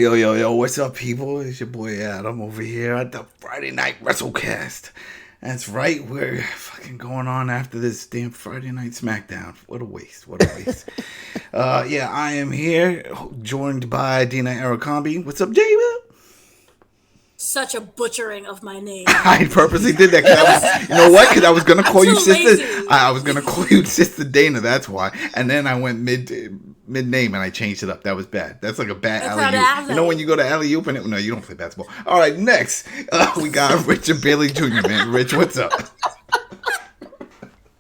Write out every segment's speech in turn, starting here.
Yo, yo, yo, what's up, people? It's your boy Adam over here at the Friday Night Wrestlecast. That's right, we're fucking going on after this damn Friday Night SmackDown. What a waste, what a waste. Yeah, I am here, joined by Dina Arakami. What's up, Jada? Such a butchering of my name. I purposely did that because you know what? Because I was gonna call you Sister. I was gonna call you Sister Dana. That's why. And then I went mid name and I changed it up. That was bad. That's like a bad alley-oop. You know when you go to alley-oop and no, you don't play basketball. All right, next we got Richard Bailey Jr. Man, Rich, what's up?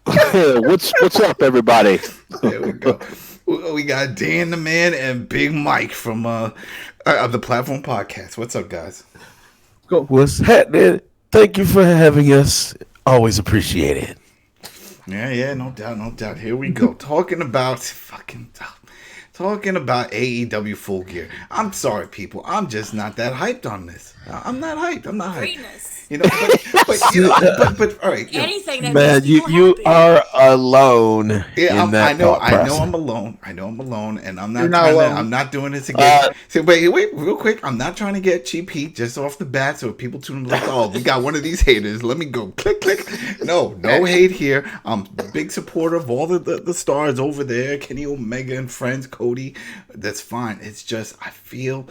What's up, everybody? There we go. We got Dan the Man and Big Mike from the Platform Podcast. What's up, guys? What's happening? Thank you for having us. Always appreciate it. Yeah, no doubt. Here we go. Talking about AEW Full Gear. I'm sorry, people. I'm just not that hyped on this. I'm not hyped. Greatness. You know, but all right. Anything that man, you are alone. Yeah, I know I'm alone, and I'm not doing this again. So wait, real quick. I'm not trying to get cheap heat just off the bat. So if people tune in like, oh, we got one of these haters. Let me go click. No hate here. I'm a big supporter of all the stars over there. Kenny Omega and friends, Cody. That's fine. It's just I feel,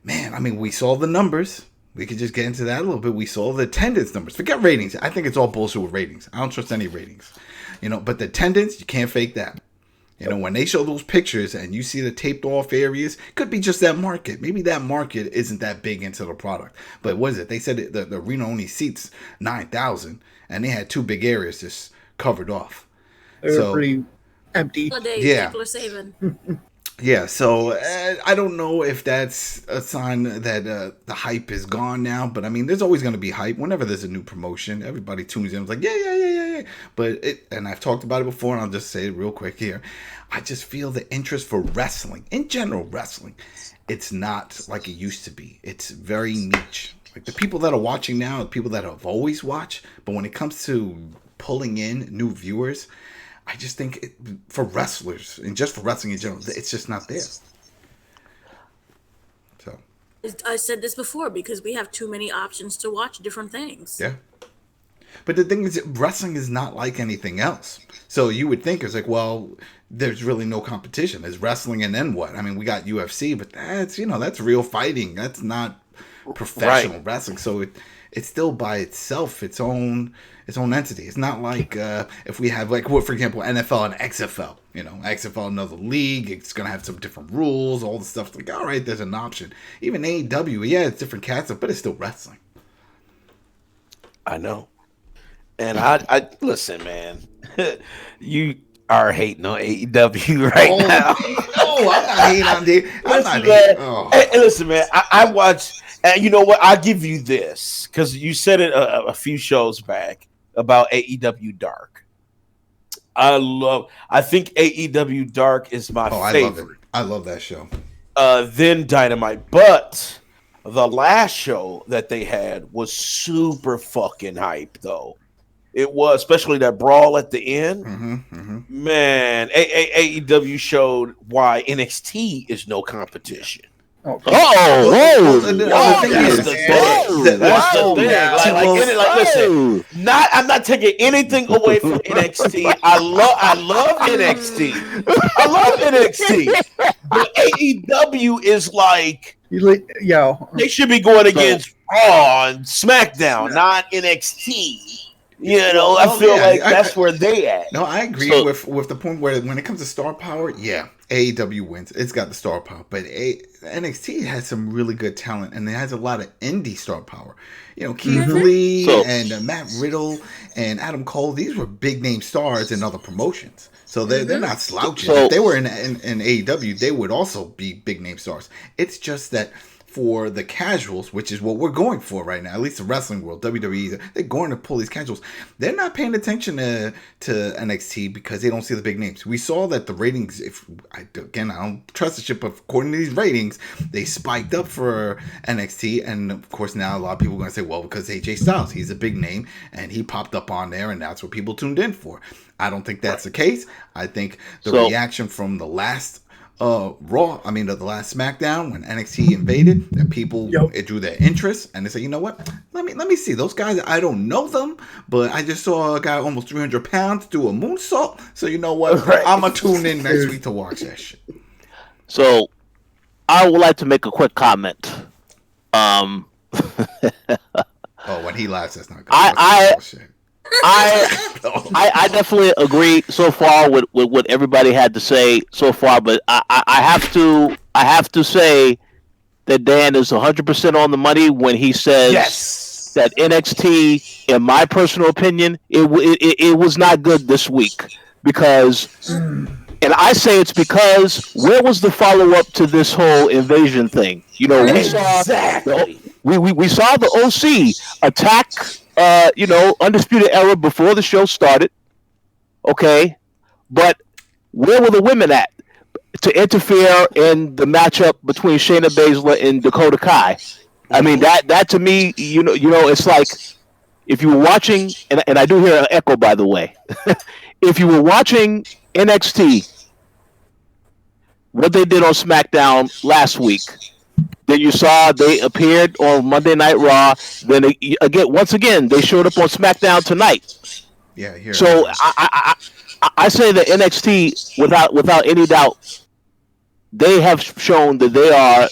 man. I mean, we saw the numbers. We could just get into that a little bit. We saw the attendance numbers. Forget ratings. I think it's all bullshit with ratings. I don't trust any ratings. You know, but the attendance, you can't fake that. You know, when they show those pictures and you see the taped off areas, could be just that market. Maybe that market isn't that big into the product. But what is it? They said the arena only seats 9,000 and they had two big areas just covered off. They were pretty empty. Yeah. People are saving. Yeah, so I don't know if that's a sign that the hype is gone now, but I mean, there's always going to be hype whenever there's a new promotion. Everybody tunes in, it's like, yeah. But and I've talked about it before, and I'll just say it real quick here. I just feel the interest for wrestling, in general wrestling, it's not like it used to be. It's very niche. Like the people that are watching now, the people that have always watched, but when it comes to pulling in new viewers, I just think for wrestlers and just for wrestling in general, it's just not there. So I said this before because we have too many options to watch different things. Yeah. But the thing is, wrestling is not like anything else. So you would think it's like, well, there's really no competition. There's wrestling and then what? I mean, we got UFC, but that's real fighting. That's not professional wrestling. So it's still by itself, its own entity. It's not like if we have for example, NFL and XFL. You know, XFL, another league. It's gonna have some different rules, all the stuff. Like, all right, there's an option. Even AEW, yeah, it's different cats, but it's still wrestling. I know. And I listen, man. You are hating on AEW now. No, I'm not hating on Dave. Hey, listen, man. I watch. And you know what? I'll give you this because you said it a few shows back about AEW Dark. I think AEW Dark is my favorite. I love that show. Then Dynamite, but the last show that they had was super fucking hype, though. It was, especially that brawl at the end. Man, AEW showed why NXT is no competition. That's the thing. Listen, I'm not taking anything away from NXT. I love NXT. I love NXT. But AEW is like, they should be going against Raw and SmackDown, not NXT. You know, I feel like that's where they at. No, I agree with the point where when it comes to star power, yeah, AEW wins. It's got the star power, but NXT has some really good talent, and it has a lot of indie star power. You know, Keith Lee and Matt Riddle and Adam Cole. These were big name stars in other promotions, so they're not slouching. If they were in AEW, they would also be big name stars. It's just that for the casuals, which is what we're going for right now, at least the wrestling world, WWE, they're going to pull these casuals. They're not paying attention to NXT because they don't see the big names. We saw that the ratings, I don't trust the shit, but according to these ratings, they spiked up for NXT. And of course, now a lot of people are going to say, well, because AJ Styles, he's a big name and he popped up on there and that's what people tuned in for. I don't think that's the case. I think the reaction from the last Raw, the last SmackDown when NXT invaded, that people it drew their interest, and they said, you know what? Let me see those guys. I don't know them, but I just saw a guy almost 300 pounds do a moonsault. So you know what? Right. I'm gonna tune in next week to watch that shit. So, I would like to make a quick comment. Oh, when he laughs, that's not good. I definitely agree so far with what everybody had to say so far, but I have to say that Dan is 100% on the money when he says that NXT, in my personal opinion, it was not good this week because, and I say it's because where was the follow up to this whole invasion thing? You know, we saw the OC attack. Undisputed Era before the show started. Okay. But where were the women at to interfere in the matchup between Shayna Baszler and Dakota Kai? I mean, that to me, it's like if you were watching, and I do hear an echo, by the way, if you were watching NXT, what they did on SmackDown last week, then you saw they appeared on Monday Night Raw. Then once again, they showed up on SmackDown tonight. Yeah. Here. So I say that NXT, without any doubt, they have shown that they are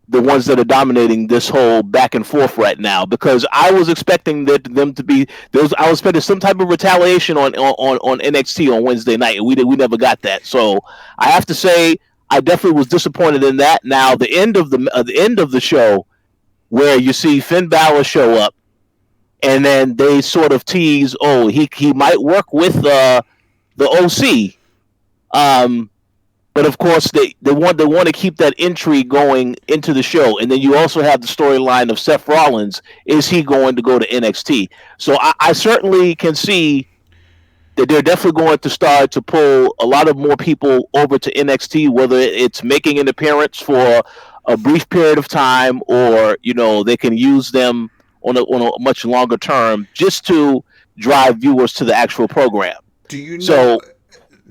the ones that are dominating this whole back and forth right now. Because I was expecting them to be those. I was expecting some type of retaliation on NXT on Wednesday night, and we never got that. So I have to say, I definitely was disappointed in that. Now, the end of the show, where you see Finn Balor show up, and then they sort of tease, he might work with the OC, but of course they want to keep that intrigue going into the show, and then you also have the storyline of Seth Rollins. Is he going to go to NXT? So I certainly can see that they're definitely going to start to pull a lot of more people over to NXT, whether it's making an appearance for a brief period of time, or they can use them on a much longer term just to drive viewers to the actual program. Do you know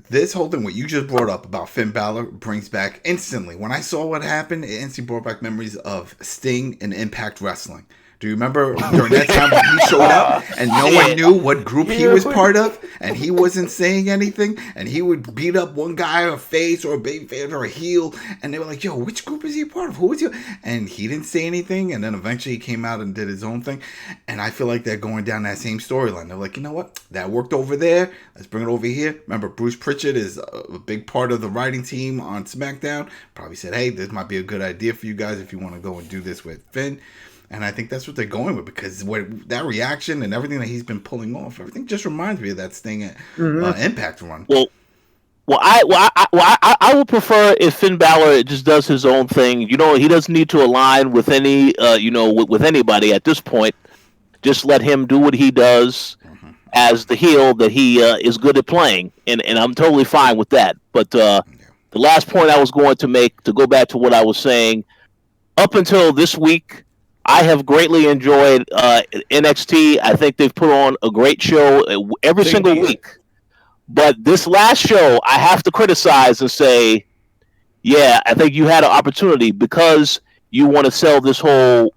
this whole thing what you just brought up about Finn Balor brings back instantly? When I saw what happened, it instantly brought back memories of Sting and Impact Wrestling. Do you remember during that time when he showed up and no one knew what group he was part of, and he wasn't saying anything, and he would beat up one guy, a face or a baby face or a heel, and they were like, yo, which group is he part of? Who is he? And he didn't say anything, and then eventually he came out and did his own thing. And I feel like they're going down that same storyline. They're like, you know what? That worked over there. Let's bring it over here. Remember, Bruce Pritchard is a big part of the writing team on SmackDown. Probably said, hey, this might be a good idea for you guys if you want to go and do this with Finn. And I think that's what they're going with, because that reaction and everything that he's been pulling off, everything just reminds me of that Sting at Impact run. I would prefer if Finn Balor just does his own thing. He doesn't need to align with any, with anybody at this point. Just let him do what he does as the heel that he is good at playing, and I'm totally fine with that. But the last point I was going to make, to go back to what I was saying, up until this week, I have greatly enjoyed NXT. I think they've put on a great show every single week. But this last show, I have to criticize and say, I think you had an opportunity, because you want to sell this whole,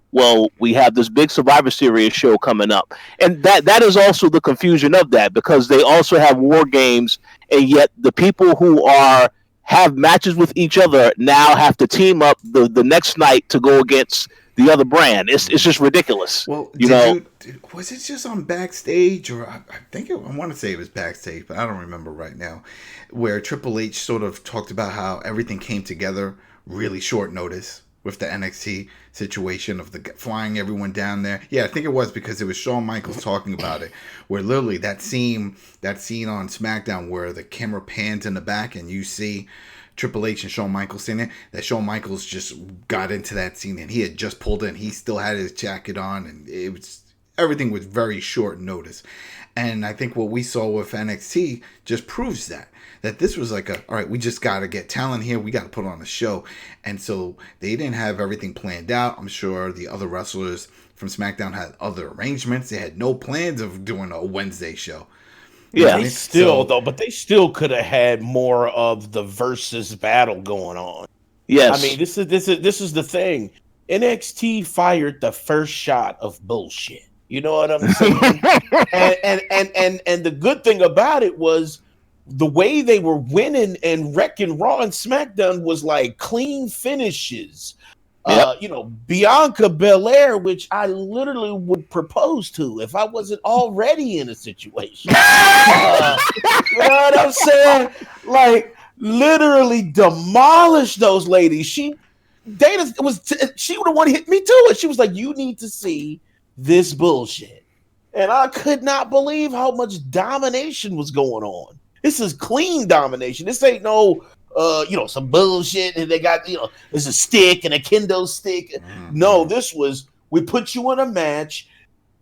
we have this big Survivor Series show coming up. And that is also the confusion of that, because they also have War Games, and yet the people who have matches with each other now have to team up the next night to go against the other brand. It's just ridiculous. Well, was it just on Backstage, or I want to say it was Backstage, but I don't remember right now, where Triple H sort of talked about how everything came together really short notice with the NXT situation of the flying everyone down there. Yeah, I think it was because it was Shawn Michaels talking about it, where literally that scene on SmackDown where the camera pans in the back and you see Triple H and Shawn Michaels in it, that Shawn Michaels just got into that scene and he had just pulled in. He still had his jacket on, and everything was very short notice. And I think what we saw with NXT just proves that this was like all right, we just got to get talent here. We got to put on a show. And so they didn't have everything planned out. I'm sure the other wrestlers from SmackDown had other arrangements. They had no plans of doing a Wednesday show. Yeah, they still could have had more of the versus battle going on. Yes, I mean this is the thing. NXT fired the first shot of bullshit. You know what I'm saying? and the good thing about it was the way they were winning and wrecking Raw and SmackDown was like clean finishes. Yep. Bianca Belair, which I literally would propose to if I wasn't already in a situation. You know what I'm saying? Like, literally demolish those ladies. She would have wanted to hit me to it. She was like, "You need to see this bullshit," and I could not believe how much domination was going on. This is clean domination. This ain't no. Some bullshit, and they got, there's a stick and a kendo stick. Mm-hmm. No, this was, we put you in a match,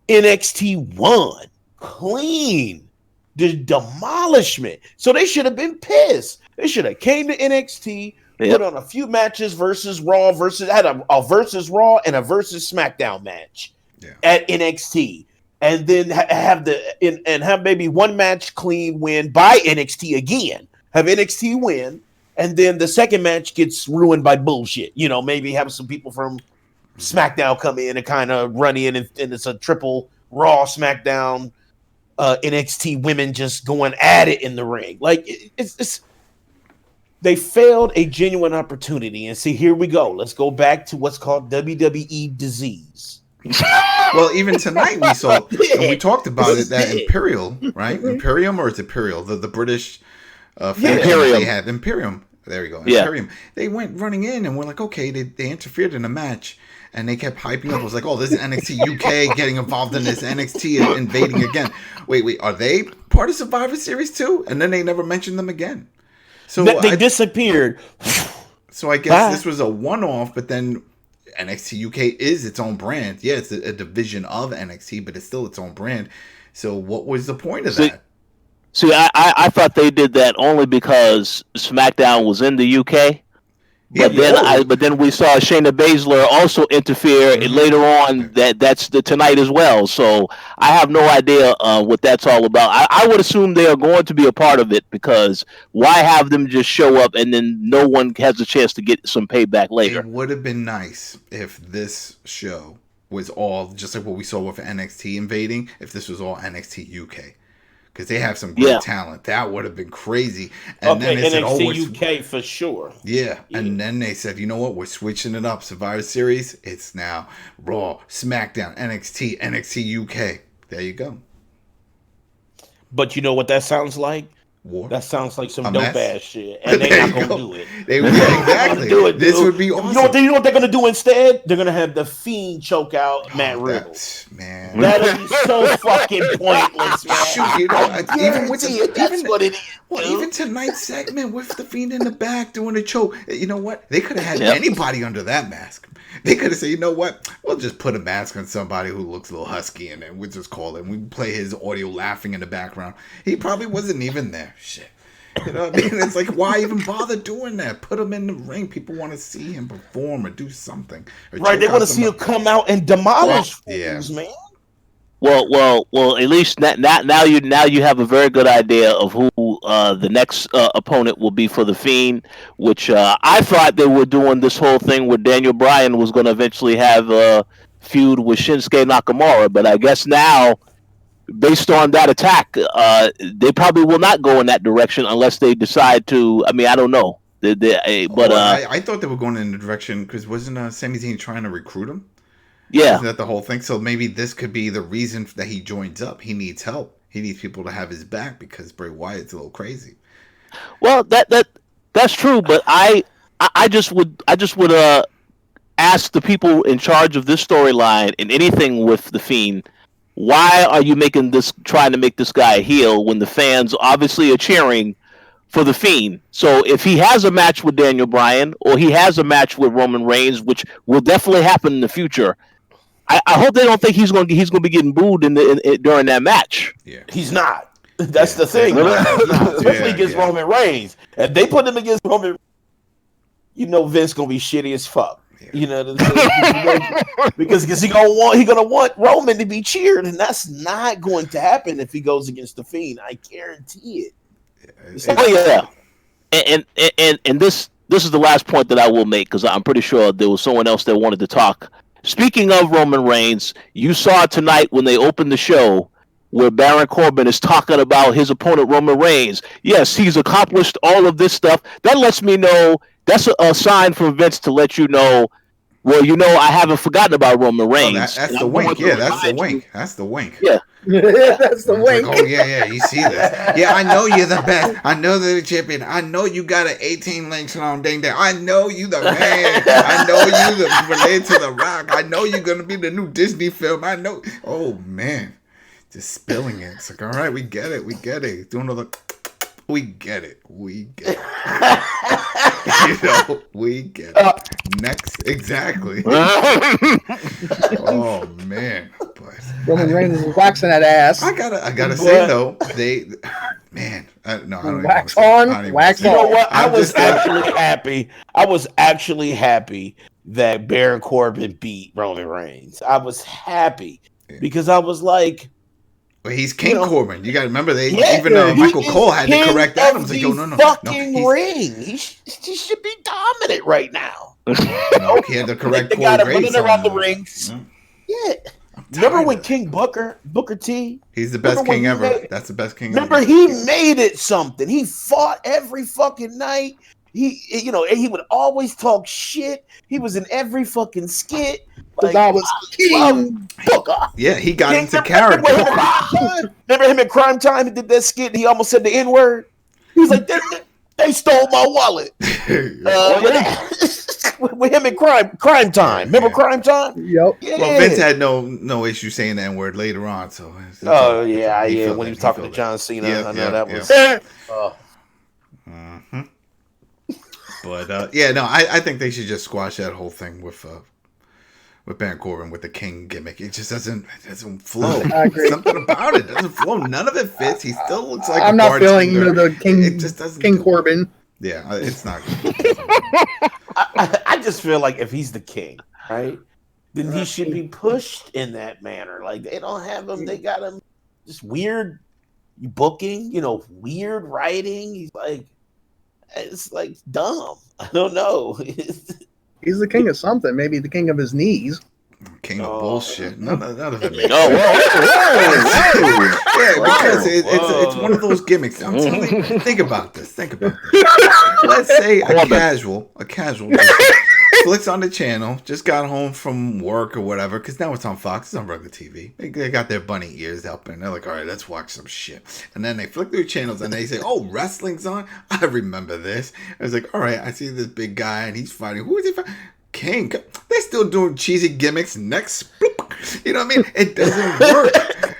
NXT won. Clean. The demolishment. So they should have been pissed. They should have came to NXT, put on a few matches versus Raw, had a versus Raw and a versus SmackDown match at NXT. And then have maybe one match clean win by NXT again. Have NXT win. And then the second match gets ruined by bullshit. Maybe have some people from SmackDown come in and kind of run in, and it's a triple Raw, SmackDown, NXT women just going at it in the ring. Like, it's they failed a genuine opportunity. And see, here we go. Let's go back to what's called WWE disease. Well, even tonight we saw, and we talked about it, that Imperial, right? Imperium, or it's Imperial, the British... Imperium. They had Imperium. There we go. Yeah. Imperium. They went running in, and we're like, okay, they interfered in a match, and they kept hyping up. It was like, oh, this is NXT UK getting involved in this. NXT invading again. Wait, are they part of Survivor Series too? And then they never mentioned them again. So they disappeared. So I guess this was a one-off, but then NXT UK is its own brand. Yeah, it's a division of NXT, but it's still its on brand. So what was the point of that? See, I thought they did that only because SmackDown was in the UK. But then we saw Shayna Baszler also interfere later on. That's the tonight as well. So I have no idea what that's all about. I would assume they are going to be a part of it, because why have them just show up and then no one has a chance to get some payback later? It would have been nice if this show was all just like what we saw with NXT invading. If this was all NXT UK. Because they have some great talent. That would have been crazy. And then they said, NXT UK for sure. Yeah. And then they said, you know what? We're switching it up. Survivor Series, it's now Raw, SmackDown, NXT, NXT UK. There you go. But you know what that sounds like? War. That sounds like some dope ass shit, and they're not gonna do it. Exactly. Do it, this would be awesome. You know what they're gonna do instead? They're gonna have the Fiend choke out Matt Riddle. Man, that'll be so fucking pointless, man. Shoot, even with even tonight's segment with the Fiend in the back doing the choke. You know what? They could have had anybody under that mask. They could have said, you know what? We'll just put a mask on somebody who looks a little husky, and then we'll just call it. We play his audio laughing in the background. He probably wasn't even there. Shit. You know what I mean? It's like, why even bother doing that? Put him in the ring. People want to see him perform or do something. Right, they want to see him come out and demolish fools, man. Well. At least now you have a very good idea of who the next opponent will be for the Fiend. Which I thought they were doing this whole thing where Daniel Bryan was going to eventually have a feud with Shinsuke Nakamura, but I guess now, based on that attack, they probably will not go in that direction unless they decide to. I mean, I don't know. I thought they were going in the direction because wasn't Sami Zayn trying to recruit him? Yeah. Isn't that the whole thing? So maybe this could be the reason that he joins up. He needs help. He needs people to have his back because Bray Wyatt's a little crazy. Well, that's true, but I just would ask the people in charge of this storyline and anything with the Fiend, why are you trying to make this guy a heel when the fans obviously are cheering for the Fiend? So if he has a match with Daniel Bryan or he has a match with Roman Reigns, which will definitely happen in the future, I hope they don't think he's going to be getting booed during that match. Yeah, he's not. That's the thing, especially against Roman Reigns. If they put him against Roman, Vince gonna be shitty as fuck. You know, because he gonna want Roman to be cheered, and that's not going to happen if he goes against the Fiend. I guarantee it. And this is the last point that I will make, because I'm pretty sure there was someone else that wanted to talk. Speaking of Roman Reigns, you saw tonight when they opened the show where Baron Corbin is talking about his opponent Roman Reigns. Yes, he's accomplished all of this stuff. That lets me know, that's a sign from Vince to let you know, well, you know, I haven't forgotten about Roman Reigns. That's the wink. Yeah, that's the wink. That's the wink. Yeah. That's the wink. Like, oh, yeah, you see this. Yeah, I know you're the best. I know they're the champion. I know you got an 18 links long ding dang. I know you the man. I know you the related to The Rock. I know you're going to be the new Disney film. I know. Oh, man. Just spilling it. It's like, all right, we get it. We get it. Doing all the... We get it. We get it. You know, we get it. Next, exactly. Oh man, but Roman Reigns is waxing that ass. I gotta say though, I don't wax on, wax off. You know what? I was actually happy that Baron Corbin beat Roman Reigns. I was happy because I was like, well, he's King Corbin. You got to remember, Michael Cole had to correct that. I was like, no. Fucking ring. He should be dominant right now. No, he had to correct They got him running around the rings. Yeah. Remember when King Booker T? He's the best king ever. That's the best king ever. Remember, he made it something. He fought every fucking night. He would always talk shit. He was in every fucking skit. Like, I was King Booker. Yeah, he got into character. Remember him in Crime Time? He did that skit and he almost said the N-word. He was like, they stole my wallet. With him in Crime Time. Remember Crime Time? Yep. Yeah. Well, Vince had no issue saying that N-word later on. So. When he was talking to John Cena, I know that was. Mm-hmm. But I think they should just squash that whole thing with Baron Corbin with the King gimmick. It just doesn't flow. I agree. Something about it doesn't flow. None of it fits. He still looks like I'm not feeling the King. It just doesn't. King Corbin. Yeah, it's not. I just feel like if he's the king, right, then he should be pushed in that manner. Like they don't have him. They got him just weird booking. Weird writing. He's like. It's like dumb. I don't know. He's the king of something. Maybe the king of his knees. King of bullshit. None of it makes sense. Yeah, because it's one of those gimmicks. I'm telling you, think about this. Let's say a casual flicks on the channel, just got home from work or whatever, because now it's on Fox, it's on regular TV. They got their bunny ears up and they're like, all right, let's watch some shit. And then they flick through channels and they say, oh, wrestling's on? I remember this. I was like, all right, I see this big guy and he's fighting. Who is he fighting? King. They're still doing cheesy gimmicks. Next, you know what I mean? It doesn't work.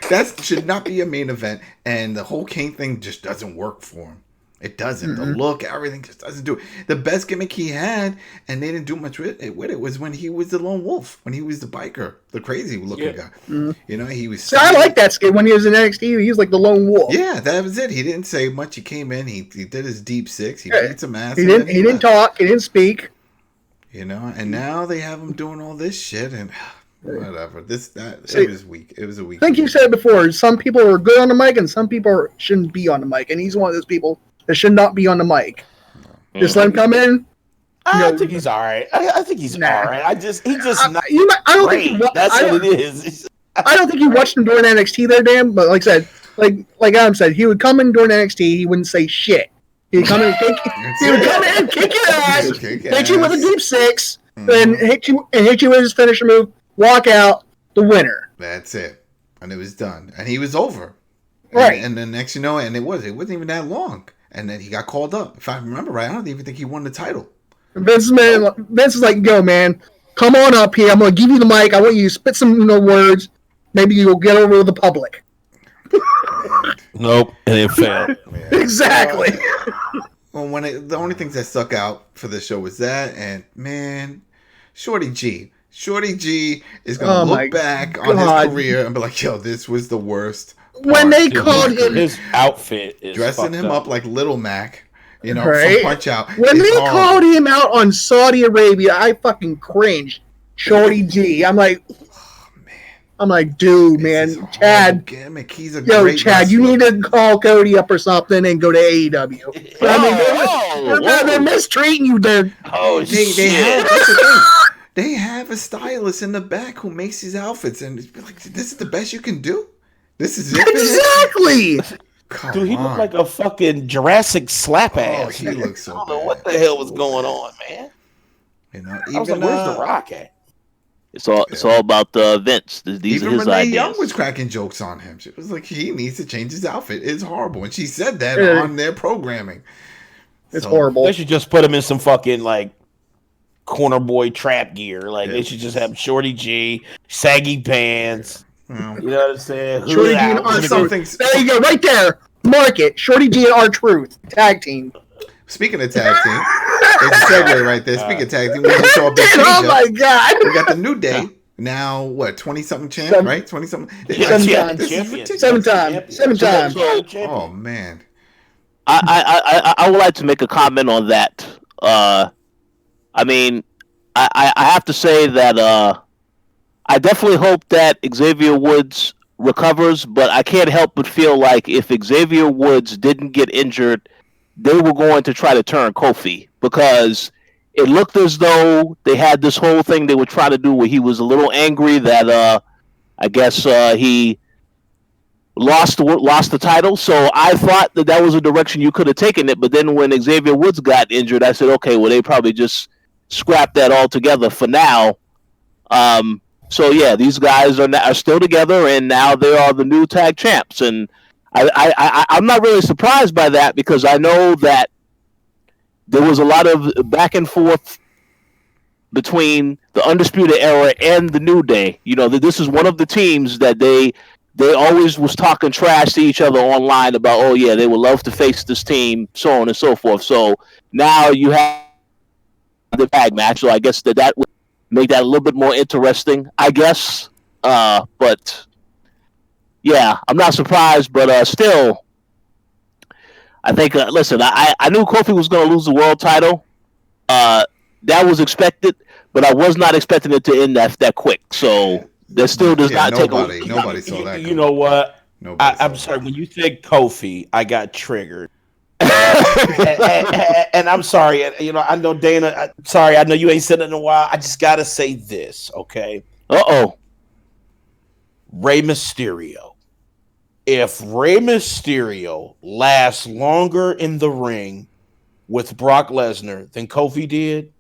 That should not be a main event. And the whole King thing just doesn't work for him. It doesn't. Mm-hmm. The look, everything just doesn't do it. The best gimmick he had, and they didn't do much with it, was when he was the lone wolf, when he was the biker, the crazy looking guy. Mm-hmm. He was. So I like that skit when he was in NXT. He was like the lone wolf. Yeah, that was it. He didn't say much. He came in. He did his deep six. He beat some ass. He didn't talk. He didn't speak. And now they have him doing all this shit and. Whatever. It was weak. It was a weak. I think you said before, some people are good on the mic and some people shouldn't be on the mic, and he's one of those people that should not be on the mic. Just let him come in. I think he's all right. I think he's all right. He's just not great. That's what it is. I don't think you watched him during NXT there, Dan. But like I said, like Adam said, he would come in during NXT. He wouldn't say shit. He'd come in and kick. He would come in, kick your ass, hit you with a deep six, then hit you with his finisher move. Walk out the winner. That's it, and it was done, and he was over. Right, and then next, and it wasn't even that long, and then he got called up. If I remember right, I don't even think he won the title. Vince is like, "Go, man, come on up here. I'm going to give you the mic. I want you to spit some words. Maybe you'll get over with the public." Nope, and it failed. Yeah. Exactly. Well, the only things that stuck out for the show was that, and man, Shorty G is going to look back on his career and be like, yo, this was the worst. When they called him... His outfit is dressing him up like Little Mac, You know, right? From Punch Out. When they called him out on Saudi Arabia, I fucking cringed. Shorty G. I'm like, dude, man, Chad. Gimmick. He's a great Chad, wrestler. You need to call Cody up or something and go to AEW. They're mistreating you, dude. Oh, they have a stylist in the back who makes these outfits, and it's like, this is the best you can do. This is it. Exactly. Dude, he looked like a fucking Jurassic slap ass. Oh, he looks so bad. I don't know what the hell was going on, man. You know, I was like, where's The Rock at? It's all about Vince. These even are his Renee ideas. Young was cracking jokes on him. She was like, he needs to change his outfit. It's horrible. And she said that on their programming. It's horrible. They should just put him in some fucking, like, corner boy trap gear. Like, they should just have Shorty G, saggy pants. You know what I'm saying? Shorty G and R-Truth. There you go, right there. Mark it. Shorty G and R-Truth. Tag team. Speaking of tag team, it's a segue right there. Speaking of tag team, we just saw a big change. Oh my God. We got the New Day. Now, what, 20-something champ, right? 20-something? Seven times. Oh, man. I would like to make a comment on that. I mean, I have to say that I definitely hope that Xavier Woods recovers, but I can't help but feel like if Xavier Woods didn't get injured, they were going to try to turn Kofi, because it looked as though they had this whole thing they would try to do where he was a little angry that I guess he lost the title. So I thought that was a direction you could have taken it, but then when Xavier Woods got injured, I said, okay, well, they probably just scrapped that altogether for now. So yeah, these guys are still together, and now they are the new tag champs, and I'm not really surprised by that, because I know that there was a lot of back and forth between the Undisputed Era and the New Day. You know, this is one of the teams that they always was talking trash to each other online about, oh yeah, they would love to face this team, so on and so forth. So now you have the tag match, so I guess that would make that a little bit more interesting, I guess. But yeah, I'm not surprised, but still, I think, listen, I knew Kofi was going to lose the world title. That was expected, but I was not expecting it to end that quick. So that still does not take away. Nobody saw that. You know what? I'm sorry. When you said Kofi, I got triggered. and I'm sorry. You know, I know Dana. Sorry, I know you ain't said it in a while. I just got to say this, okay? Rey Mysterio. If Rey Mysterio lasts longer in the ring with Brock Lesnar than Kofi did,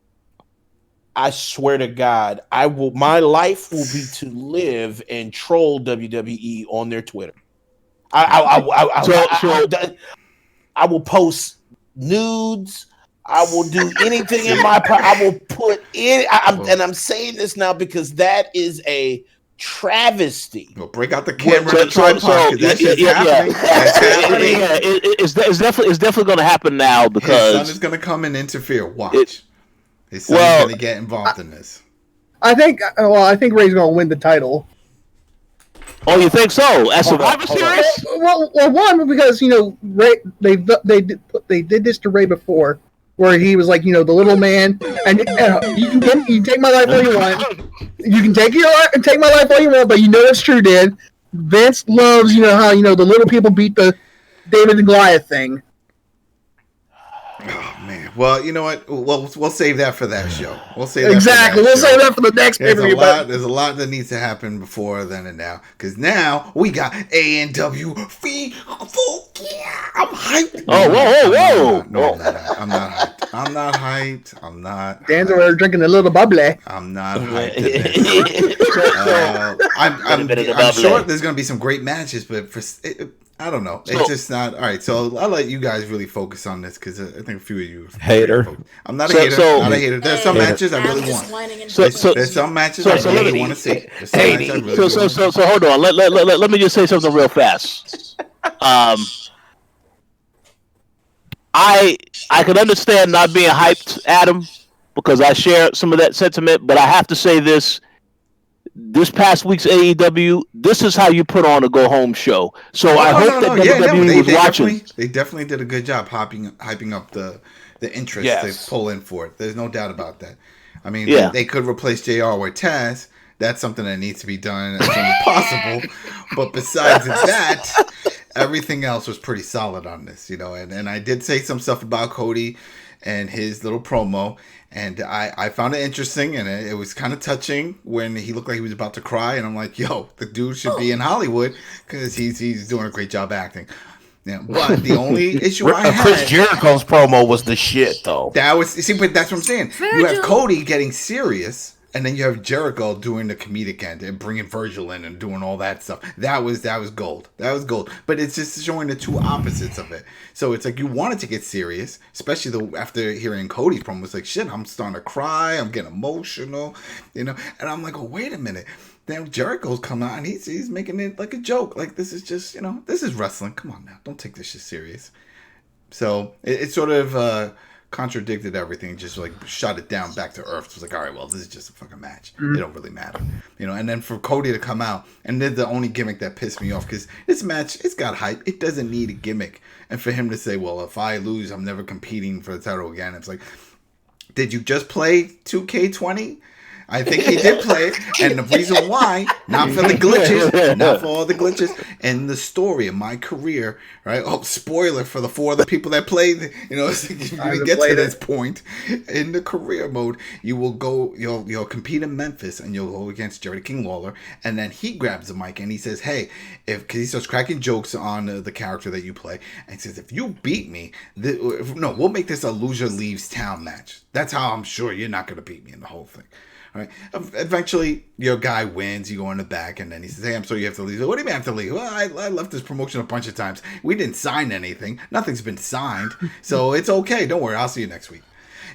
I swear to God, my life will be to live and troll WWE on their Twitter. I will post nudes. I will do anything in my power. I will put in. And I'm saying this now because that is a travesty. We'll break out the camera and tripod. It's definitely going to happen now, because his son is going to come and interfere. Watch. His son is going to get involved in this. I think Ray's going to win the title. Oh, you think so? As Survivor Series? Well, one, because Ray, they did this to Ray before, where he was like, the little man, and you can take my life all you want. You can take my life all you want, but it's true, Dan. Vince loves, how the little people beat the David and Goliath thing. Oh man! Well, you know what? We'll save that for that show. We'll save that exactly. We'll save that for the next pay-per-view. There's a lot that needs to happen before then and now, because now we got AEW Full Gear. I'm hyped. Whoa! No, I'm not hyped. I'm not. Dan's over drinking a little bubbly. I'm not hyped. I'm sure there's going to be some great matches, but I don't know. It's just not all right. So I'll let you guys really focus on this, because I think a few of you hater. I'm not a hater. Not a hater. There's some matches I really want. There's some matches I really want to see. So hold on. Let me just say something real fast. I could understand not being hyped, Adam, because I share some of that sentiment. But I have to say this: this past week's AEW, this is how you put on a go home show. So I hope that WWE was watching. They definitely did a good job hyping up the interest they pull in for it. There's no doubt about that. I mean, they could replace JR with Taz. That's something that needs to be done as soon as possible. But besides that, everything else was pretty solid on this, And I did say some stuff about Cody and his little promo. And I found it interesting, and it was kind of touching when he looked like he was about to cry. And I'm like, yo, the dude should be in Hollywood because he's doing a great job acting. Yeah, but the only issue I had... Chris Jericho's promo was the shit, though. But that's what I'm saying. You have Cody getting serious, and then you have Jericho doing the comedic end and bringing Virgil in and doing all that stuff. That was gold. That was gold. But it's just showing the two opposites of it. So it's like you wanted to get serious, especially after hearing Cody's promo. It's like, shit, I'm starting to cry. I'm getting emotional, And I'm like, oh, wait a minute. Then Jericho's coming out and he's making it like a joke. Like, this is just, this is wrestling. Come on now. Don't take this shit serious. So it sort of... contradicted everything, just like shot it down back to earth. It was like, all right, well, this is just a fucking match. It don't really matter, And then for Cody to come out, and then the only gimmick that pissed me off, because this match, it's got hype. It doesn't need a gimmick. And for him to say, well, if I lose, I'm never competing for the title again. It's like, did you just play 2K20? I think he did play it, and the reason why, not for the glitches, not for all the glitches, and the story of my career, right? Oh, spoiler for the 4 other people that played, if you get to this point in the career mode, you'll compete in Memphis, and you'll go against Jerry King Lawler, and then he grabs the mic and he says, hey, because he starts cracking jokes on the character that you play, and he says, if you beat me, we'll make this a loser leaves town match. That's how I'm sure you're not going to beat me in the whole thing. All right. Eventually, your guy wins. You go in the back, and then he says, hey, I'm sorry you have to leave. So, what do you mean I have to leave? Well, I left this promotion a bunch of times. We didn't sign anything. Nothing's been signed. So, it's okay. Don't worry. I'll see you next week.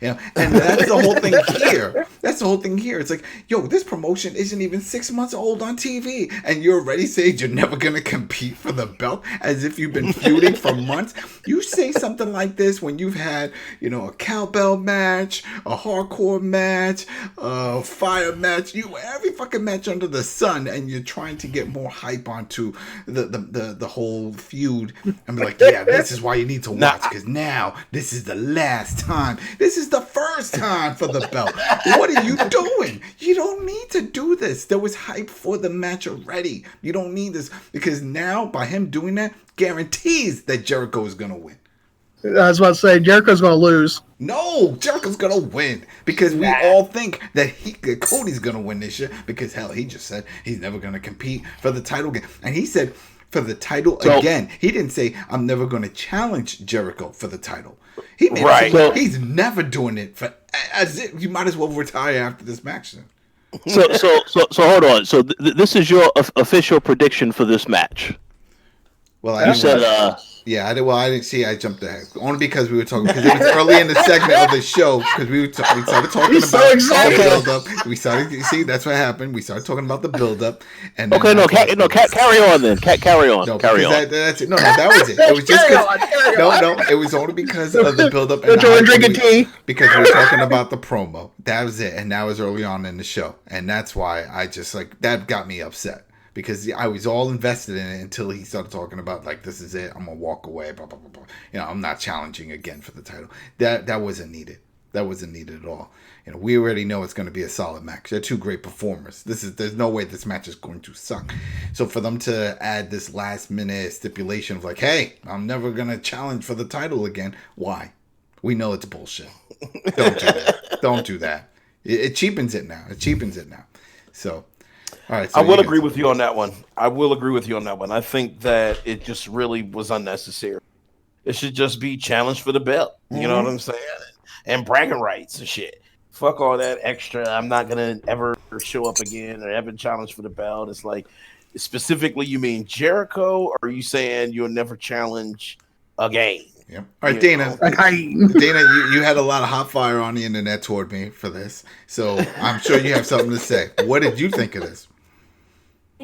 And that's the whole thing here. That's the whole thing here. It's like, yo, this promotion isn't even 6 months old on TV, and you're already saying you're never going to compete for the belt as if you've been feuding for months. You say something like this when you've had, a cowbell match, a hardcore match, a fire match, every fucking match under the sun, and you're trying to get more hype onto the whole feud and be like, yeah, this is why you need to watch, because now this is the last time. This is the first time for the belt. What are you doing? You don't need to do this. There was hype for the match already. You don't need this, because now by him doing that guarantees that Jericho is going to win. I was about to say Jericho's going to lose. No, Jericho's going to win, because we all think that Cody's going to win this year, because hell, he just said he's never going to compete for the title again. And he said for the title again. He didn't say I'm never going to challenge Jericho for the title. He made it, he's never doing it for as if you might as well retire after this match. So hold on. So this is your official prediction for this match. Well, I said, I didn't see. I jumped ahead only because we were talking, because it was early in the segment of the show, because we started talking about the build-up. We started. See, that's what happened. We started talking about the build-up. And carry on then. Carry on. No, carry on. That's it. No, that was it. It was just it was only because of the build-up. And drinking tea because we were talking about the promo. That was it, and that was early on in the show, and that's why I just that got me upset. Because I was all invested in it until he started talking about this is it. I'm gonna walk away. Blah, blah, blah, blah. I'm not challenging again for the title. That wasn't needed. That wasn't needed at all. We already know it's going to be a solid match. They're two great performers. There's no way this match is going to suck. So for them to add this last minute stipulation of hey, I'm never gonna challenge for the title again. Why? We know it's bullshit. Don't do that. Don't do that. It cheapens it now. So. All right, so I will agree with you on that one. I think that it just really was unnecessary. It should just be challenged for the belt. You know what I'm saying? And bragging rights and shit. Fuck all that extra. I'm not going to ever show up again or ever challenge for the belt. It's specifically, you mean Jericho, or are you saying you'll never challenge again? Yep. All right, Dana. Dana, you had a lot of hot fire on the internet toward me for this, so I'm sure you have something to say. What did you think of this?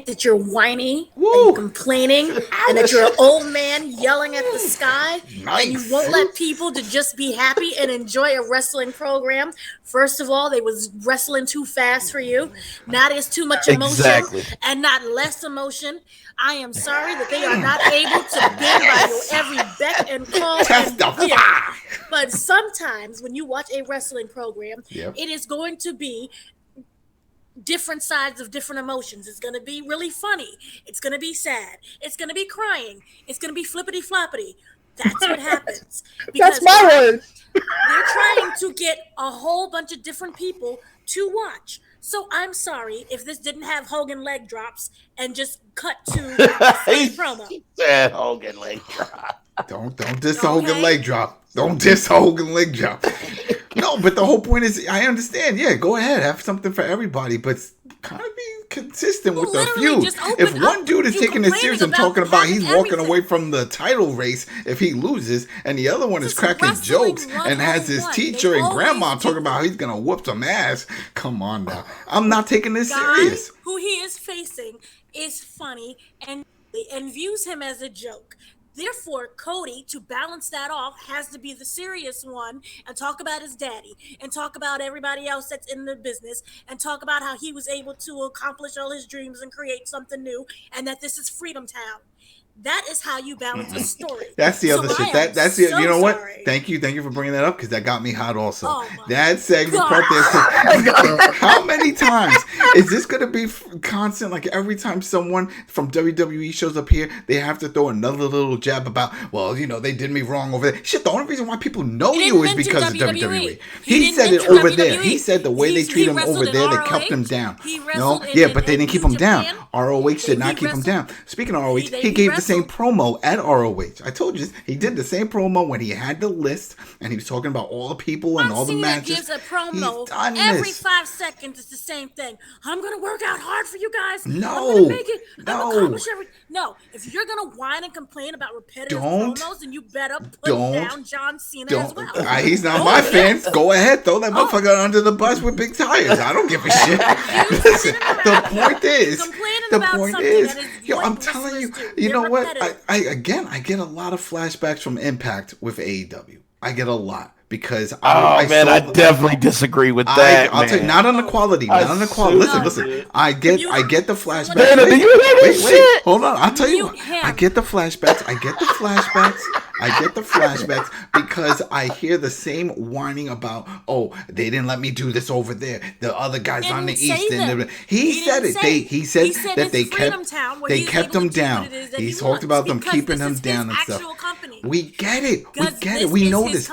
that you're whiny and complaining and that you're an old man yelling at the sky and you won't let people to just be happy and enjoy a wrestling program. First of all, they was wrestling too fast for you. Now there's too much emotion and not less emotion. I am sorry that they are not able to bend by your every beck and call. But sometimes when you watch a wrestling program, it is going to be different sides of different emotions. It's going to be really funny. It's going to be sad. It's going to be crying. It's going to be flippity floppity. That's what happens. That's my word. They're trying to get a whole bunch of different people to watch. So I'm sorry if this didn't have Hogan leg drops and just cut to the promo. He said Hogan leg drop. Don't diss Hogan leg drop. Don't diss Hogan leg drop. No, but the whole point is, I understand. Yeah, go ahead, have something for everybody, but kind of be consistent with the feud. If one dude is taking it serious and talking about he's walking away from the title race if he loses, and the other one is cracking jokes and has his teacher and grandma talking about he's gonna whoop some ass. Come on now, I'm not taking this serious. Who he is facing is funny and views him as a joke. Therefore, Cody, to balance that off, has to be the serious one and talk about his daddy and talk about everybody else that's in the business and talk about how he was able to accomplish all his dreams and create something new and that this is Freedom Town. That is how you balance a story. That's the other shit. That's the. You know what? Thank you for bringing that up because that got me hot also. That segment part there. How many times is this going to be constant? Like every time someone from WWE shows up here, they have to throw another little jab about, well, you know, they did me wrong over there. Shit, the only reason why people know you is because of WWE. He said it over there. He said the way they treat him over there, they kept him down. No, yeah, but they didn't keep him down. ROH did not keep him down. Speaking of ROH, he gave the same promo at ROH. I told you, he did the same promo when he had the list and he was talking about all the people and all the matches. Gives a promo every 5 seconds. It's the same thing. I'm gonna work out hard for you guys. No, I'm gonna make it. I'm gonna accomplish everything. No, if you're gonna whine and complain about repetitive promos, then you better put down John Cena as well. He's not my fan. Go ahead, throw that motherfucker under the bus with big tires. I don't give a shit. Listen, the point is, yo, I'm telling you, you know what? I get a lot of flashbacks from Impact with AEW. I get a lot. Because I definitely disagree with that. I'll tell you, not on the quality. Listen. I get the flashbacks. Wait, hold on. I'll tell you what. I get the flashbacks because I hear the same whining about, oh, they didn't let me do this over there. The other guys on the east end. He said that they kept him down. He talked about them keeping him down and stuff. We get it. We know this.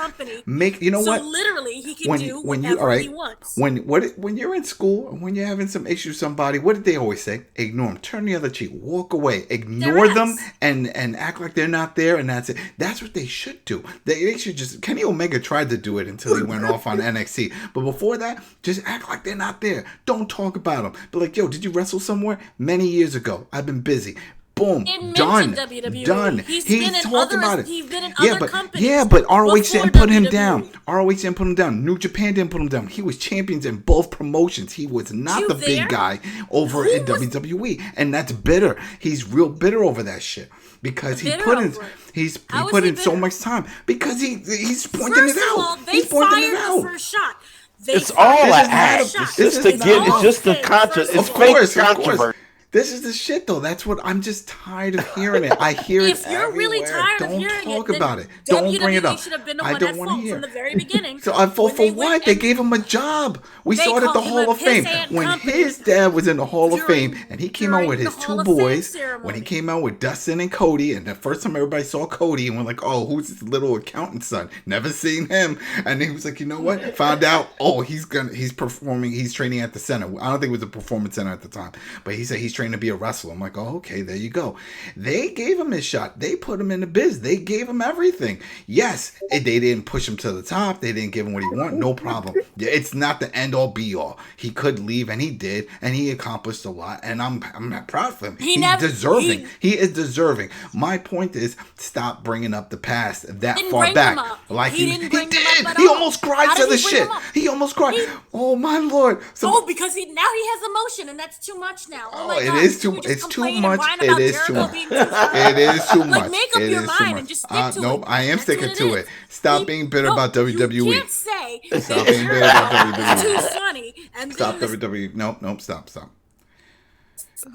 You know what? So literally, he can do whatever he wants. When you're in school and when you're having some issue with somebody, what did they always say? Ignore them. Turn the other cheek. Walk away. Ignore them and act like they're not there, and that's it. That's what they should do. They should just. Kenny Omega tried to do it until he went off on NXT. But before that, just act like they're not there. Don't talk about them. But like, yo, did you wrestle somewhere? Many years ago. I've been busy. Boom. Done. He's talked about it. He's been in other companies. Yeah, but ROH didn't put him down. New Japan didn't put him down. He was champions in both promotions. He was not the big guy over in WWE. And that's bitter. He's real bitter over that shit. Because he put in so much time. Because he's pointing it out. He's pointing it out. First shot. It's all an act. It's just the controversy. It's fake controversy. This is the shit, though. That's what I'm just tired of hearing it. I hear it everywhere. If you're really tired of hearing it, don't talk about it. Don't bring it up. Should have been the one at fault from the very beginning. So I fault for what? They gave him a job. We saw it at the Hall of Fame. When his dad was in the Hall of Fame and he came out with his two boys, when he came out with Dustin and Cody, and the first time everybody saw Cody and we're like, oh, who's this little accountant son? Never seen him. And he was like, you know what? Found out, oh, he's performing, he's training at the center. I don't think it was a performance center at the time, but he said he's training to be a wrestler. I'm like, oh, okay, there you go. They gave him his shot. They put him in the biz. They gave him everything. Yes, they didn't push him to the top. They didn't give him what he wanted. No problem. It's not the end all be all. He could leave, and he did, and he accomplished a lot. And I'm not proud of him. He's deserving. He is deserving. My point is, stop bringing up the past that far back. Like he did. He almost cried to the shit. He almost cried. Oh my Lord. Because now he has emotion, and that's too much now. Oh my God. It is too. It's too much. It is too much. It is too much. Like, make up your mind and just stick to it. Nope, I am sticking to it. Stop being bitter about WWE. You can't say stop being bitter about WWE. It's too funny. And stop WWE. Nope. Stop.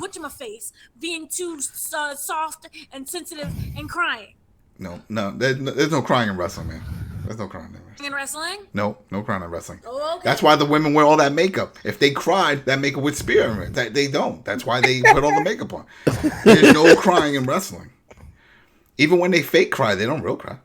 Whatchamafface being too soft and sensitive and crying. No. There's no crying in wrestling, man. There's no crying in wrestling. In wrestling? No crying in wrestling. Oh, okay. That's why the women wear all that makeup. If they cried, that makeup would spear them. They don't. That's why they put all the makeup on. There's no crying in wrestling. Even when they fake cry, they don't real cry.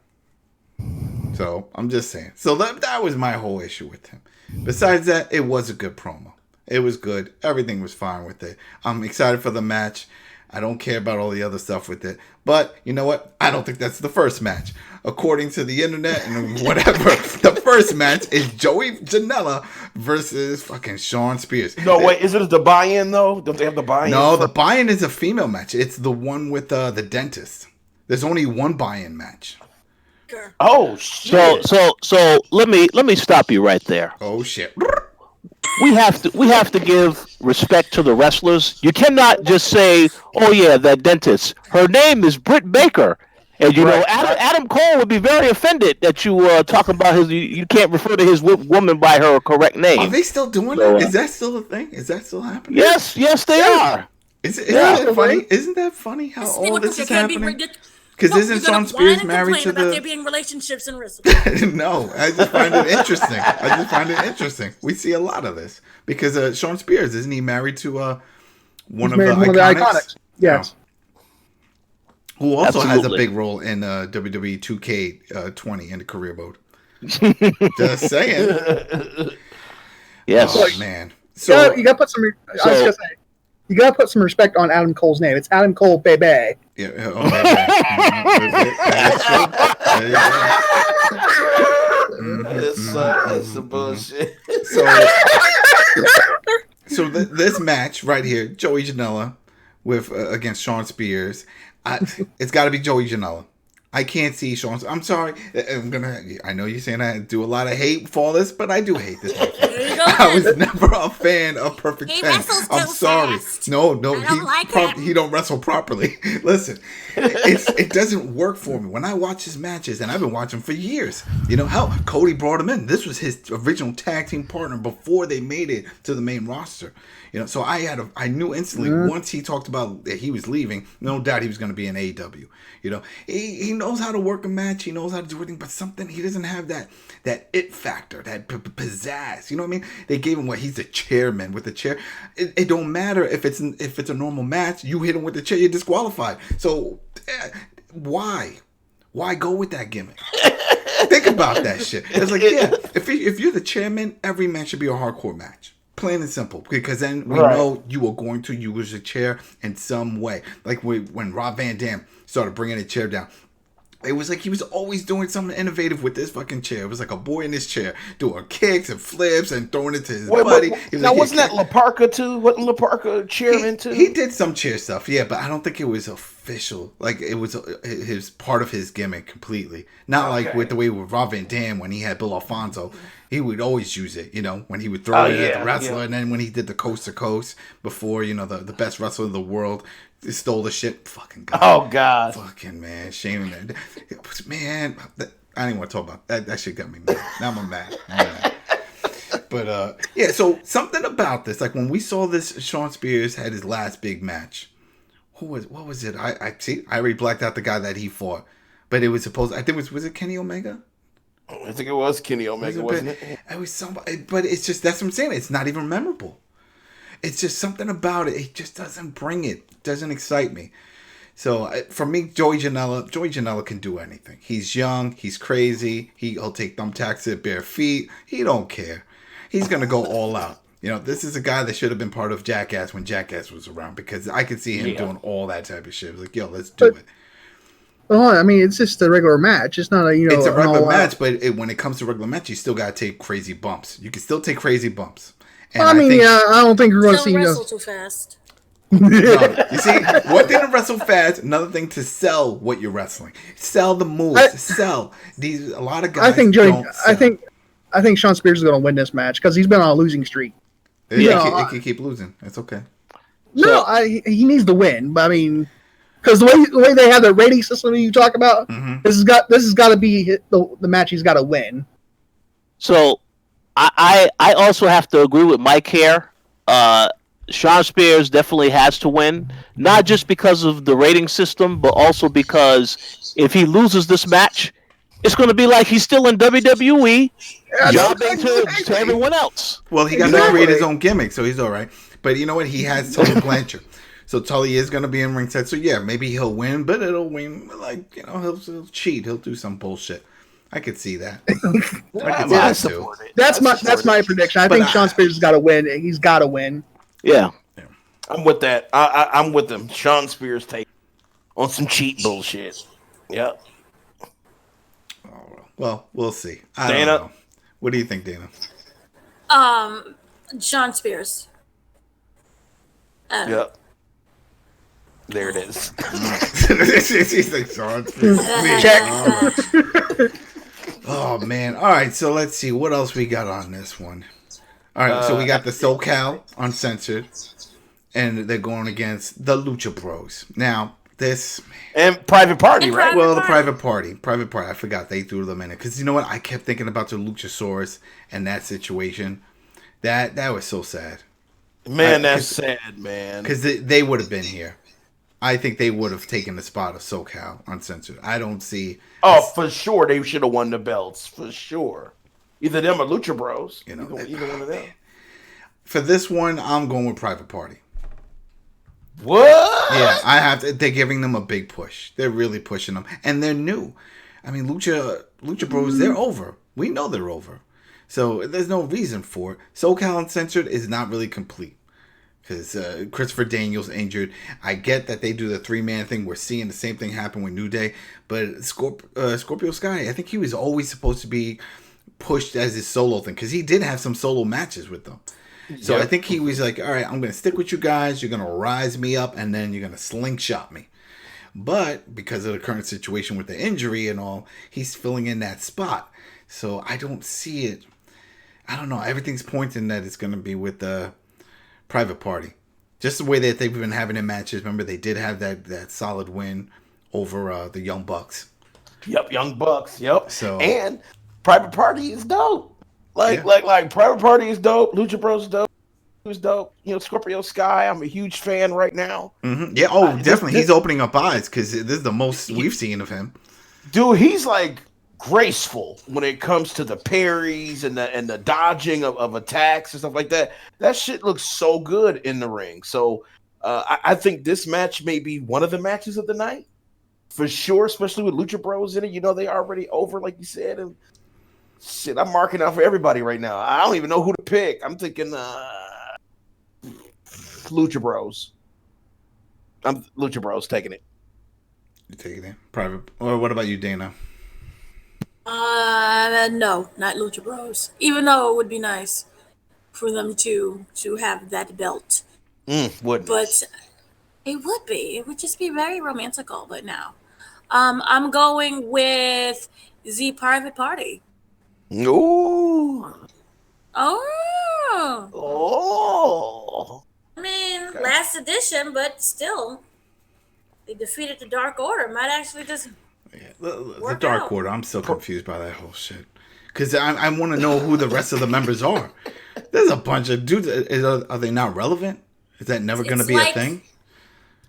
So I'm just saying. So that was my whole issue with him. Besides that, it was a good promo. It was good. Everything was fine with it. I'm excited for the match. I don't care about all the other stuff with it. But you know what? I don't think that's the first match. According to the internet and whatever, the first match is Joey Janela versus fucking Shawn Spears. No, wait. Is it the buy-in, though? Don't they have the buy-in? No, the buy-in is a female match. It's the one with the dentist. There's only one buy-in match. Oh, shit. So let me stop you right there. Oh, shit. We have to give respect to the wrestlers. You cannot just say, "Oh yeah, that dentist. Her name is Britt Baker," and you know Adam Cole would be very offended that you talk about his. You can't refer to his woman by her correct name. Are they still doing that? Is that still a thing? Is that still happening? Yes, they are. Isn't that funny? Isn't that funny how all this is happening? Because isn't Shawn Spears married to the... there being relationships in wrestling? No, I just find it interesting. We see a lot of this. Because Shawn Spears, isn't he married to one of the Iconics? Yes. Who also has a big role in WWE 2K20 in the career mode. Just saying. Yes. Oh, man. So you got to put some... I was going to say, you got to put some respect on Adam Cole's name. It's Adam Cole, baby. Yeah. Okay. That's some bullshit. So this match right here, Joey Janela with against Shawn Spears, it's got to be Joey Janela. I can't see Shawn. I'm sorry. I know you're saying I do a lot of hate for this, but I do hate this. I was never a fan of Perfect 10. I'm sorry. Fast. No, he don't wrestle properly. Listen, it doesn't work for me when I watch his matches, and I've been watching for years. You know how Cody brought him in. This was his original tag team partner before they made it to the main roster. You know, so I knew instantly once he talked about that he was leaving, no doubt he was going to be in AEW. You know, he knows how to work a match, he knows how to do everything, but he doesn't have that it factor, that pizzazz. You know what I mean? They gave him he's the chairman with the chair. It don't matter if it's a normal match. You hit him with the chair, you're disqualified. So why go with that gimmick? Think about that shit. It's like, yeah, if you're the chairman, every match should be a hardcore match. Plain and simple, because then we know you are going to use a chair in some way. Like when Rob Van Dam started bringing a chair down, it was like he was always doing something innovative with this fucking chair. It was like a boy in this chair doing kicks and flips and throwing it to his buddy. Now, wasn't that La Parka too? Wasn't La Parka chairman too? He did some chair stuff, yeah, but I don't think it was official. Like it was his part of his gimmick completely. Not like with the way with Rob Van Dam when he had Bill Alfonso. He would always use it, you know, when he would throw it at the wrestler, and then when he did the coast to coast before, you know, the best wrestler in the world stole the shit. Fucking God. Oh God. Fucking man, shame that. Man, I didn't want to talk about that. That shit got me mad. Now I'm mad. But yeah, so something about this, like when we saw this, Shawn Spears had his last big match. What was it? I already blacked out the guy that he fought, but it was supposed. I think was it Kenny Omega? I think it was Kenny Omega, wasn't it? It was somebody, but it's just, that's what I'm saying. It's not even memorable. It's just something about it. It just doesn't bring it. It doesn't excite me. So for me, Joey Janela can do anything. He's young. He's crazy. He'll take thumbtacks at bare feet. He don't care. He's going to go all out. You know, this is a guy that should have been part of Jackass when Jackass was around, because I could see him doing all that type of shit. It was like, yo, let's do it. Well, I mean, it's just a regular match. It's not it's a regular match, but when it comes to regular match, you still got to take crazy bumps. You can still take crazy bumps. And I don't think we're going to see. Don't wrestle too fast. No, you see, one thing to wrestle fast, another thing to sell what you're wrestling. Sell the moves. Sell these. A lot of guys. I think Shawn Spears is going to win this match because he's been on a losing streak. It can keep losing. It's okay. No, he needs to win. But I mean, because the way they have the rating system you talk about, this has got to be the match he's got to win. So I also have to agree with Mike here. Shawn Spears definitely has to win, not just because of the rating system, but also because if he loses this match, it's going to be like he's still in WWE, jobbing to everyone else. Well, he got to create his own gimmick, so he's all right. But you know what? He has Tully Blanchard. So Tully is going to be in ringside. So yeah, maybe he'll win, but it'll win like, he'll cheat. He'll do some bullshit. I could see that. That's my prediction. I think Shawn Spears has got to win. He's got to win. Yeah. I'm with that. I'm with them. Shawn Spears take on some cheat bullshit. Yep. Oh, well, we'll see. Dana, don't know. What do you think, Dana? Shawn Spears. Yep. There it is. She's like Shawn Spears. Check. Oh man! All right, so let's see what else we got on this one. All right, so we got the SoCal Uncensored, and they're going against the Lucha Bros. Now, this and Private Party, right? Well, the Private Party. I forgot they threw them in it because you know what? I kept thinking about the Luchasaurus and that situation. That was so sad. Man, that's sad, man. Because they would have been here. I think they would have taken the spot of SoCal Uncensored. I don't see. Oh, for sure, they should have won the belts for sure. Either them or Lucha Bros. Either one of them. For this one, I'm going with Private Party. What? Yeah, I have to. They're giving them a big push. They're really pushing them, and they're new. I mean, Lucha Bros. They're over. We know they're over. So there's no reason for it. SoCal Uncensored is not really complete because Christopher Daniels injured. I get that they do the 3-man thing. We're seeing the same thing happen with New Day, but Scorpio Sky, I think he was always supposed to be pushed as his solo thing because he did have some solo matches with them. So I think he was like, all right, I'm going to stick with you guys. You're going to rise me up, and then you're going to slingshot me. But because of the current situation with the injury and all, he's filling in that spot. So I don't see it. I don't know. Everything's pointing that it's going to be with the Private Party. Just the way that they've been having their matches. Remember, they did have that solid win over the Young Bucks. Yep, Young Bucks. Yep. So and Private Party is dope. Like Private Party is dope. Lucha Bros is dope. Was dope. Scorpio Sky. I'm a huge fan right now. Mm-hmm. Yeah. Oh, definitely. He's opening up eyes because this is the most we've seen of him. Dude, he's like graceful when it comes to the parries and the dodging of attacks and stuff like that. That shit looks so good in the ring. So I think this match may be one of the matches of the night for sure, especially with Lucha Bros in it. They already over, like you said. And shit, I'm marking out for everybody right now. I don't even know who to pick. I'm thinking Lucha Bros. I'm Lucha Bros taking it. You taking it? Private. Or what about you, Dana? No, not Lucha Bros. Even though it would be nice for them to have that belt. Wouldn't. But it would be. It would just be very romantical. But no, I'm going with the Private Party. Ooh. Oh. I mean, last edition, but still, they defeated the Dark Order. Might actually just. Yeah, the Dark Order. I'm still confused by that whole shit. Because I want to know who the rest of the members are. There's a bunch of dudes. Are they not relevant? Is that never going to be a thing?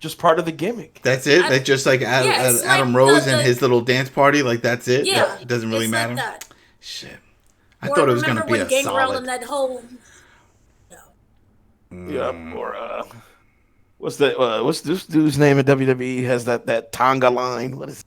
Just part of the gimmick. That's it? They just like Adam Rose and his little dance party? Like, that's it? Yeah. It doesn't really matter? Like that. Shit. I thought it was going to be a solid. And that whole... No. Yeah, or... What's this dude's name in WWE? Has that Tonga line? What is it?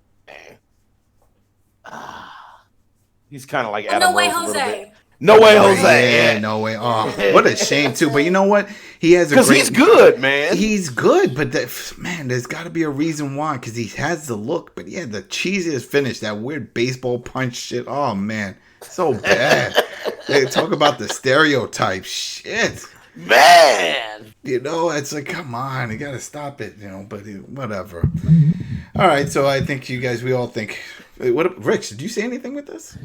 He's kind of like Adam Rose a little bit. No Way Jose. Yeah, No Way. Oh, what a shame too. But you know what? He has because he's good, man. He's good, but there's got to be a reason why. Because he has the look. But yeah, the cheesiest finish, that weird baseball punch shit. Oh man, so bad. They talk about the stereotype shit. Man, it's like, come on, you gotta stop it, but whatever. All right, so I think we all think. What, Rich? Did you say anything with this?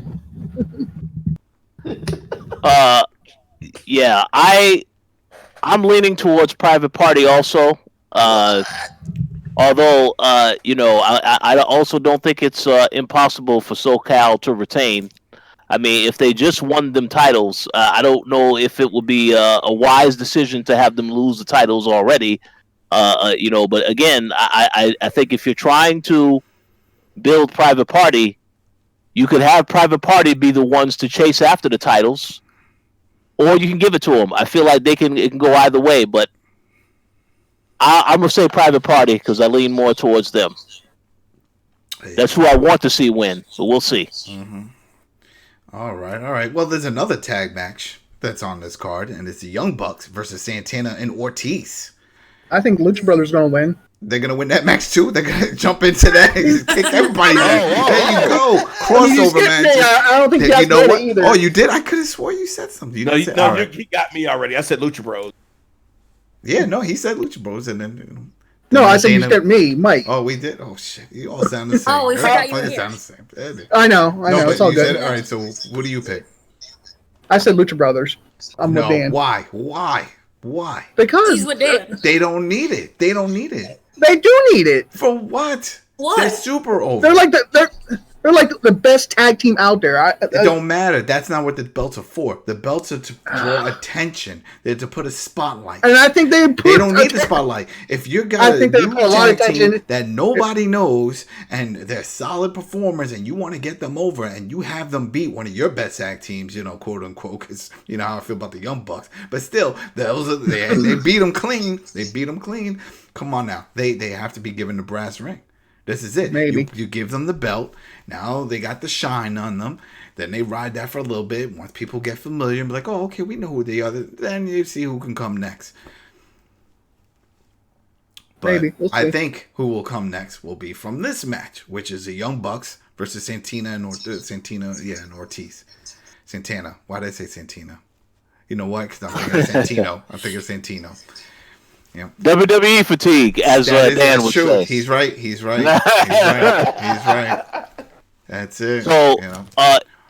Yeah, I I'm leaning towards Private Party also. Although, I also don't think it's impossible for SoCal to retain. I mean, if they just won them titles, I don't know if it would be a wise decision to have them lose the titles already. But again, I think if you're trying to build Private Party, you could have Private Party be the ones to chase after the titles, or you can give it to them. I feel like it can go either way, but I'm going to say Private Party because I lean more towards them. That's who I want to see win, but we'll see. Mm-hmm. All right. Well, there's another tag match that's on this card, and it's the Young Bucks versus Santana and Ortiz. I think Lucha Brothers are going to win. They're going to win that match, too? They're going to jump into that and kick everybody. There you go. Crossover match. I don't think you know what? Either. Oh, you did? I could have swore you said something. You he got me already. I said Lucha Bros. Yeah, no, he said Lucha Bros, and then... No, I said you said me, Mike. Oh, we did? Oh, shit. You all sound the same. Oh, we forgot you were here. Sound the same. I know. It's all good. All right, so what do you pick? I said Lucha Brothers. I'm with Dan. Why? Because he's with Dan. They don't need it. They do need it. For what? What? They're super over. They're like the best tag team out there. It don't matter. That's not what the belts are for. The belts are to draw attention. They're to put a spotlight. And I think they don't need the spotlight. If you got a lot of attention that nobody knows and they're solid performers and you want to get them over and you have them beat one of your best tag teams, quote unquote, because you know how I feel about the Young Bucks. But still, they beat them clean. Come on now. They have to be given the brass ring. This is it. Maybe. You give them the belt. Now they got the shine on them. Then they ride that for a little bit. Once people get familiar and be like, oh, okay, we know who they are. Then you see who can come next. But maybe. We'll see. I think who will come next will be from this match, which is the Young Bucks versus Santana and Ortiz. Santana. Why did I say Santana? You know what? Because I'm thinking of Santino. Yeah. WWE fatigue, as Dan would say. He's right. That's it. So,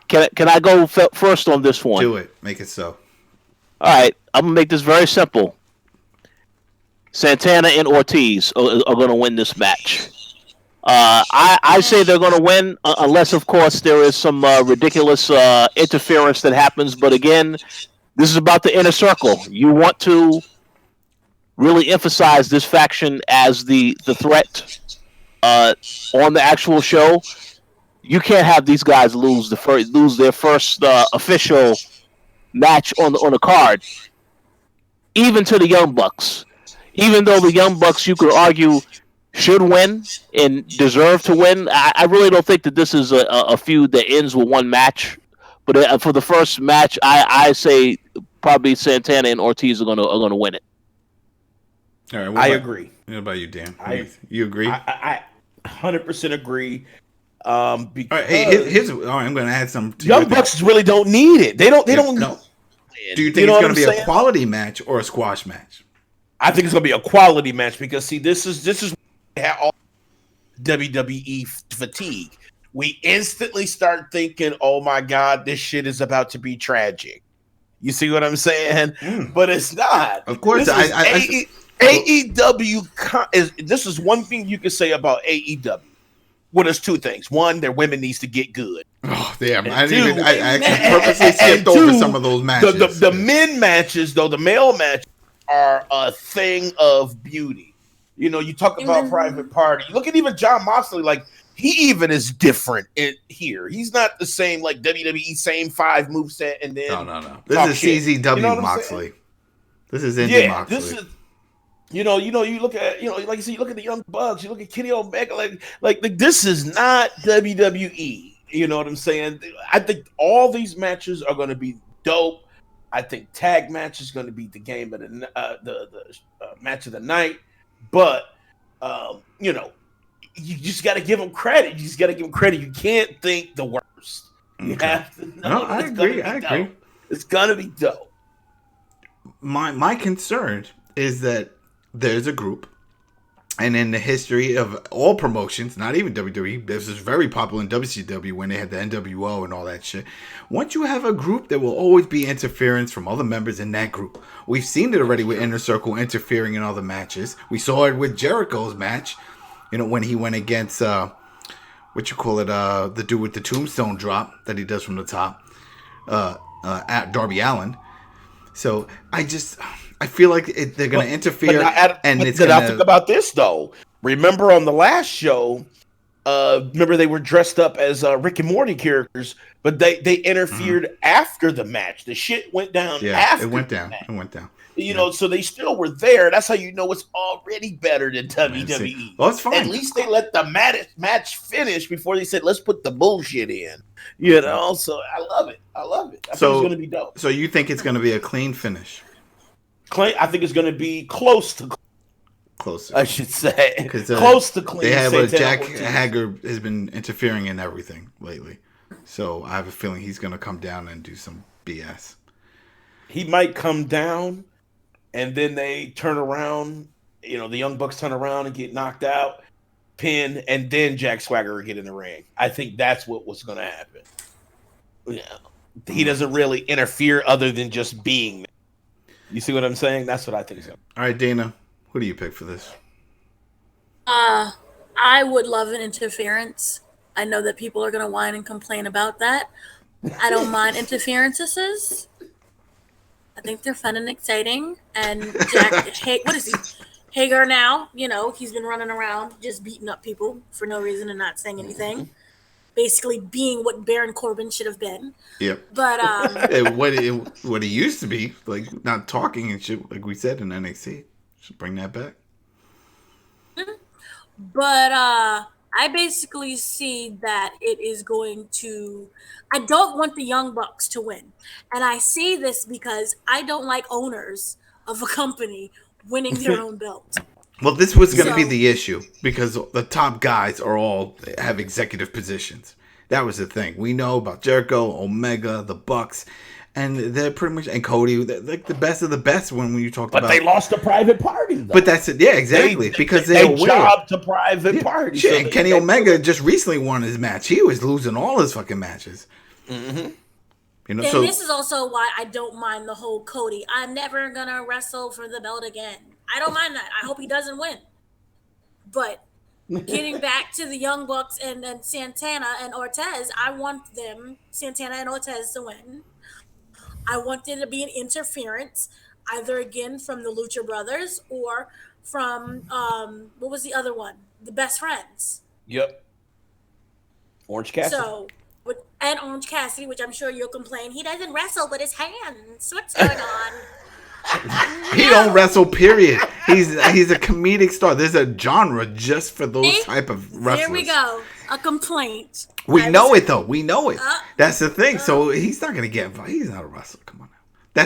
can I go first on this one? Do it. Make it so. All right. I'm going to make this very simple. Santana and Ortiz are going to win this match. I say they're going to win, unless, of course, there is some ridiculous interference that happens. But again, this is about the inner circle. You want to really emphasize this faction as the threat on the actual show. You can't have these guys lose their first official match on the card, even to the Young Bucks. Even though the Young Bucks, you could argue, should win and deserve to win, I really don't think that this is a feud that ends with one match. But for the first match, I say probably Santana and Ortiz are gonna win it. All right, I agree. What about you, Dan? You agree? I 100% agree. Because I'm going to add some. Young Bucks really don't need it. They don't. No. Do you think it's going to be a quality match or a squash match? I think it's going to be a quality match because this is all WWE fatigue. We instantly start thinking, "Oh my God, this shit is about to be tragic." You see what I'm saying? But it's not. Of course, AEW this is one thing you can say about AEW. Well, there's two things. One, their women needs to get good. Oh, damn. I actually purposely skipped over some of those matches. The men matches, though, the male matches are a thing of beauty. You talk about Private Party. Look at even John Moxley. Like, he even is different here. He's not the same, like, WWE, same 5 moveset, and then... No. This is CZW Moxley. This is Indie Moxley. This is... you look at, like you said, you look at the Young Bucks, you look at Kenny Omega, like this is not WWE. You know what I'm saying? I think all these matches are going to be dope. I think tag match is going to be the game of the match of the night. But you just got to give them credit. You can't think the worst. You have to. No, I agree. It's going to be dope. My concern is that there's a group And in the history of all promotions, not even WWE, this is very popular in WCW when they had the NWO and all that shit. Once you have a group, there will always be interference from other members in that group. We've seen it already with Inner Circle interfering in other matches. We saw it with Jericho's match, when he went against, the dude with the tombstone drop that he does from the top, at Darby Allin. So I feel like they're going to interfere. Think about this, though. Remember on the last show, they were dressed up as Rick and Morty characters, but they interfered after the match. The shit went down after it went the down. match. It went down. So they still were there. That's how you know it's already better than WWE. Well, it's fine. At least they let the match finish before they said, let's put the bullshit in. So I love it. I think it's going to be dope. So you think it's going to be a clean finish? I think it's going to be closer, I should say. Close to clean. They have Jack Hager has been interfering in everything lately. So I have a feeling he's going to come down and do some BS. He might come down, and then they turn around. The Young Bucks turn around and get knocked out, pin, and then Jack Swagger will get in the ring. I think that's what was going to happen. He doesn't really interfere other than just being there. You see what I'm saying? That's what I think is going to happen. All right, Dana, who do you pick for this? I would love an interference. I know that people are going to whine and complain about that. I don't mind interferences. I think they're fun and exciting. And Jack, what is he? Hager now, he's been running around just beating up people for no reason and not saying anything. Basically being what Baron Corbin should have been. Yep. But what he used to be, like not talking and shit, like we said in NXT. Should bring that back. But I basically see that it is going to. I don't want the Young Bucks to win, and I say this because I don't like owners of a company winning their own belt. Well, this was going to be the issue because the top guys have executive positions. That was the thing. We know about Jericho, Omega, the Bucks, and they're pretty much, and Cody, they're like the best of the best when you talk about. But they lost a private party, though. But that's it. Yeah, exactly. Because they jobbed to private party. Shit, and Kenny Omega just recently won his match. He was losing all his fucking matches. Mm-hmm. And this is also why I don't mind the whole Cody. I'm never gonna wrestle for the belt again. I don't mind that. I hope he doesn't win. But getting back to the Young Bucks and Santana and Ortiz, I want them, Santana and Ortiz, to win. I want there to be an interference, either again from the Lucha Brothers or from what was the other one? The Best Friends. Yep. Orange Cassidy. And Orange Cassidy, which I'm sure you'll complain, he doesn't wrestle with his hands. What's going on? He don't wrestle, period. He's a comedic star. There's a genre just for those type of wrestlers. There we go. A complaint. We know it, though. We know it. That's the thing. So he's not going to get involved. He's not a wrestler. Come on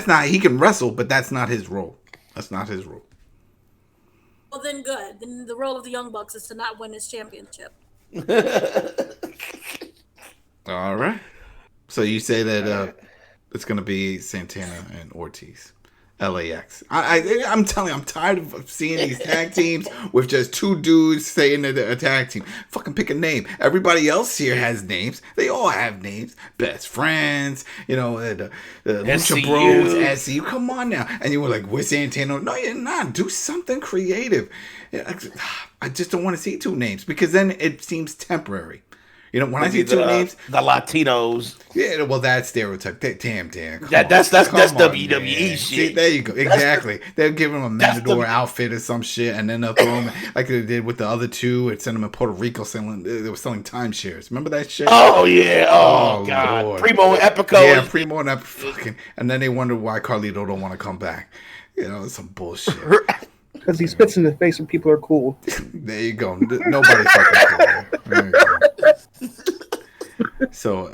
now. He can wrestle, but that's not his role. That's not his role. Well, then good. Then the role of the Young Bucks is to not win his championship. All right. So you say that it's going to be Santana and Ortiz. LAX. I'm telling you, I'm tired of seeing these tag teams with just two dudes saying that they're a tag team. Fucking pick a name. Everybody else here has names. They all have names. Best Friends, the Lucha Bros, SCU. Come on now. And you were like, we're Santana. No, you're not. Do something creative. I just don't want to see two names because then it seems temporary. When I see two names, the Latinos. Yeah, well, that's stereotype. Damn. That's WWE shit. See, there you go. Exactly. They'll give him a Matador outfit or some shit, and then they'll throw him like they did with the other two and send them in Puerto Rico they were selling timeshares. Remember that shit? Oh yeah. Oh God. Lord. Primo and Epico. Yeah, Primo and Epico. And then they wonder why Carlito don't want to come back. It's some bullshit. Because he spits in the face when people are cool. There you go. Nobody's fucking cool. There you go. So,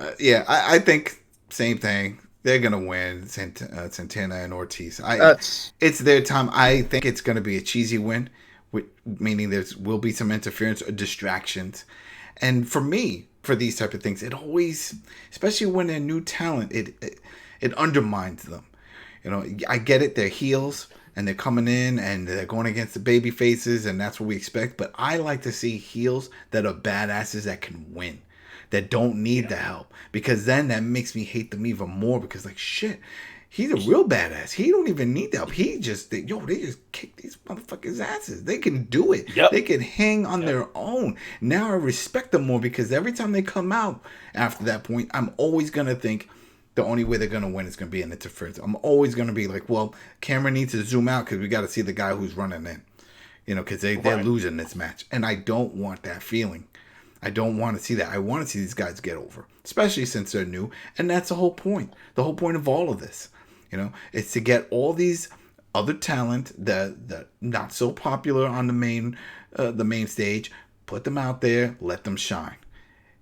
I think same thing. They're going to win, Santana and Ortiz. It's their time. I think it's going to be a cheesy win, meaning there will be some interference or distractions. And for me, for these type of things, it always, especially when they're new talent, it undermines them. I get it. They're heels. and they're coming in and they're going against the baby faces, and that's what we expect. But I like to see heels that are badasses that can win, that don't need the help, because then that makes me hate them even more, because like shit, he's a real badass. He don't even need the help. They just kick these motherfuckers' asses. They can do it. Yep. They can hang on their own. Now I respect them more, because every time they come out after that point, I'm always gonna think the only way they're going to win is going to be an interference. I'm always going to be like, well, camera needs to zoom out because we got to see the guy who's running in. Because they're losing this match. And I don't want that feeling. I don't want to see that. I want to see these guys get over, especially since they're new. And that's the whole point. The whole point of all of this, it's to get all these other talent that not so popular on the main stage, put them out there, let them shine.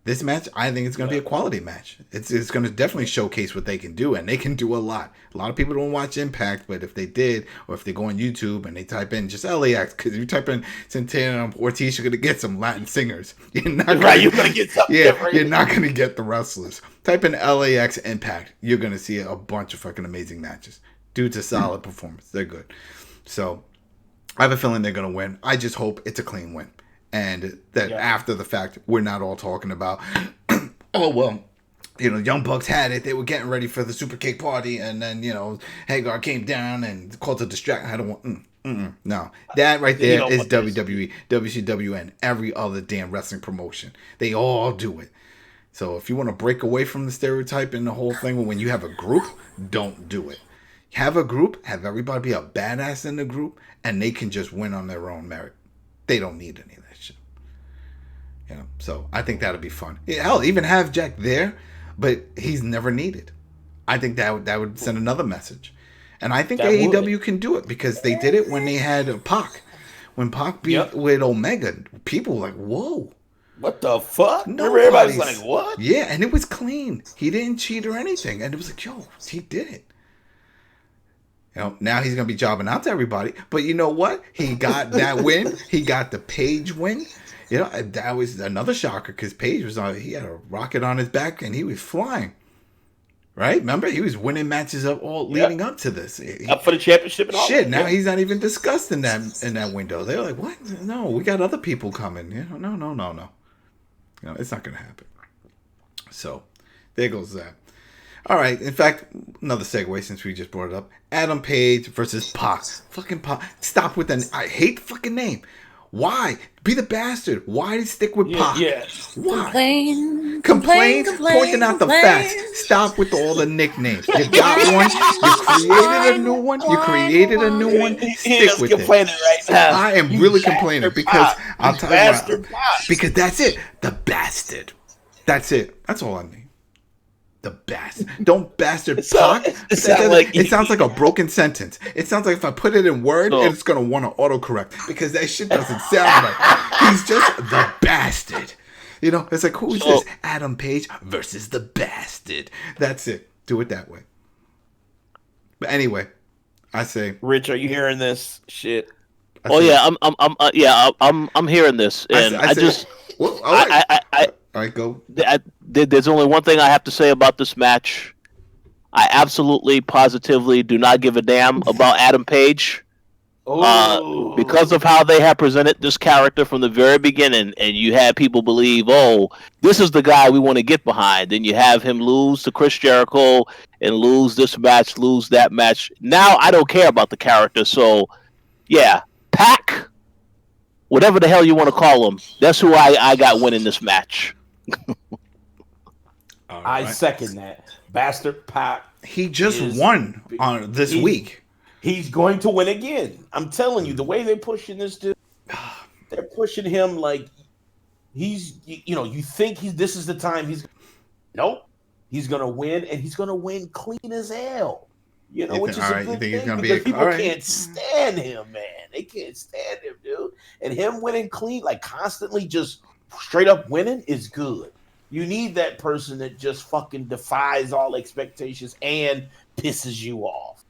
This match, I think it's going to be a quality match. It's going to definitely showcase what they can do, and they can do a lot. A lot of people don't watch Impact, but if they did, or if they go on YouTube and they type in just LAX, because if you type in Santana and Ortiz, you're going to get some Latin singers. You're going to get something different. You're not going to get the wrestlers. Type in LAX Impact. You're going to see a bunch of fucking amazing matches. Dude's a solid performance. They're good. So, I have a feeling they're going to win. I just hope it's a clean win. And that after the fact, we're not all talking about, oh, well, Young Bucks had it. They were getting ready for the Super Cake party. And then, Hagar came down and called to distract. I don't want, no. That right there is WWE, WCW, and every other damn wrestling promotion. They all do it. So if you want to break away from the stereotype and the whole thing, when you have a group, don't do it. Have a group, have everybody be a badass in the group, and they can just win on their own merit. They don't need any of that shit. So I think that'll be fun. Hell, even have Jack there, but he's never needed. I think that would send another message. And I think AEW can do it, because they did it when they had Pac. When Pac beat with Omega, people were like, whoa. What the fuck? Everybody's like, what? Yeah, and it was clean. He didn't cheat or anything. And it was like, yo, he did it. Now he's going to be jobbing out to everybody. But you know what? He got that win. He got the Page win. That was another shocker, because Page he had a rocket on his back and he was flying. Right? Remember? He was winning matches up all leading up to this. Up for the championship and all shit, now he's not even discussed in that window. They're like, what? No, we got other people coming. No. It's not going to happen. So, there goes that. All right. In fact, another segue since we just brought it up. Adam Page versus Pac. Fucking Pac. Stop with that. I hate the fucking name. Why? Be the bastard. Why stick with Pac? Yeah. Why? Complain. Pointing out the facts. Stop with all the nicknames. You got one. You created a new one. Stick with it. Right now. I am really complaining, because I'll tell you why. Because that's it. The bastard. That's it. That's all I need. The bastard. Don't bastard Pac. It sounds like a broken sentence. It sounds like if I put it in Word, it's going to want to autocorrect, because that shit doesn't sound right. He's just the bastard. It's like, who's this? Adam Page versus the bastard. That's it. Do it that way. But anyway, I say, Rich, are you hearing this shit? I'm hearing this, and all right, go. There's only one thing I have to say about this match. I absolutely, positively do not give a damn about Adam Page. Because of how they have presented this character from the very beginning, and you had people believe, this is the guy we want to get behind. Then you have him lose to Chris Jericho and lose this match, lose that match. Now I don't care about the character. So, yeah, Pac, whatever the hell you want to call him, that's who I got winning this match. I second that. Bastard Pac. He just won on this week. He's going to win again. I'm telling you, the way they're pushing this dude, they're pushing him like he's, you think this is the time nope. He's going to win, and he's going to win clean as hell. Which is a good thing, because people can't stand him, man. They can't stand him, dude. And him winning clean, like constantly just straight up winning, is good. You need that person that just fucking defies all expectations and pisses you off.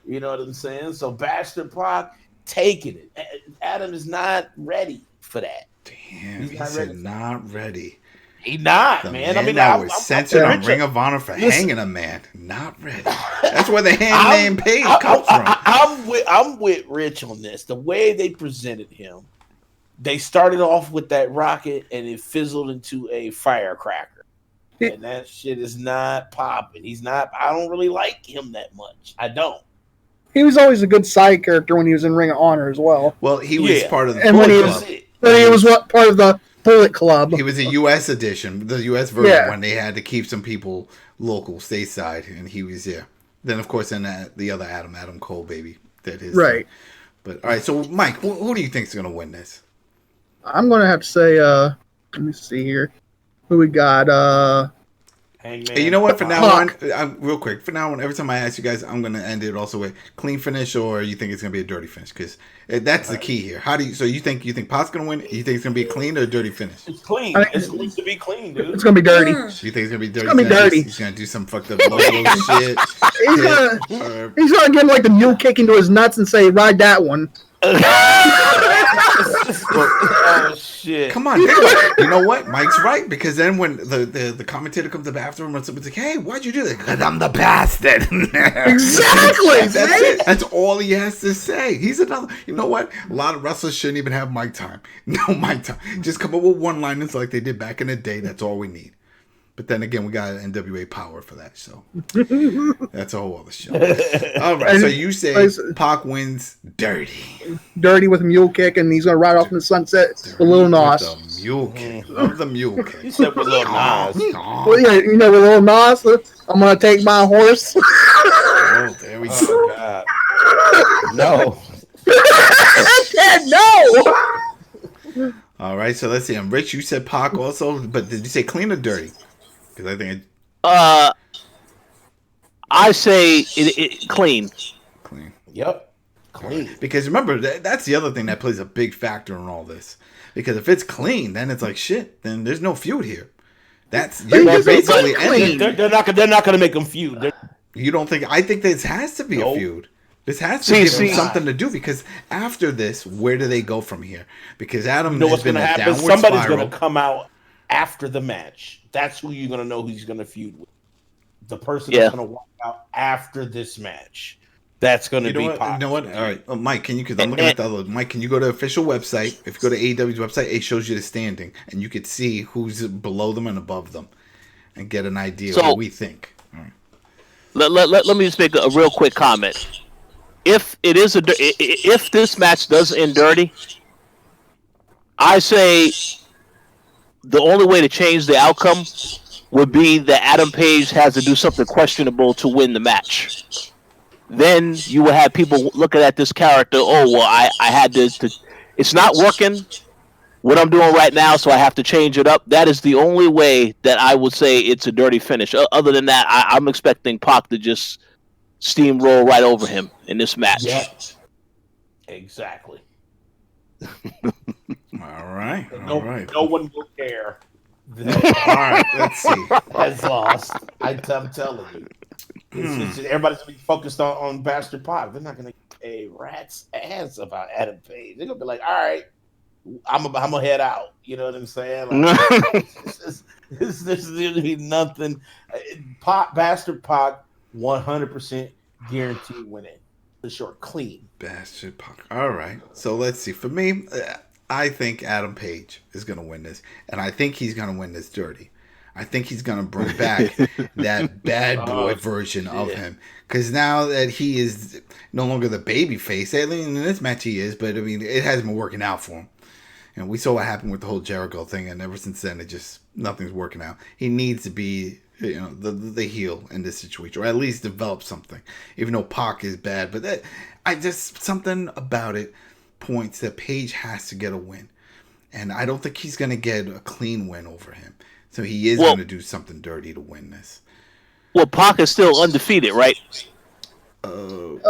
You know what I'm saying? So Bastard Pac taking it. Adam is not ready for that. Damn, he said not ready. He not, the man. man I mean, that was censored on Ring of Honor for hanging a man. Not ready. That's where the hand name Page comes from. I'm with Rich on this. The way they presented him, they started off with that rocket and it fizzled into a firecracker. And that shit is not popping. He's not. I don't really like him that much. I don't. He was always a good side character when he was in Ring of Honor as well. Well, he was part of the and when he was part of the Bullet Club. He was a U.S. edition, the U.S. version, when they had to keep some people local, stateside, and he was Then, of course, then the other Adam Cole, baby, did his right. thing. But all right, so Mike, who do you think is going to win this? I'm going to have to say, let me see here, who we got. Hey, you know what? For now on, real quick. For now on, every time I ask you guys, I'm going to end it also with clean finish, or you think it's going to be a dirty finish? Because that's the key here. How do you? So you think Pac's going to win? You think it's going to be a clean or a dirty finish? It's clean. It's supposed to be clean, dude. It's going to be dirty. You think it's going to be dirty? It's going to be dirty. He's going to do some fucked up logo shit. He's going to give him like the mule kick into his nuts and say, "Ride that one." Oh shit! Come on, you know what? Mike's right, because then when the commentator comes up after him and somebody's like, "Hey, why'd you do that?" Because I'm the bastard. Exactly. That's it. That's all he has to say. He's another. You know what? A lot of wrestlers shouldn't even have mic time. No mic time. Just come up with one-liners like they did back in the day. That's all we need. But then again, we got NWA Power for that, so that's a whole other show. All right, so you say Pac wins dirty. Dirty with a mule kick, and he's going to ride off in the sunset with Lil Nas. The mule kick. Love the mule kick. You said with Lil Nas. Well, yeah, with Lil Nas, I'm going to take my horse. Oh, there we go. Oh, God. No. No. All right, so let's see. Rich, you said Pac also, but did you say clean or dirty? Because I think I say it clean. Clean. Yep. Clean. Because remember, that's the other thing that plays a big factor in all this. Because if it's clean, then it's like shit. Then there's no feud here. You're basically ending. They're not going to make them feud. You don't think? I think this has to be a feud. This has to give them something to do, because after this, where do they go from here? Because Adam has been a downward spiral. Somebody's going to come out after the match. That's who you're going to know who he's going to feud with. The person that's going to walk out after this match. That's going to be Pac. You know what? All right, Mike, can you? Because I'm looking at the other. Mike, can you go to the official website? If you go to AEW's website, it shows you the standing, and you could see who's below them and above them, and get an idea of what we think. All right. Let me just make a real quick comment. If this match does end dirty, I say the only way to change the outcome would be that Adam Page has to do something questionable to win the match. Then you will have people looking at this character. Oh well, I had to. It's not working. What I'm doing right now, so I have to change it up. That is the only way that I would say it's a dirty finish. Other than that, I'm expecting Pac to just steamroll right over him in this match. Yep. Exactly. All right. No one will care. All right, let's see. That's lost. I'm telling you. Everybody's going to be focused on Bastard Pac. They're not going to give a rat's ass about Adam Page. They're going to be like, all right, I'm going to head out. You know what I'm saying? Like, this is going to be nothing. Bastard Pac, 100% guaranteed winning. For sure, clean. Bastard Pac. All right. So let's see. For me, I think Adam Page is going to win this, and I think he's going to win this dirty. I think he's going to bring back that bad boy version of him, because now that he is no longer the baby face, at least in this match he is, but I mean, it hasn't been working out for him. And we saw what happened with the whole Jericho thing, and ever since then, nothing's working out. He needs to be, the heel in this situation, or at least develop something. Even though Pac is bad, but something about it points that Page has to get a win, and I don't think he's going to get a clean win over him. So he is going to do something dirty to win this. Well, Pac is still undefeated, right? No.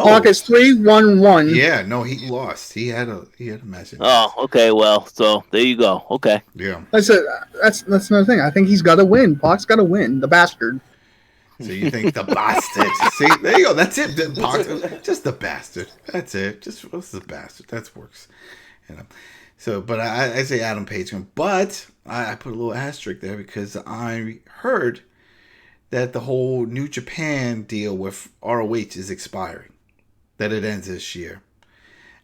Pac is 3-1-1. Yeah, no, he lost. He had a match. Oh, okay. Well, so there you go. Okay. Yeah. That's another thing. I think he's got to win. Pac's got to win. The bastard. So you think the bastard? See, there you go. That's it. Just the bastard. That's it. Just what's the bastard? That works. So, but I say Adam Page. But I put a little asterisk there because I heard that the whole New Japan deal with ROH is expiring. That it ends this year.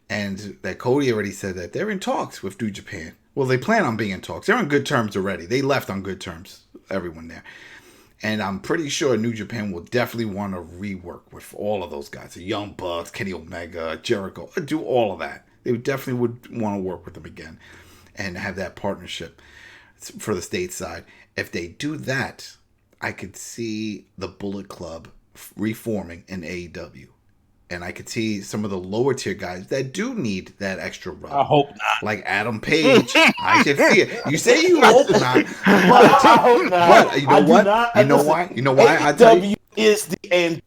And that Cody already said that they're in talks with New Japan. Well, they plan on being in talks. They're on good terms already. They left on good terms, everyone there. And I'm pretty sure New Japan will definitely want to rework with all of those guys. The Young Bucks, Kenny Omega, Jericho, do all of that. They definitely would want to work with them again and have that partnership for the stateside. If they do that, I could see the Bullet Club reforming in AEW. And I could see some of the lower tier guys that do need that extra rub. I hope not. Like Adam Page. I can see it. You say you hope not. But, I hope not. But you know what? You know why? You know why? AEW is the end.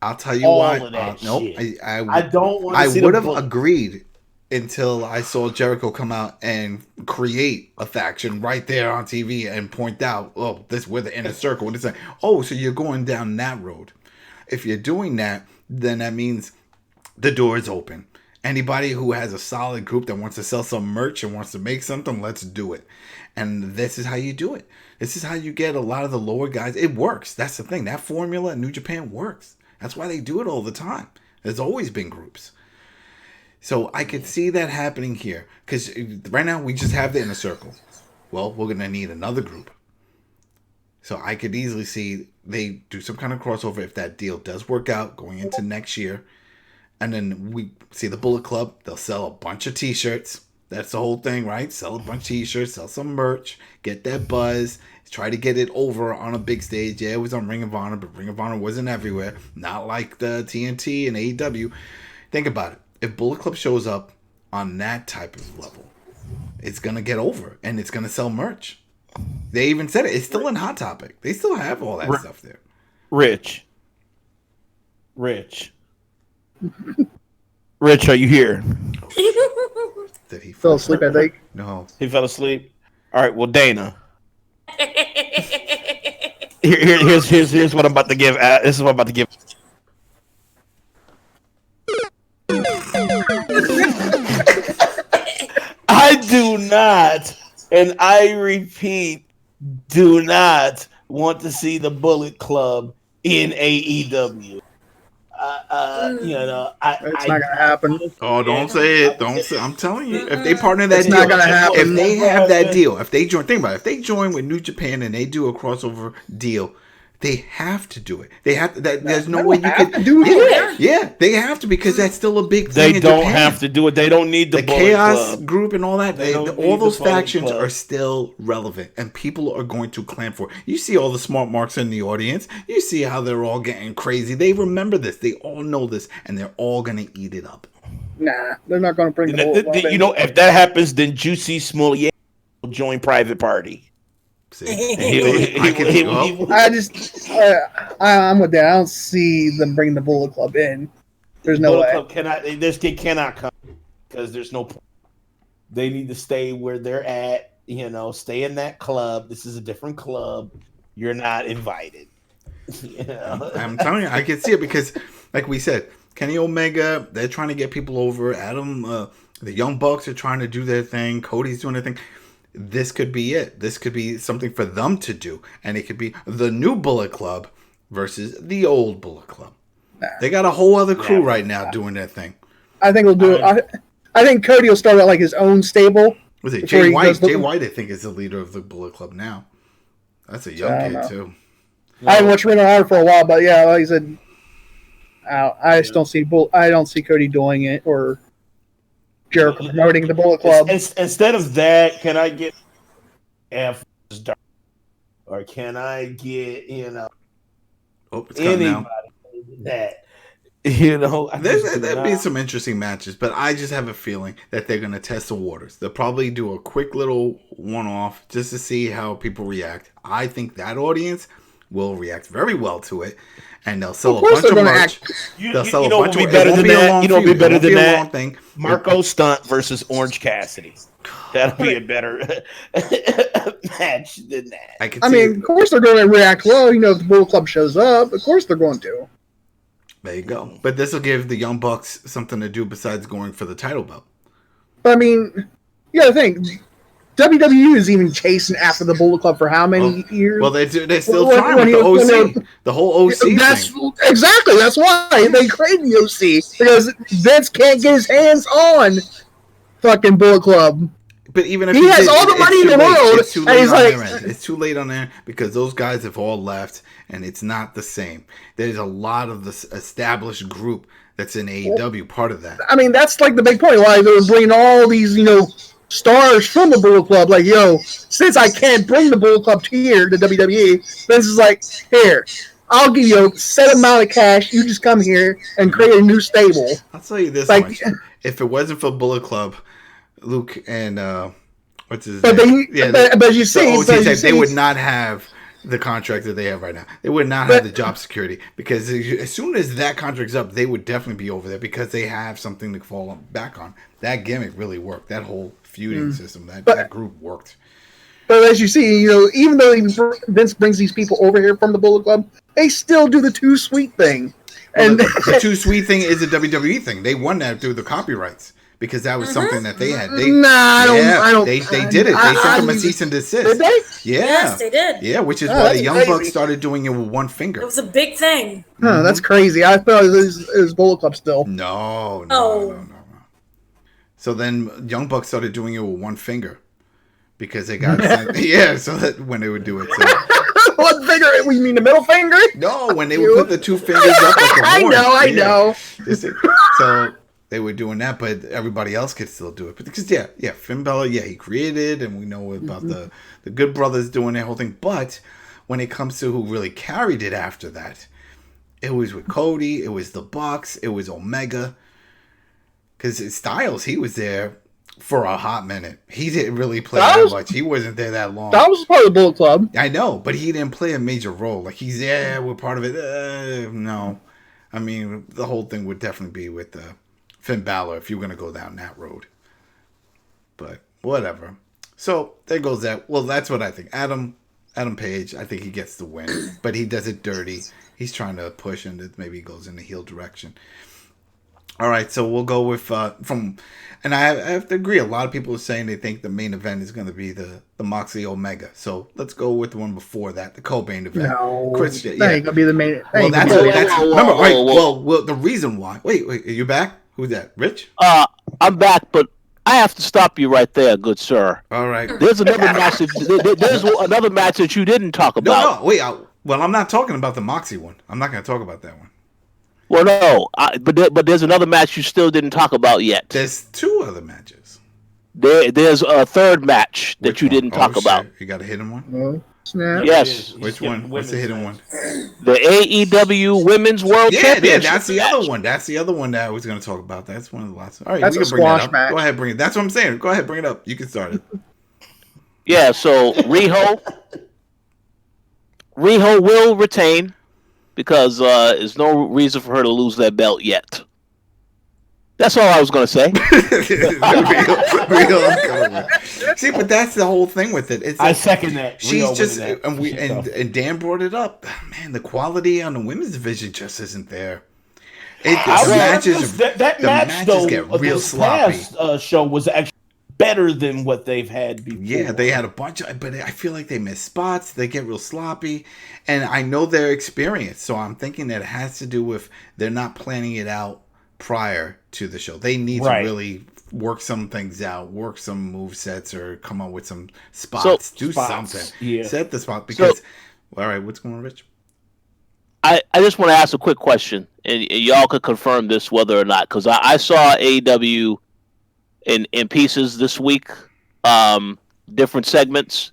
I'll tell you why. Nope. I don't want to see. I would have agreed until I saw Jericho come out and create a faction right there on TV and point out, oh, we're the inner circle. And it's like, oh, so you're going down that road. If you're doing that, then that means the door is open. Anybody who has a solid group that wants to sell some merch and wants to make something, let's do it. And this is how you do it. This is how you get a lot of the lower guys. It works. That's the thing. That formula in New Japan works. That's why they do it all the time. There's always been groups. So I could see that happening here. Because right now we just have the inner circle. Well, we're going to need another group. So I could easily see they do some kind of crossover if that deal does work out going into next year. And then we see the Bullet Club. They'll sell a bunch of t-shirts. That's the whole thing, right? Sell a bunch of t-shirts, sell some merch, get that buzz, try to get it over on a big stage. Yeah, it was on Ring of Honor, but Ring of Honor wasn't everywhere. Not like the TNT and AEW. Think about it. If Bullet Club shows up on that type of level, it's going to get over and it's going to sell merch. They even said it. It's still in Hot Topic. They still have all that stuff there. Rich, are you here? Did he fell asleep, I think? No. He fell asleep? All right, well, Dana. Here's what I'm about to give. This is what I'm about to give. I do not, and I repeat, do not want to see the Bullet Club in AEW. It's not gonna happen. Oh, don't say it. Don't say. I'm telling you, if they partner that it's deal, not gonna happen. If they have that deal, if they join, think about it. If they join with New Japan and they do a crossover deal, they have to do it. They have to. There's no way you can do it. Yeah, they have to because that's still a big thing. They don't have to do it. They don't need the Chaos Club. Group and all that. All those factions are still relevant, and people are going to clamp for it. You see all the smart marks in the audience. You see how they're all getting crazy. They remember this. They all know this, and they're all going to eat it up. Nah, they're not going to bring the you know, if that happens, then Juicy Smollett will join Private Party. See, I'm with that. I don't see them bringing the Bullet Club in. There's no way. This kid cannot come because there's no point. They need to stay where they're at. You know, stay in that club. This is a different club. You're not invited. You know? I'm telling you, I can see it because, like we said, Kenny Omega, they're trying to get people over. Adam, the Young Bucks are trying to do their thing. Cody's doing their thing. This could be it. This could be something for them to do. And it could be the new Bullet Club versus the old Bullet Club. Nah. They got a whole other crew right now doing their thing. I think we'll do it. I think Cody will start out like his own stable. Was it Jay White? Jay White, I think, is the leader of the Bullet Club now. That's a young kid, too. I haven't watched Ring of Honor for a while, but yeah, like I said, I just don't see I don't see Cody doing it or Jericho promoting the Bullet Club. Instead of that, can I get F Dark, or can I get anybody that there'd be some interesting matches, but I just have a feeling that they're gonna test the waters. They'll probably do a quick little one-off just to see how people react. I think that audience will react very well to it. And they'll sell a bunch of merch. They'll sell a bunch of merch. You know, be better than that. Marco Stunt versus Orange Cassidy. That'll be a better match than that. I mean, of course they're going to react well. You know, if the Bullet Club shows up, of course they're going to. There you go. But this will give the Young Bucks something to do besides going for the title belt. But I mean, gotta think. WWE is even chasing after the Bullet Club for how many years? Well, they're still trying with the OC. The whole OC thing. Exactly. That's why they created the OC. Because Vince can't get his hands on fucking Bullet Club. But even if he has all the money in the world, and he's like, it's too late on there because those guys have all left, and it's not the same. There's a lot of this established group that's in AEW, part of that. I mean, that's like the big point. Why they're bringing all these, stars from the Bullet Club. Like, since I can't bring the Bullet Club here to WWE, Vince is like, here, I'll give you a set amount of cash. You just come here and create a new stable. I'll tell you this much: if it wasn't for Bullet Club, Luke and what's his name? But you see, they would not have the contract that they have right now. They would not have the job security because as soon as that contract's up, they would definitely be over there because they have something to fall back on. That gimmick really worked. That whole feuding system, that group worked. But as you see, even though Vince brings these people over here from the Bullet Club, they still do the Too Sweet thing. And the Too Sweet thing is a WWE thing. They won that through the copyrights. Because that was something that they had. I don't. They did it. They sent them a cease and desist. Did they? Yeah. Yes, they did. Yeah, which is why the Young Bucks started doing it with one finger. It was a big thing. Oh, that's crazy. I thought it was Bullet Club still. No. So then Young Bucks started doing it with one finger. Because they got so that when they would do it. So. One finger? You mean the middle finger? No, when they would put the two fingers up like a horn. I know. So they were doing that, but everybody else could still do it. But because Finn Balor, he created, and we know about the Good Brothers doing that whole thing. But when it comes to who really carried it after that, it was with Cody, it was the Bucks, it was Omega. Because Styles, he was there for a hot minute. He didn't really play that much. He wasn't there that long. That was part of the Bullet Club. I know, but he didn't play a major role. Like he's we're part of it. No, I mean the whole thing would definitely be with Finn Balor if you're going to go down that road. But whatever. So there goes that. Well, that's what I think. Adam Page, I think he gets the win, but he does it dirty. He's trying to push and it maybe goes in the heel direction. All right, so we'll go with and I have to agree. A lot of people are saying they think the main event is going to be the Moxley Omega. So let's go with the one before that, the co-main event. No, Chris, that ain't gonna be the main. Well, that's remember. Well, the reason why. Wait, are you back? Who's that? Rich? I'm back, but I have to stop you right there, good sir. All right. There's another match. There's another match that you didn't talk about. No, wait. Well, I'm not talking about the Moxie one. I'm not going to talk about that one. Well, no, but there's another match you still didn't talk about yet. There's two other matches. There's a third match that you didn't talk about. You got a hidden one? Yes. Which one? What's the hidden one? The AEW Women's World Championship. Yeah, that's the other one. That's the other one that I was going to talk about. That's one of the last. All right, that's we can bring that up. Match. Go ahead, bring it. That's what I'm saying. Go ahead, bring it up. You can start it. Yeah. So Riho will retain because there's no reason for her to lose that belt yet. That's all I was going to say. See, but that's the whole thing with it. It's I second that. She's just, and Dan brought it up. Man, the quality on the women's division just isn't there. That match though, get real sloppy. Past show was actually better than what they've had before. Yeah, they had a bunch of, but I feel like they miss spots. They get real sloppy, and I know they're experienced, so I'm thinking that it has to do with they're not planning it out prior to the show. They need to really work some things out, work some move sets, or come up with some spots. Something. Yeah. Set the spot because. All right, what's going on, Rich? I just want to ask a quick question, and y'all could confirm this whether or not, because I saw AEW in pieces this week, different segments.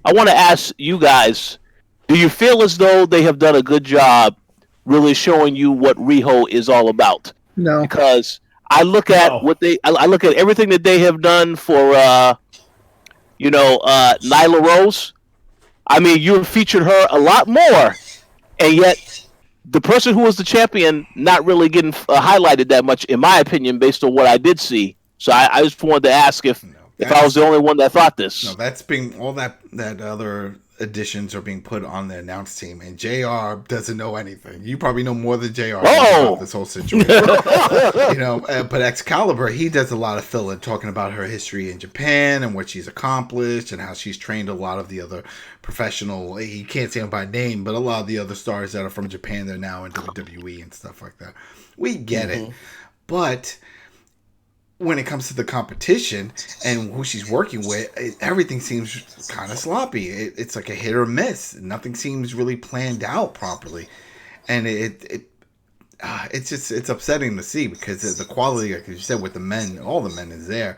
I want to ask you guys: do you feel as though they have done a good job really showing you what Riho is all about? No, because I look at I look at everything that they have done for Nyla Rose. I mean, you featured her a lot more, and yet the person who was the champion not really getting highlighted that much, in my opinion, based on what I did see. So I just wanted to ask if I was the only one that thought this. No, that's being all that other additions are being put on the announce team, and JR doesn't know anything. You probably know more than JR about this whole situation. But Excalibur, he does a lot of fill-in, talking about her history in Japan and what she's accomplished and how she's trained a lot of the other professional, he can't say them by name, but a lot of the other stars that are from Japan, they're now in WWE and stuff like that. We get it. But when it comes to the competition and who she's working with, everything seems kind of sloppy. It's like a hit or miss. Nothing seems really planned out properly, and it's upsetting to see because the quality, like you said, with the men, all the men is there,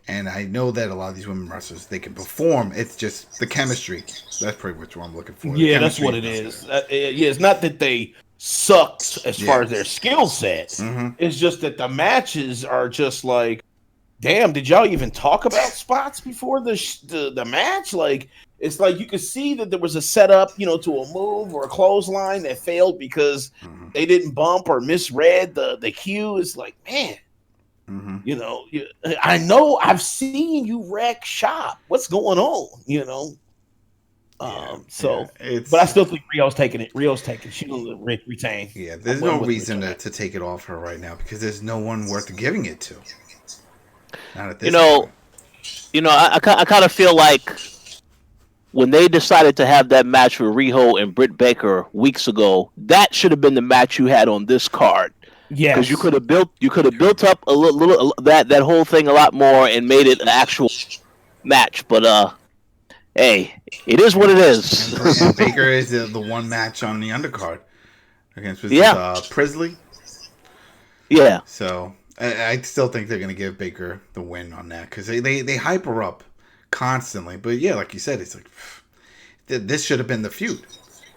and I know that a lot of these women wrestlers, they can perform. It's just the chemistry. That's pretty much what I'm looking for. Yeah, that's what it is. It's not that they sucks as far as their skill set. It's just that the matches are just like, damn, did y'all even talk about spots before the match? Like, it's like you could see that there was a setup, to a move or a clothesline that failed because they didn't bump or misread the cue. It's like, man, I know I've seen you wreck shop. What's going on? But I still think Rio's taking it. She will retain. Yeah, there's no reason to take it off her right now because there's no one worth giving it to. Not at this point. I kind of feel like when they decided to have that match with Riho and Britt Baker weeks ago, that should have been the match you had on this card. Yeah, because you could have built up a little that whole thing a lot more and made it an actual match. But hey, it is what it is. And Baker is the one match on the undercard against Priestley. Yeah. So I still think they're going to give Baker the win on that because they hype her up constantly. But yeah, like you said, it's like this should have been the feud.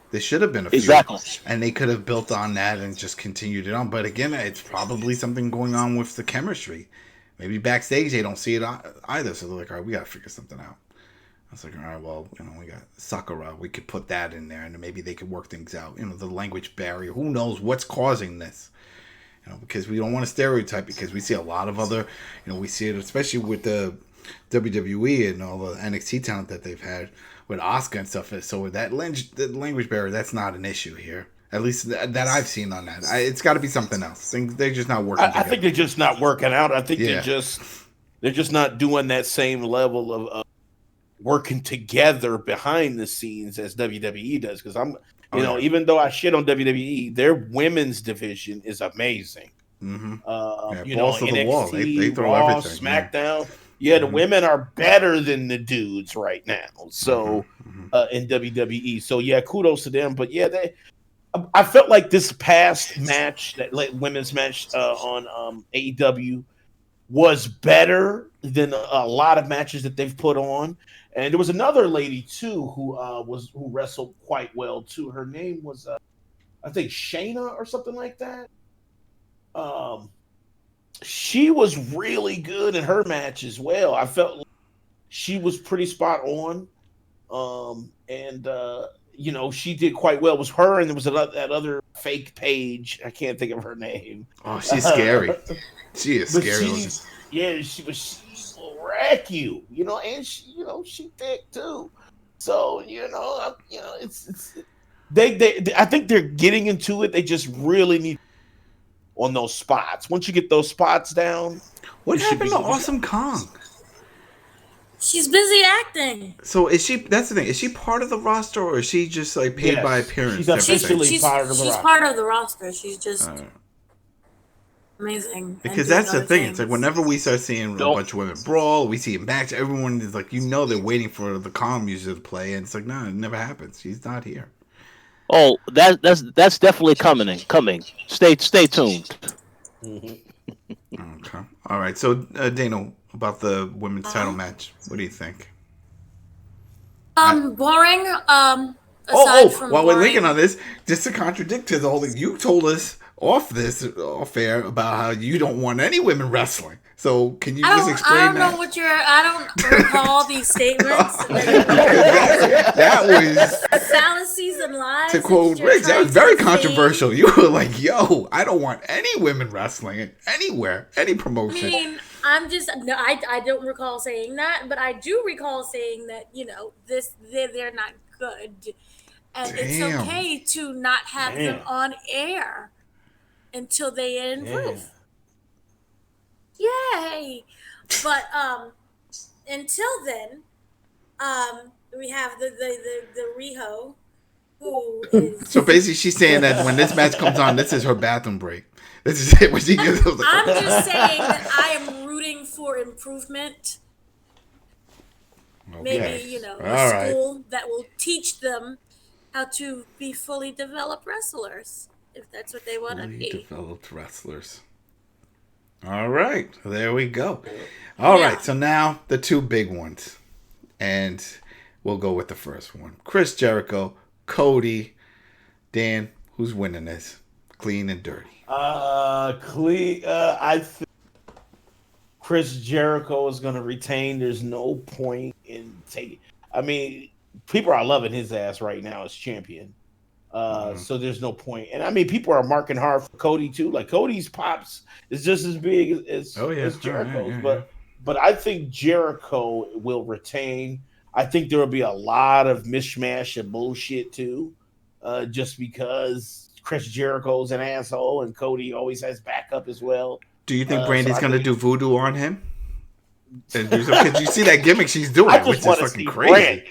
This should have been a feud. Exactly. And they could have built on that and just continued it on. But again, it's probably something going on with the chemistry. Maybe backstage they don't see it either. So they're like, all right, we got to figure something out. I was like, all right, well, we got Sakura. We could put that in there, and maybe they could work things out. The language barrier. Who knows what's causing this? Because we don't want to stereotype. Because we see a lot of other, we see it especially with the WWE and all the NXT talent that they've had with Asuka and stuff. So with that language barrier, that's not an issue here. At least that I've seen on that. It's got to be something else. They're just not working. I think they're just not working out. I think they're just not doing that same level of working together behind the scenes as WWE does. Because even though I shit on WWE, their women's division is amazing. Balls to the wall. They throw Raw, everything. SmackDown. Yeah, the women are better than the dudes right now. So in WWE. So yeah, kudos to them. But yeah, I felt like this past match, that women's match on AEW, was better than a lot of matches that they've put on. And there was another lady too who wrestled quite well too. Her name was I think Shayna or something like that. She was really good in her match as well. I felt like she was pretty spot on. She did quite well. It was her, and there was that other fake page. I can't think of her name. Oh, she's scary. She is scary. She will wreck you, and she thick too. So, it's I think they're getting into it. They just really need on those spots. Once you get those spots down, what happened to Awesome Kong? She's busy acting. So is she? That's the thing. Is she part of the roster, or is she just like paid by appearance? She's officially part of the roster. She's part of the roster. She's just amazing. Because that's the thing. It's like whenever we start seeing a bunch of women brawl, we see a match. Everyone is like, they're waiting for the Kong music to play, and it's like, no, it never happens. She's not here. Oh, that's definitely coming. Stay tuned. Okay. All right. So, Dano, about the women's title match, what do you think? Boring. While we're thinking on this, just to contradict to the whole thing, you told us off air about how you don't want any women wrestling. So can you just explain that? I don't recall these statements. that was fallacies and lies. To quote Riggs, that was very controversial. You were like, "Yo, I don't want any women wrestling anywhere, any promotion." I mean, I don't recall saying that, but I do recall saying that they're not good, and it's okay to not have them on air until they improve. Yay! But until then, we have the Riho, who is. So basically, she's saying that when this match comes on, this is her bathroom break. This is it. When she gets. I'm just saying that I am rooting for improvement. Okay. Maybe a school that will teach them how to be fully developed wrestlers, if that's what they want to be. Developed wrestlers. All right, there we go. All right, so now the two big ones, and we'll go with the first one: Chris Jericho, Cody. Dan, who's winning this? Clean and dirty. Clean. I think Chris Jericho is going to retain. There's no point in taking. I mean, people are loving his ass right now as champion. So there's no point. And I mean, people are marking hard for Cody too. Like Cody's pops is just as big as Jericho's. But I think Jericho will retain. I think there will be a lot of mishmash and bullshit too. Just because Chris Jericho's an asshole and Cody always has backup as well. Do you think Brandy's going to do voodoo on him? Because you see that gimmick she's doing, which is fucking crazy.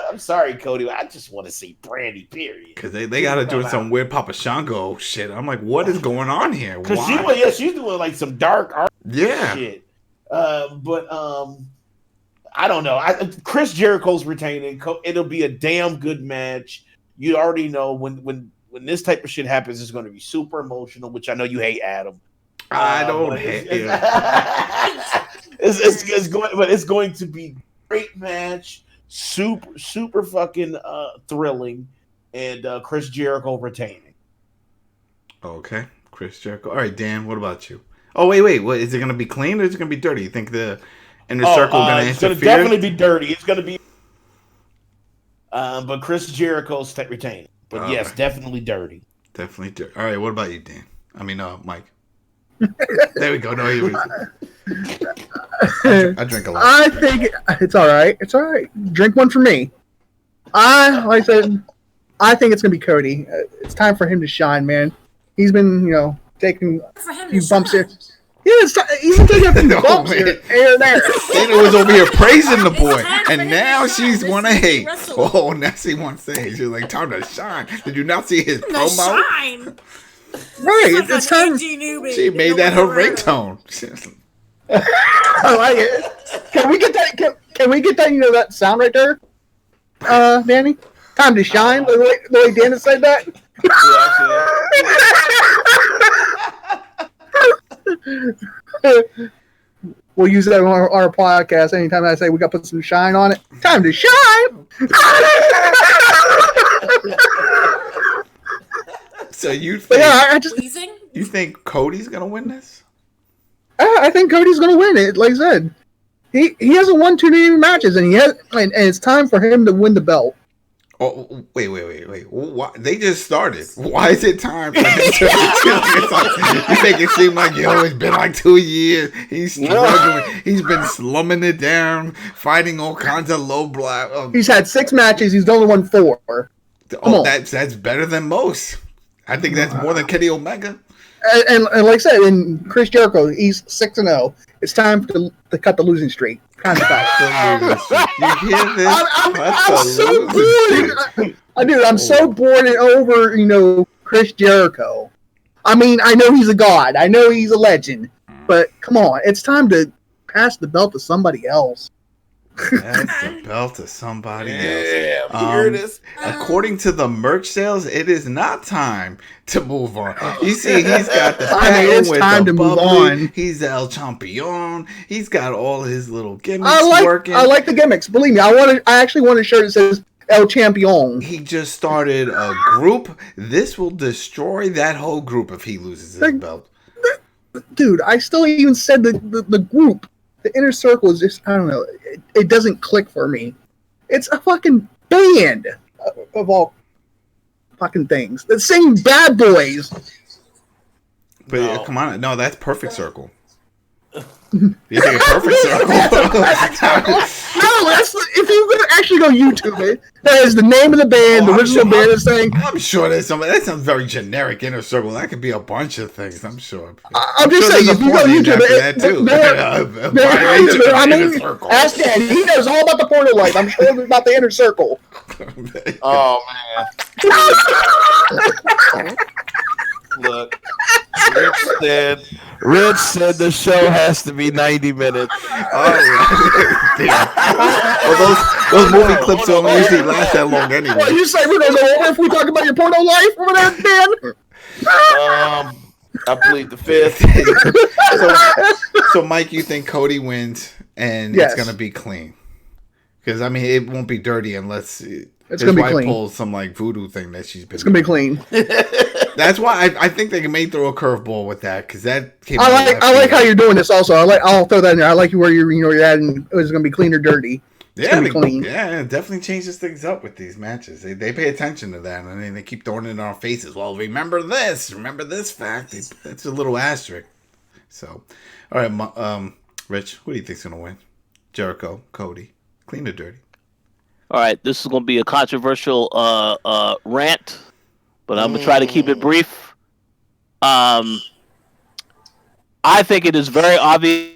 I'm sorry, Cody. I just want to see Brandy, period. Because they got to do some weird Papa Shango shit. I'm like, what is going on here? Because she's doing like some dark art shit. But I don't know. Chris Jericho's retaining. It'll be a damn good match. You already know when this type of shit happens, it's going to be super emotional, which I know you hate, Adam. I don't hate it. It's going to be a great match, super fucking thrilling, and Chris Jericho retaining. Okay, Chris Jericho. All right, Dan, what about you? Oh, wait. What, is it going to be clean or is it going to be dirty? You think the inner circle going to interfere? It's going to definitely be dirty. It's going to be, but Chris Jericho's retaining. But yes, definitely dirty. Definitely dirty. All right, what about you, Dan? I mean, Mike. There we go. No, he was. I drink a lot. I think it's all right. It's all right. Drink one for me. Like I said, I think it's gonna be Cody. It's time for him to shine, man. He's been, taking a few bumps here. Yeah, he's been taking a few bumps here and there. Dana was over here praising the boy, and now she's want to hate. Oh, now she wants to hate. She's like, time to shine. Did you not see his promo? Shine. Right, it's time. She made that her ringtone. I like it. Can we get that? Can we get that? That sound right there, Danny. Time to shine. The way Dana said that. We'll use that on our podcast anytime I say we got to put some shine on it. Time to shine. So you think? Yeah, you think Cody's gonna win this? I think Cody's gonna win it. Like I said, he hasn't won too many matches, and and it's time for him to win the belt. Oh, wait. Why? They just started. Why is it time for him to you make it seem like, it's been like 2 years. He's struggling. He's been slumming it down, fighting all kinds of low blow. He's had 6 matches. He's only won 4. That's better than most. I think that's more than Kenny Omega. And like I said, in Chris Jericho, he's 6-0. It's time to cut the losing streak. Kind of You hear this? I'm so bored. I'm so bored and over, Chris Jericho. I mean, I know he's a god. I know he's a legend. But come on, it's time to pass the belt to somebody else. Pass the belt to somebody else. According to the merch sales, it is not time to move on. You see, he's got the it's with time to move on. He's El Champion. He's got all his little gimmicks working. I like the gimmicks. Believe me, I actually want a shirt that says El Champion. He just started a group. This will destroy that whole group if he loses his belt. Dude, I still even said the group, the Inner Circle is just, I don't know, it doesn't click for me. It's a fucking band of all fucking things. The same Bad Boys. But come on, no, that's Perfect Circle. You think a Perfect Circle? No, that's if you're gonna actually go YouTube it. That is the name of the band, the original band is saying. I'm sure there's something. That sounds very generic. Inner Circle. That could be a bunch of things. I'm sure. I'm just saying, if you go YouTube it, I mean, ask Dan. He knows all about the porno life. I'm sure about the Inner Circle. Oh man. Look, Rich said the show has to be 90 minutes. Well, those movie clips don't usually last that long anyway. What, you say we're going to go over if we talk about your porno life over there, Dan? I plead the fifth. So, Mike, you think Cody wins and it's going to be clean? Because, I mean, it won't be dirty unless it's going to be clean. Pulls some like voodoo thing that she's been. It's going to be clean. That's why I think they may throw a curveball with that because that came. I like how you're doing this. Also, I'll throw that in there. I like where you're at, and it's going to be clean or dirty. It's clean. Yeah, it definitely changes things up with these matches. They pay attention to that, and they keep throwing it in our faces. Well, remember this fact. That's a little asterisk. So, all right, Rich, who do you think's going to win? Jericho, Cody, clean or dirty? All right, this is going to be a controversial rant. But I'm going to try to keep it brief. I think it is very obvious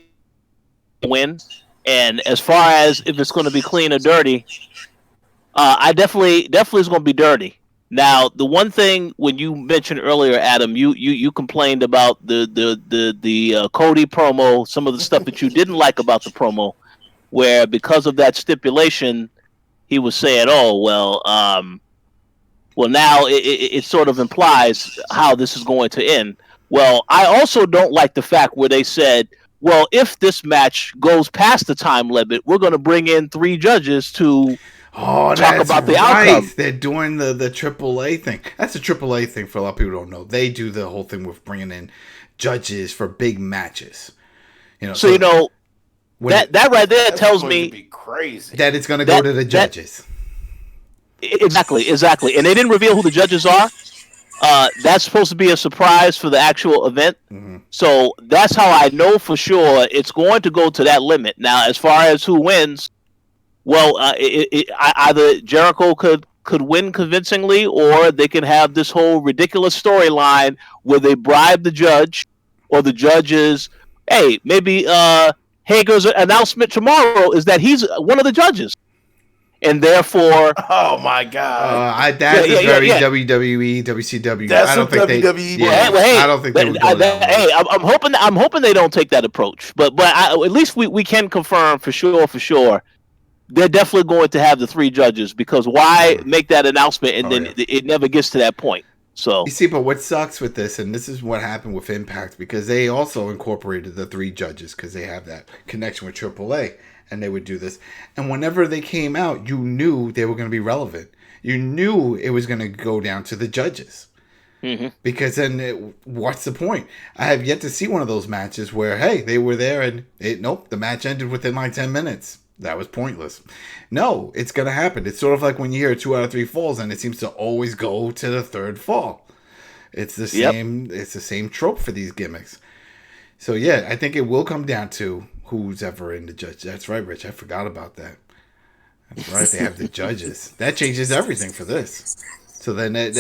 to win. And as far as if it's going to be clean or dirty, I definitely is going to be dirty. Now, the one thing when you mentioned earlier, Adam, you complained about the Cody promo, some of the stuff that you didn't like about the promo, where because of that stipulation, he was saying, "Oh, well, now it sort of implies how this is going to end." Well, I also don't like the fact where they said, well, if this match goes past the time limit, we're going to bring in 3 judges to talk about the outcome. They're doing the AAA thing. That's a AAA thing for a lot of people who don't know. They do the whole thing with bringing in judges for big matches. That right there tells me be crazy that it's going to go to the judges. Exactly. And they didn't reveal who the judges are. That's supposed to be a surprise for the actual event. Mm-hmm. So that's how I know for sure it's going to go to that limit. Now, as far as who wins, well, either Jericho could win convincingly, or they can have this whole ridiculous storyline where they bribe the judge, or the judge is, hey, maybe Hager's announcement tomorrow is that he's one of the judges. And therefore, oh my God, that is very WWE, WCW. That's I don't think WWE. I don't think they would go that way. Hey, I'm hoping they don't take that approach. But at least we can confirm for sure. They're definitely going to have the 3 judges, because why make that announcement and then it never gets to that point. So you see, but what sucks with this, and this is what happened with Impact, because they also incorporated the 3 judges because they have that connection with AAA. And they would do this. And whenever they came out, you knew they were going to be relevant. You knew it was going to go down to the judges. Mm-hmm. Because then what's the point? I have yet to see one of those matches where, hey, they were there and the match ended within like 10 minutes. That was pointless. No, it's going to happen. It's sort of like when you hear 2 out of 3 falls, and it seems to always go to the 3rd fall. It's the same. It's the same trope for these gimmicks. So yeah, I think it will come down to who's ever in the judge. That's right, Rich. I forgot about that. That's right. They have the judges. That changes everything for this. So then that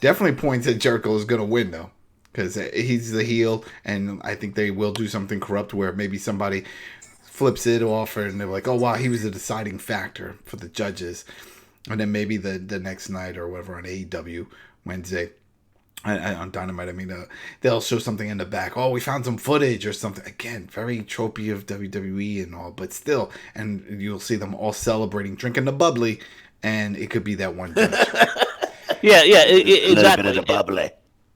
definitely points that Jericho is going to win, though, because he's the heel, and I think they will do something corrupt where maybe somebody flips it off, and they're like, "Oh wow, he was a deciding factor for the judges," and then maybe the next night or whatever on AEW Wednesday. On Dynamite, I mean, they'll show something in the back. Oh, we found some footage or something. Again, very tropey of WWE and all, but still. And you'll see them all celebrating, drinking the bubbly, and it could be that one judge. Exactly. A little bit of the bubbly.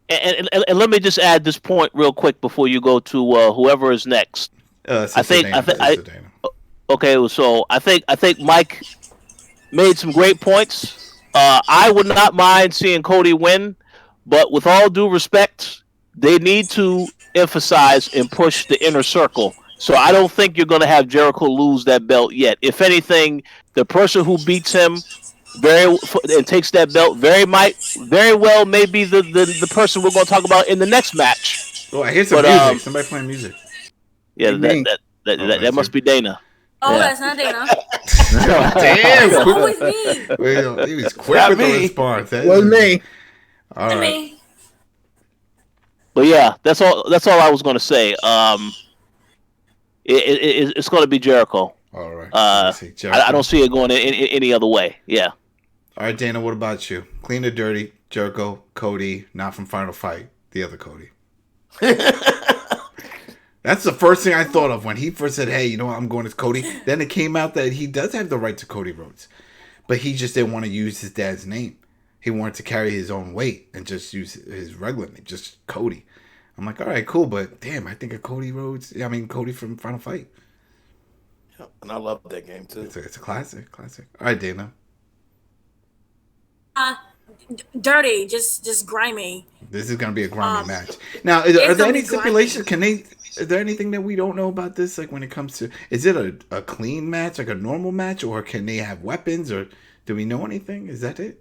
And let me just add this point real quick before you go to whoever is next. Okay, so I think made some great points. I would not mind seeing Cody win, but with all due respect, they need to emphasize and push the Inner Circle. So I don't think you're going to have Jericho lose that belt yet. If anything, the person who beats him and takes that belt very well may be the person we're going to talk about in the next match. Oh, I hear some music. Somebody playing music. Yeah, that must be Dana. Oh, that's not Dana. Damn, it's always me. Well, he was quick with the response. Was me. All right. Me. But yeah, that's all I was going to say. It's going to be Jericho. All right. I don't see it going in any other way. Yeah. All right, Dana, what about you? Clean or dirty? Jericho, Cody, not from Final Fight, the other Cody. That's the first thing I thought of when he first said, hey, you know what, I'm going as Cody. Then it came out that he does have the right to Cody Rhodes. But he just didn't want to use his dad's name. He wanted to carry his own weight and just use his regular name, just Cody. I'm like, all right, cool, but damn, I think of Cody Rhodes. Cody from Final Fight. Yeah, and I love that game, too. It's a classic. All right, Dana. Dirty, just grimy. This is going to be a grimy match. Now, are there any stipulations? Is there anything that we don't know about this? Like when it comes to, is it a clean match, like a normal match, or can they have weapons, or do we know anything? Is that it?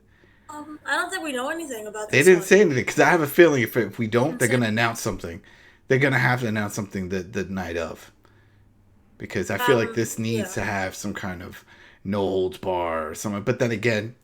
I don't think we know anything about this. They didn't say anything because I have a feeling if we don't, they're going to announce something. They're going to have to announce something the night of. Because I feel like this needs to have some kind of no holds bar or something. But then again,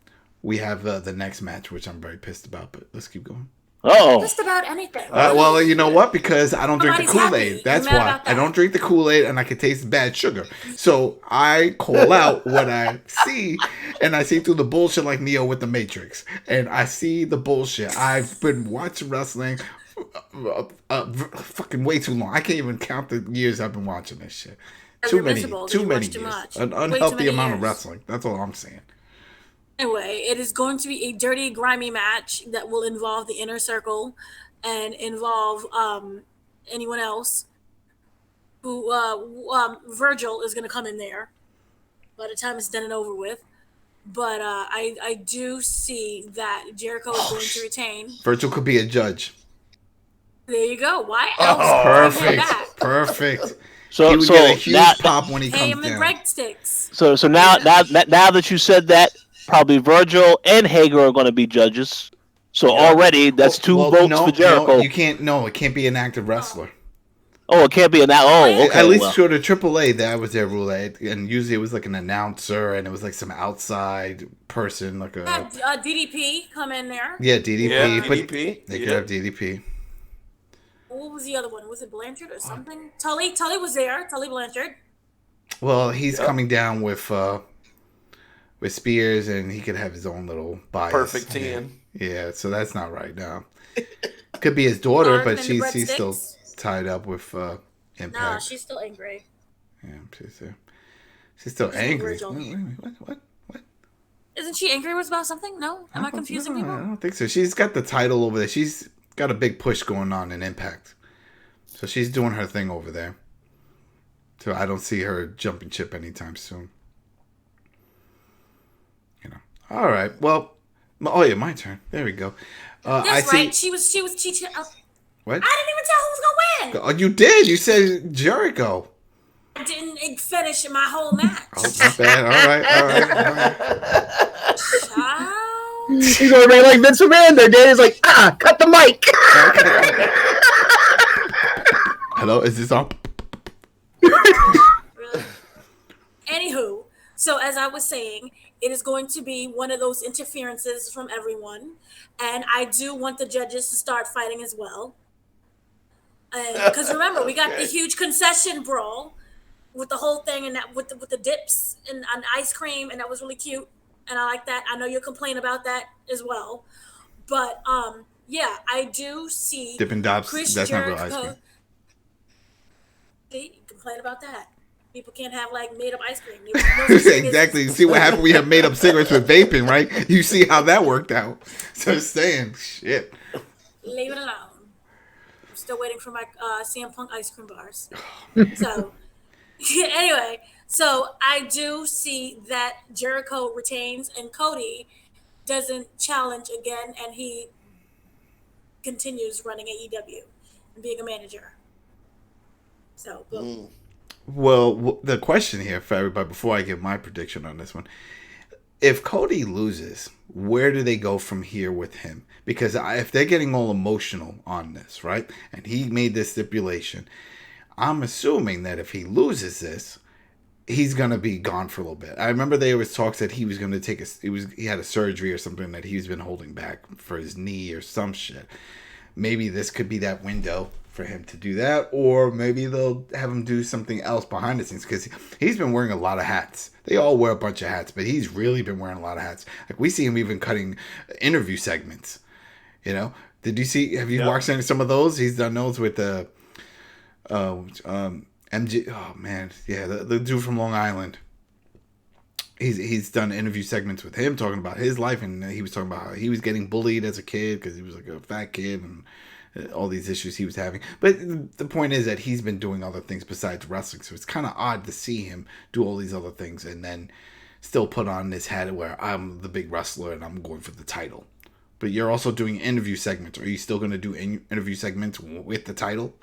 we have the next match, which I'm very pissed about. But let's keep going. Oh, just about anything. Well, you know what? Because I don't drink the Kool-Aid. That's why. I don't drink the Kool-Aid, and I can taste bad sugar. So I call out what I see, and I see through the bullshit like Neo with the Matrix. And I see the bullshit. I've been watching wrestling fucking way too long. I can't even count the years I've been watching this shit. Too many years. An unhealthy amount of wrestling. That's all I'm saying. Anyway, it is going to be a dirty, grimy match that will involve the Inner Circle and involve anyone else who Virgil is going to come in there by the time it's done and over with. But I do see that Jericho is going to retain. Virgil could be a judge. There you go. Why else? Perfect. So he would get a huge pop when he comes down. Breadsticks. So now that you said that, probably Virgil and Hager are going to be judges. So already that's two votes for Jericho. No, you can't. No, it can't be an active wrestler. Oh, it can't be an okay. At least for the AAA, that was their rule. And usually it was like an announcer, and it was like some outside person, like a DDP come in there. Yeah, DDP. Yeah, but DDP. They could have DDP. What was the other one? Was it Blanchard or something? Tully was there. Tully Blanchard. Well, he's coming down with Spears, and he could have his own little bias. Perfect 10. Yeah, so that's not right now. Could be his daughter, but she's still tied up with Impact. No, she's still angry. Yeah, she's still angry. What? Isn't she angry about something? No? Am I confusing people? I don't think so. She's got the title over there. She's got a big push going on in Impact. So she's doing her thing over there. So I don't see her jumping ship anytime soon. All right. Well, my turn. There we go. That's right. She was teaching. What? I didn't even tell who was gonna win. Oh, you did. You said Jericho. I didn't finish my whole match. Oh, not bad. All right. He's gonna be like Vince McMahon. Their dad is like, cut the mic. Hello, is this on? Really? Anywho, so as I was saying, it is going to be one of those interferences from everyone, and I do want the judges to start fighting as well. Because remember, we got the huge concession brawl with the whole thing, and that with the dips and ice cream, and that was really cute, and I like that. I know you'll complain about that as well, but yeah, I do see Dippin' Dots. Chris That's Jericho, not real ice cream. See, you complain about that. People can't have like made up ice cream. Exactly. You see what happened? We have made up cigarettes with vaping, right? You see how that worked out. So saying, shit. Leave it alone. Still waiting for my CM Punk ice cream bars. So, anyway, So I do see that Jericho retains and Cody doesn't challenge again, and he continues running AEW and being a manager. So, boom. Well, the question here for everybody, before I give my prediction on this one, if Cody loses, where do they go from here with him? Because if they're getting all emotional on this, right, and he made this stipulation, I'm assuming that if he loses this, he's gonna be gone for a little bit. I remember there was talks that he was gonna he had a surgery or something that he's been holding back for his knee or some shit. Maybe this could be that window for him to do that, or maybe they'll have him do something else behind the scenes, because he's been wearing a lot of hats. They all wear a bunch of hats, but he's really been wearing a lot of hats. Like, we see him even cutting interview segments. You know, have you watched some of those? He's done those with the MJ. Oh man, yeah, the dude from Long Island. He's done interview segments with him talking about his life, and he was talking about how he was getting bullied as a kid because he was like a fat kid and all these issues he was having. But the point is that he's been doing other things besides wrestling, so it's kind of odd to see him do all these other things and then still put on this hat where I'm the big wrestler and I'm going for the title. But you're also doing interview segments. Are you still going to do interview segments with the title?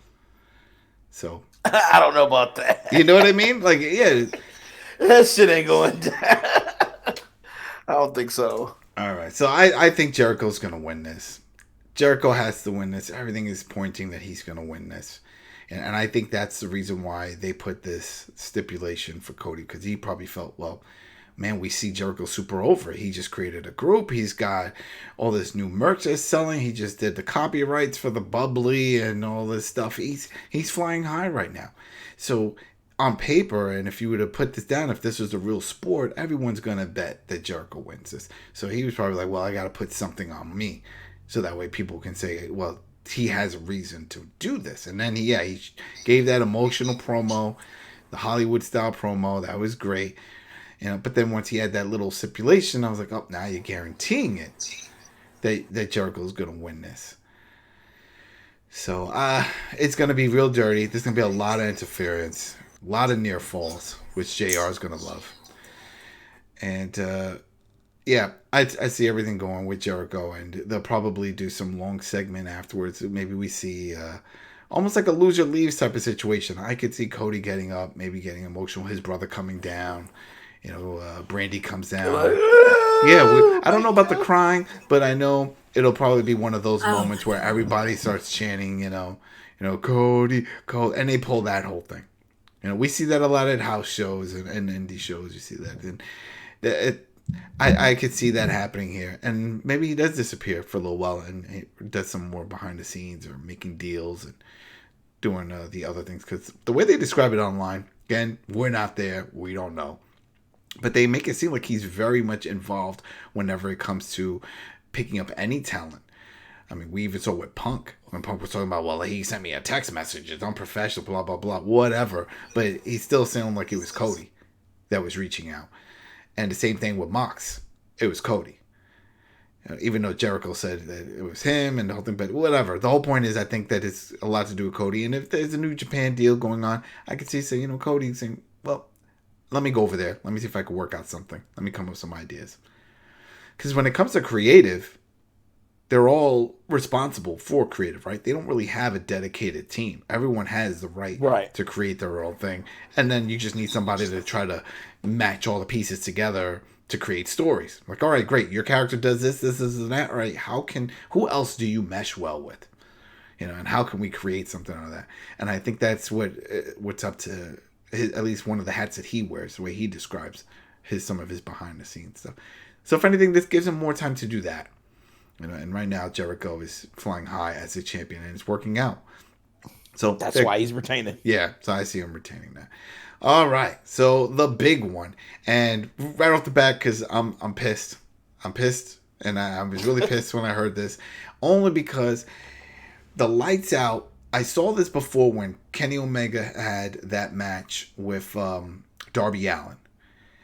So I don't know about that. You know what I mean? Like, yeah, that shit ain't going down. I don't think so. All right, so I think Jericho's going to win this. Jericho has to win this. Everything is pointing that he's going to win this. And I think that's the reason why they put this stipulation for Cody, because he probably felt, well, man, we see Jericho super over. He just created a group. He's got all this new merch that's selling. He just did the copyrights for the bubbly and all this stuff. He's flying high right now. So on paper, and if you were to put this down, if this was a real sport, everyone's going to bet that Jericho wins this. So he was probably like, well, I got to put something on me. So that way people can say, well, he has a reason to do this. And then, he gave that emotional promo, the Hollywood style promo. That was great. You know, but then once he had that little stipulation, I was like, oh, now you're guaranteeing it that Jericho's going to win this. So it's going to be real dirty. There's going to be a lot of interference, a lot of near falls, which JR is going to love. And I see everything going with Jericho, and they'll probably do some long segment afterwards. Maybe we see almost like a loser leaves type of situation. I could see Cody getting up, maybe getting emotional, his brother coming down. You know, Brandy comes down. I don't know about the crying, but I know it'll probably be one of those moments where everybody starts chanting, you know, Cody, and they pull that whole thing. You know, we see that a lot at house shows and indie shows. You see that, and I could see that happening here. And maybe he does disappear for a little while and he does some more behind the scenes or making deals and doing the other things. Because the way they describe it online, again, we're not there, we don't know. But they make it seem like he's very much involved whenever it comes to picking up any talent. I mean, we even saw with Punk, when Punk was talking about, well, he sent me a text message, it's unprofessional, blah, blah, blah, whatever. But he still sounded like it was Cody that was reaching out. And the same thing with Mox. It was Cody. Even though Jericho said that it was him and the whole thing, but whatever. The whole point is I think that it's a lot to do with Cody. And if there's a New Japan deal going on, I could see, Cody saying, well, let me go over there. Let me see if I can work out something. Let me come up with some ideas. Because when it comes to creative, they're all responsible for creative, right? They don't really have a dedicated team. Everyone has the right to create their own thing. And then you just need somebody to try to match all the pieces together to create stories. Like, all right, great. Your character does this, and that. All right, who else do you mesh well with? And how can we create something out of that? And I think that's what's up to at least one of the hats that he wears, the way he describes some of his behind the scenes stuff. So if anything, this gives him more time to do that. And right now Jericho is flying high as a champion and it's working out. So that's why he's retaining. Yeah, so I see him retaining that. All right, so the big one, and right off the bat, because I'm pissed. I'm pissed, and I was really pissed when I heard this, only because the Lights Out. I saw this before when Kenny Omega had that match with Darby Allin.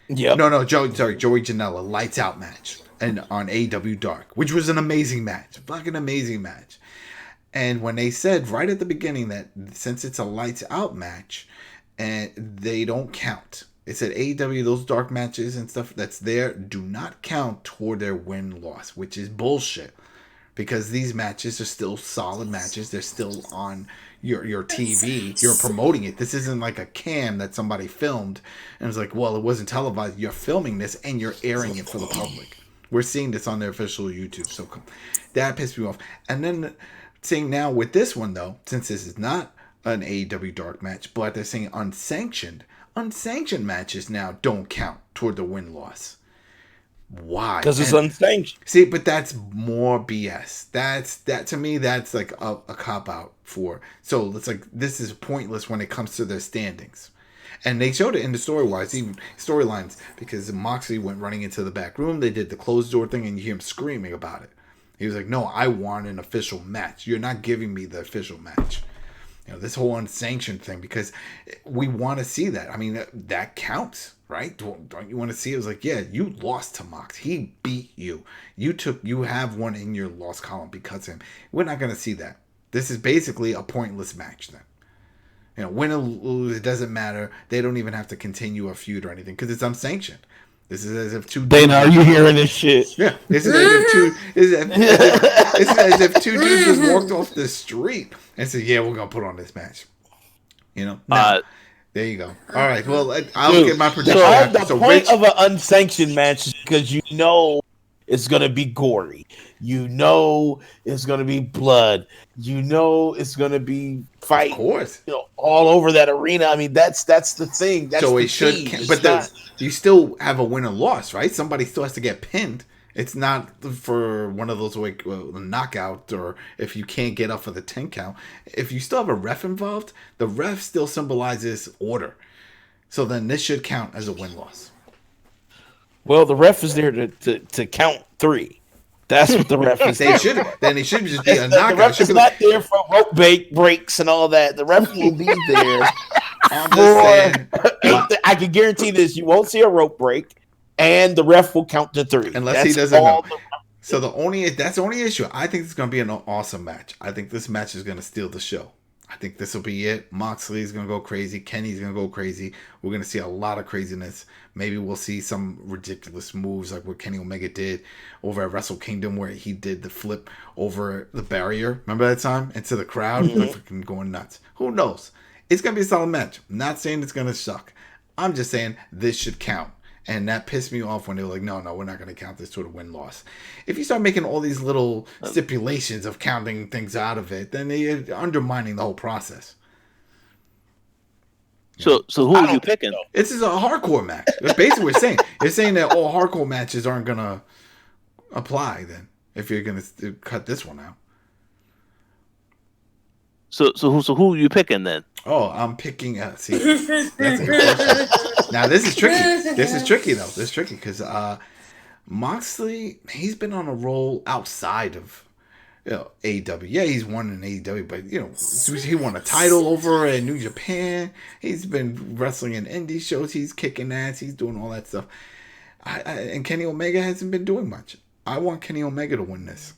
Yeah. No, Joey Janela, Lights Out match, and on AEW Dark, which was an amazing match, fucking amazing match. And when they said right at the beginning that since it's a Lights Out match, and they don't count, It said AEW, those dark matches and stuff that's there do not count toward their win-loss, which is bullshit. Because these matches are still solid matches. They're still on your TV. You're promoting it. This isn't like a cam that somebody filmed and it's like, well, it wasn't televised. You're filming this and you're airing it for the public. We're seeing this on their official YouTube. So that pissed me off. And then saying now with this one, though, since this is not an AEW dark match, but they're saying unsanctioned matches now don't count toward the win-loss. Why? Because it's unsanctioned. See, but that's more BS. That to me, that's like a cop-out for. So it's like, this is pointless when it comes to their standings. And they showed it in the storylines, because Moxley went running into the back room. They did the closed door thing, and you hear him screaming about it. He was like, no, I want an official match. You're not giving me the official match. You know, this whole unsanctioned thing, because we want to see that. I mean, that counts, right? Don't you want to see it? It was like, yeah, you lost to Mox. He beat you. You have one in your loss column because of him. We're not going to see that. This is basically a pointless match then. You know, win or lose, it doesn't matter. They don't even have to continue a feud or anything because it's unsanctioned. This is as if two. Dana, are you hearing this shit? Yeah, this is as if two dudes just walked off the street and said, "Yeah, we're gonna put on this match." You know. Now, there you go. All right. Well, I'll get my prediction. So the point of an unsanctioned match is because you know it's gonna be gory. You know it's gonna be blood. You know it's gonna be fight. Of course. You know, all over that arena. I mean, that's the thing. That's so the it should. You still have a win or loss, right? Somebody still has to get pinned. It's not for one of those like knockout, or if you can't get up for the 10 count. If you still have a ref involved, the ref still symbolizes order. So then this should count as a win-loss. Well, the ref is there to count 3. That's what the ref is. They should just be a knockout. The ref is not there for rope breaks and all that. The ref will be there. I can guarantee this: you won't see a rope break, and the ref will count to 3 unless he doesn't know. So that's the only issue. I think it's going to be an awesome match. I think this match is going to steal the show. I think this will be it. Moxley's going to go crazy. Kenny's going to go crazy. We're going to see a lot of craziness. Maybe we'll see some ridiculous moves like what Kenny Omega did over at Wrestle Kingdom, where he did the flip over the barrier. Remember that time? Into the crowd? Freaking going nuts. Who knows? It's going to be a solid match. I'm not saying it's going to suck. I'm just saying this should count. And that pissed me off when they were like, no, we're not going to count this toward a win-loss. If you start making all these little stipulations of counting things out of it, then you're undermining the whole process. So who are you picking? This is a hardcore match. That's basically what we're saying. You're saying that all hardcore matches aren't going to apply then, if you're going to cut this one out. So who are you picking then? Oh, I'm picking. See, that's a good question. Now this is tricky. This is tricky though. This is tricky because Moxley, he's been on a roll outside of AEW. Yeah, he's won in AEW, but he won a title over in New Japan. He's been wrestling in indie shows. He's kicking ass. He's doing all that stuff. And Kenny Omega hasn't been doing much. I want Kenny Omega to win this.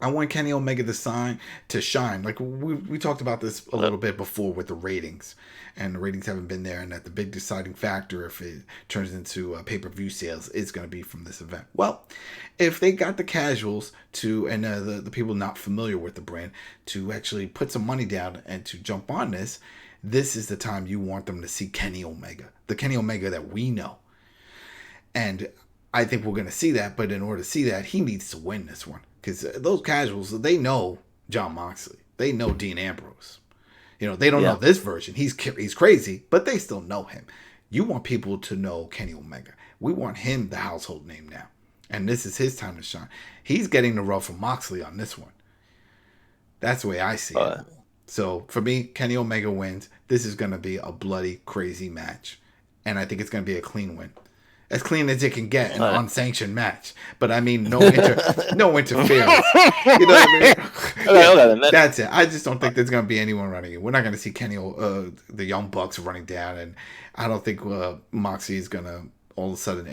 I want Kenny Omega to shine. Like we talked about this a little bit before with the ratings, and the ratings haven't been there, and that the big deciding factor if it turns into pay-per-view sales is going to be from this event. Well, if they got the casuals and the people not familiar with the brand to actually put some money down and to jump on this is the time you want them to see Kenny Omega, the Kenny Omega that we know. And I think we're going to see that, but in order to see that, he needs to win this one. Because those casuals, they know Jon Moxley. They know Dean Ambrose. They don't know this version. He's crazy, but they still know him. You want people to know Kenny Omega. We want him the household name now. And this is his time to shine. He's getting the rub from Moxley on this one. That's the way I see it. So, for me, Kenny Omega wins. This is going to be a bloody, crazy match. And I think it's going to be a clean win. As clean as it can get in an unsanctioned match. But I mean, no interference. You know what I mean? That's it. I just don't think there's going to be anyone running it. We're not going to see Kenny, the Young Bucks running down. And I don't think Moxie is going to all of a sudden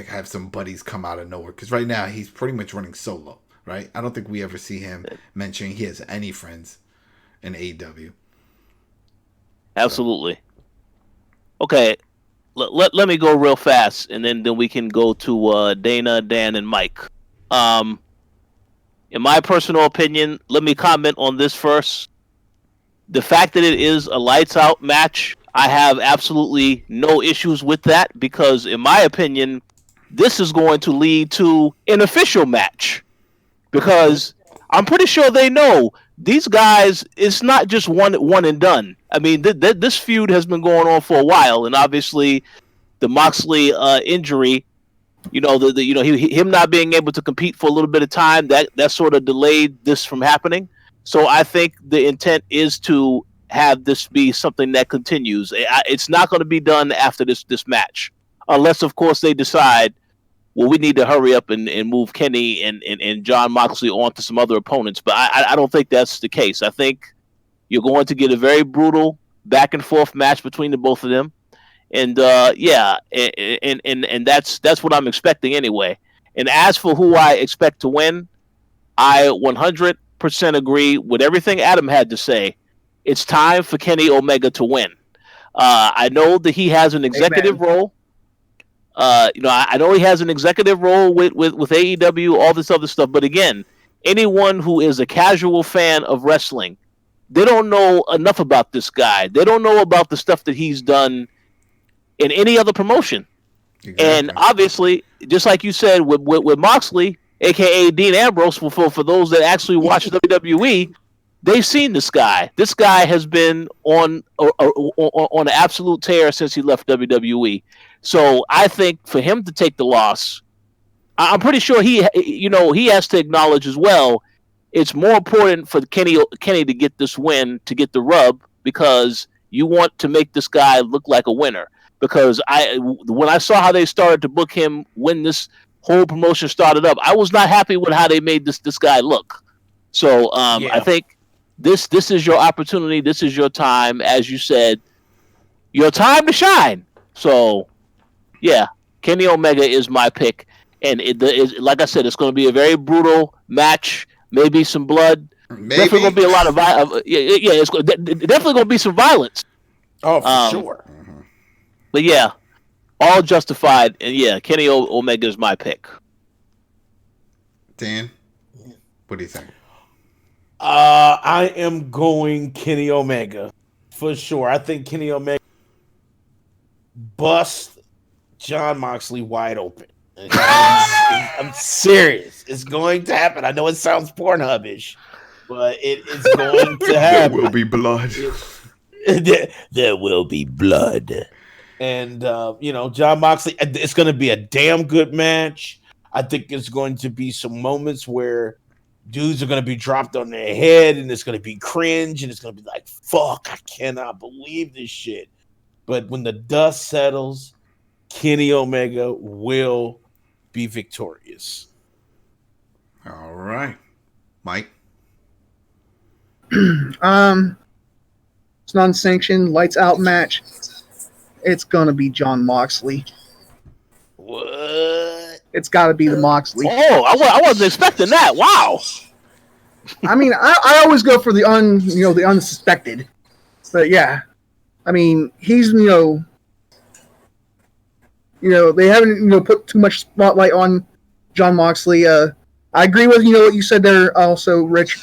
have some buddies come out of nowhere. Because right now, he's pretty much running solo, right? I don't think we ever see him mentioning he has any friends in AEW. Absolutely. Okay, let me go real fast, and then we can go to Dana, Dan, and Mike. In my personal opinion, let me comment on this first. The fact that it is a lights out match, I have absolutely no issues with that, because in my opinion, this is going to lead to an official match, because I'm pretty sure they know these guys, it's not just one and done. I mean, this feud has been going on for a while, and obviously the Moxley injury, him not being able to compete for a little bit of time, that sort of delayed this from happening. So I think the intent is to have this be something that continues. It's not going to be done after this match, unless of course they decide, well, we need to hurry up and move Kenny and John Moxley on to some other opponents. But I don't think that's the case. I think you're going to get a very brutal back and forth match between the both of them. And and that's what I'm expecting anyway. And as for who I expect to win, I 100% agree with everything Adam had to say. It's time for Kenny Omega to win. I know that he has an executive role. I know he has an executive role with AEW, all this other stuff. But again, anyone who is a casual fan of wrestling, they don't know enough about this guy. They don't know about the stuff that he's done in any other promotion. Exactly. And obviously, just like you said with Moxley, aka Dean Ambrose, for those that actually watch WWE, they've seen this guy. This guy has been on an absolute tear since he left WWE. So I think for him to take the loss, I'm pretty sure he has to acknowledge as well. It's more important for Kenny to get this win, to get the rub, because you want to make this guy look like a winner. Because when I saw how they started to book him when this whole promotion started up, I was not happy with how they made this guy look. So I think this is your opportunity. This is your time, as you said, your time to shine. So yeah, Kenny Omega is my pick, and like I said, it's going to be a very brutal match. Maybe some blood. Definitely going to be a lot of violence. It's definitely going to be some violence. Oh, for sure. But yeah, all justified, and yeah, Kenny Omega is my pick. Dan, what do you think? I am going Kenny Omega for sure. I think Kenny Omega bust John Moxley wide open. I'm serious. It's going to happen. I know it sounds Pornhub-ish, but it is going to happen. There will be blood. There will be blood. And, John Moxley, it's going to be a damn good match. I think there's going to be some moments where dudes are going to be dropped on their head, and it's going to be cringe, and it's going to be like, fuck, I cannot believe this shit. But when the dust settles, Kenny Omega will be victorious. All right. Mike? It's non-sanctioned, lights out match. It's gonna be John Moxley. What? It's got to be the Moxley. Oh, I wasn't expecting that. Wow. I mean, I always go for the unsuspected, but yeah, I mean, he's they haven't put too much spotlight on John Moxley. I agree with what you said there also, Rich,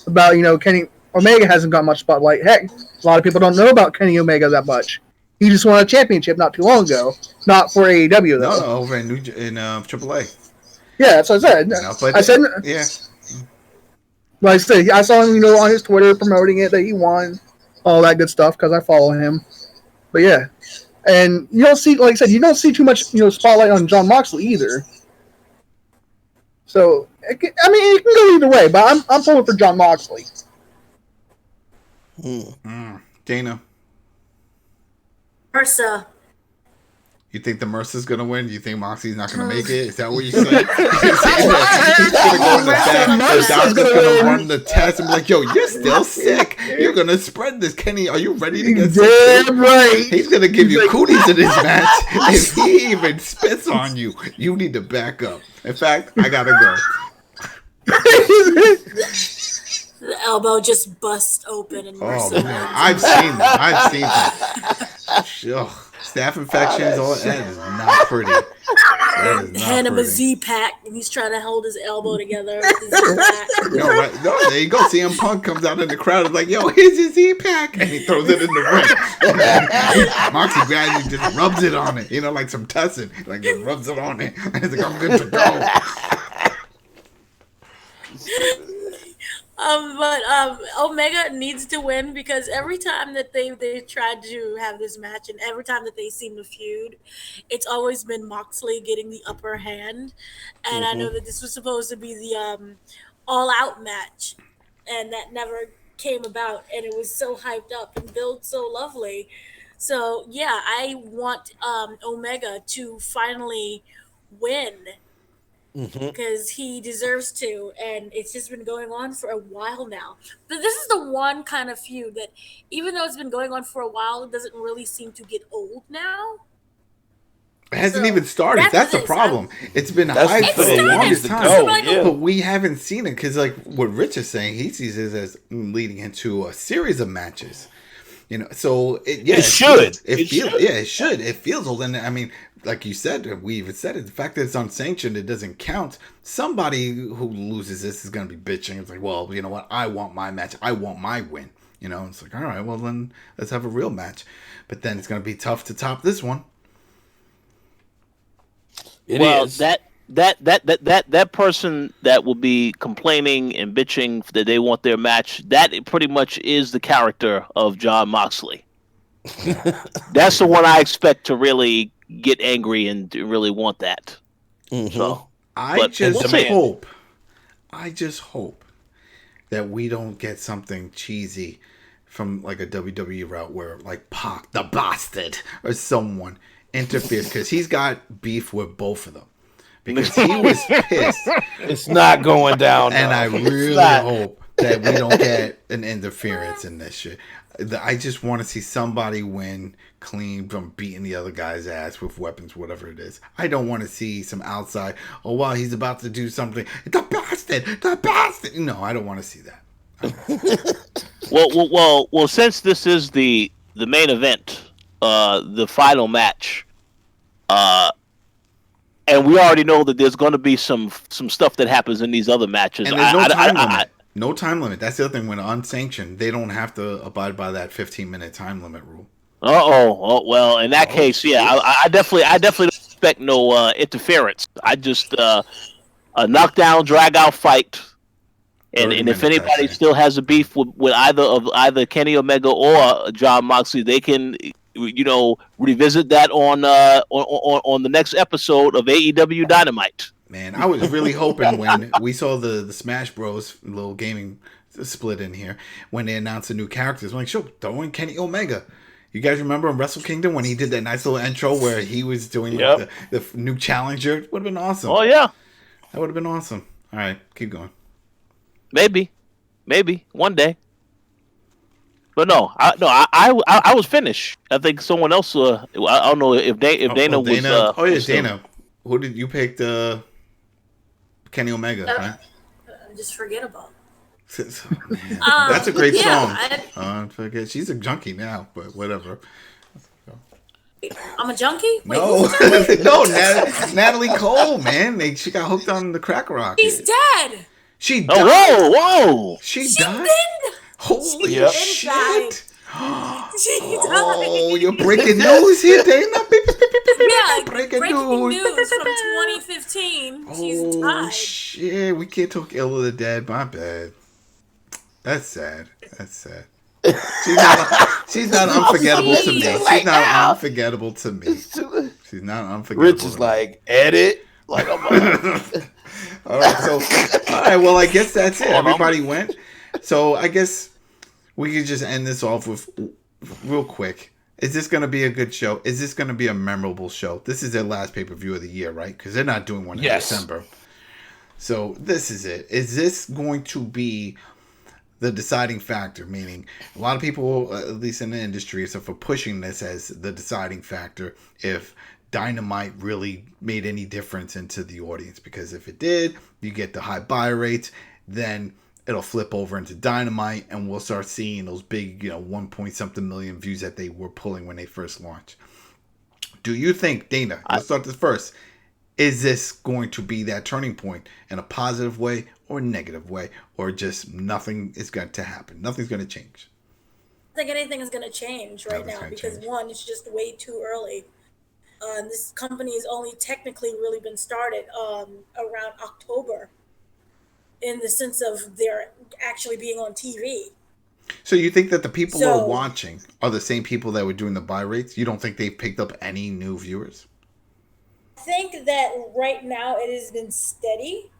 about Kenny Omega hasn't got much spotlight. Heck, a lot of people don't know about Kenny Omega that much. He just won a championship not too long ago. Not for AEW, though. No, over in AAA. Yeah, that's what I said. Yeah. Like I said, I saw him, on his Twitter promoting it, that he won, all that good stuff, because I follow him. But yeah. And you don't see, like I said, you don't see too much, spotlight on John Moxley either. So, it can go either way, but I'm pulling for John Moxley. Dana? Mercer. You think the Mercer's going to win? Do you think Moxley's not going to make it? Is that what you're saying? He's going to go in the back. The doctor's going to run the test and be like, yo, you're still sick. You're going to spread this. Kenny, are you ready to get sick? Damn right. He's going to give you cooties in this match. If he even spits on you, you need to back up. In fact, I got to go. The elbow just bust open and Mercer. Oh, man. I've seen that. Ugh. staph infections, all that is not pretty. Hand him a Z-Pack, and he's trying to hold his elbow together. Right. No, there you go. CM Punk comes out in the crowd and like, yo, here's your Z-Pack. And he throws it in the ring. Moxley grabs it and just rubs it on it. Like some tussin. Like, just rubs it on it. And he's like, I'm good to go. But Omega needs to win because every time that they tried to have this match and every time that they seem to feud, it's always been Moxley getting the upper hand. And I know that this was supposed to be the all-out match, and that never came about. And it was so hyped up and built so lovely. So yeah, I want Omega to finally win. Because he deserves to, and it's just been going on for a while now. But this is the one kind of feud that, even though it's been going on for a while, it doesn't really seem to get old now. It hasn't even started. That's the problem. It's been hyped for the longest time, but we haven't seen it. Because, like what Rich is saying, he sees it as leading into a series of matches. So it should. It should. It feels old, and I mean, like you said, we even said it. The fact that it's unsanctioned, it doesn't count. Somebody who loses this is going to be bitching. It's like, well, you know what? I want my match. I want my win. It's like, all right, well then let's have a real match. But then it's going to be tough to top this one. It is. That person that will be complaining and bitching that they want their match, that pretty much is the character of Jon Moxley. That's the one I expect to really get angry and to really want that. So I just hope that we don't get something cheesy from like a WWE route where like Pac the Bastard or someone interferes because he's got beef with both of them. Because he was pissed. It's not going down. And I really hope that we don't get an interference in this shit. I just want to see somebody win clean from beating the other guy's ass with weapons, whatever it is. I don't want to see some outside, oh, wow, he's about to do something. The bastard. No, I don't want to see that. Well, since this is the main event, the final match, and we already know that there's going to be some stuff that happens in these other matches. And there's no time limit. No time limit. That's the other thing. When unsanctioned, they don't have to abide by that 15-minute time limit rule. Oh, well, in that case, yeah, I definitely don't expect no interference. I just a knockdown, drag out fight, and if anybody still has a beef with either Kenny Omega or Jon Moxley, they can revisit that on the next episode of AEW Dynamite. Man, I was really hoping when we saw the Smash Bros. Little gaming split in here, when they announced the new characters, I'm like, sure, throw in Kenny Omega. You guys remember in Wrestle Kingdom when he did that nice little intro where he was doing the new challenger? Would have been awesome. Oh, yeah. That would have been awesome. All right, keep going. Maybe. One day. But no, I was finished. I think someone else. I don't know if Dana was. Dana. Who did you pick? Kenny Omega. Right? Just forgettable. That's a great song. Forget. She's a junkie now, but whatever. I'm a junkie? Wait, no, Natalie Cole, man. She got hooked on the crack rock. She's dead. She died. Oh, whoa! She died. Holy shit! Oh, you're breaking news here, Dana. Breaking news from 2015. She's died. Oh shit! We can't talk ill of the dead. My bad. That's sad. She's not unforgettable to me. She's not unforgettable to me. She's not unforgettable. Rich is like, edit. Like, all right. Well, I guess that's it. Everybody went. So I guess we could just end this off with real quick. Is this going to be a good show? Is this going to be a memorable show? This is their last pay-per-view of the year, right? Because they're not doing one in December. So this is it. Is this going to be the deciding factor? Meaning, a lot of people, at least in the industry, are for pushing this as the deciding factor if Dynamite really made any difference into the audience. Because if it did, you get the high buy rates, then it'll flip over into Dynamite, and we'll start seeing those big, 1 point something million views that they were pulling when they first launched. Do you think, Dana, let's start this first. Is this going to be that turning point in a positive way or a negative way, or just nothing is going to happen? Nothing's going to change. I think anything is going to change right now because, one, it's just way too early. This company has only technically really been started around October in the sense of they're actually being on TV. So you think that the people who are watching are the same people that were doing the buy rates? You don't think they've picked up any new viewers? I think that right now it has been steady,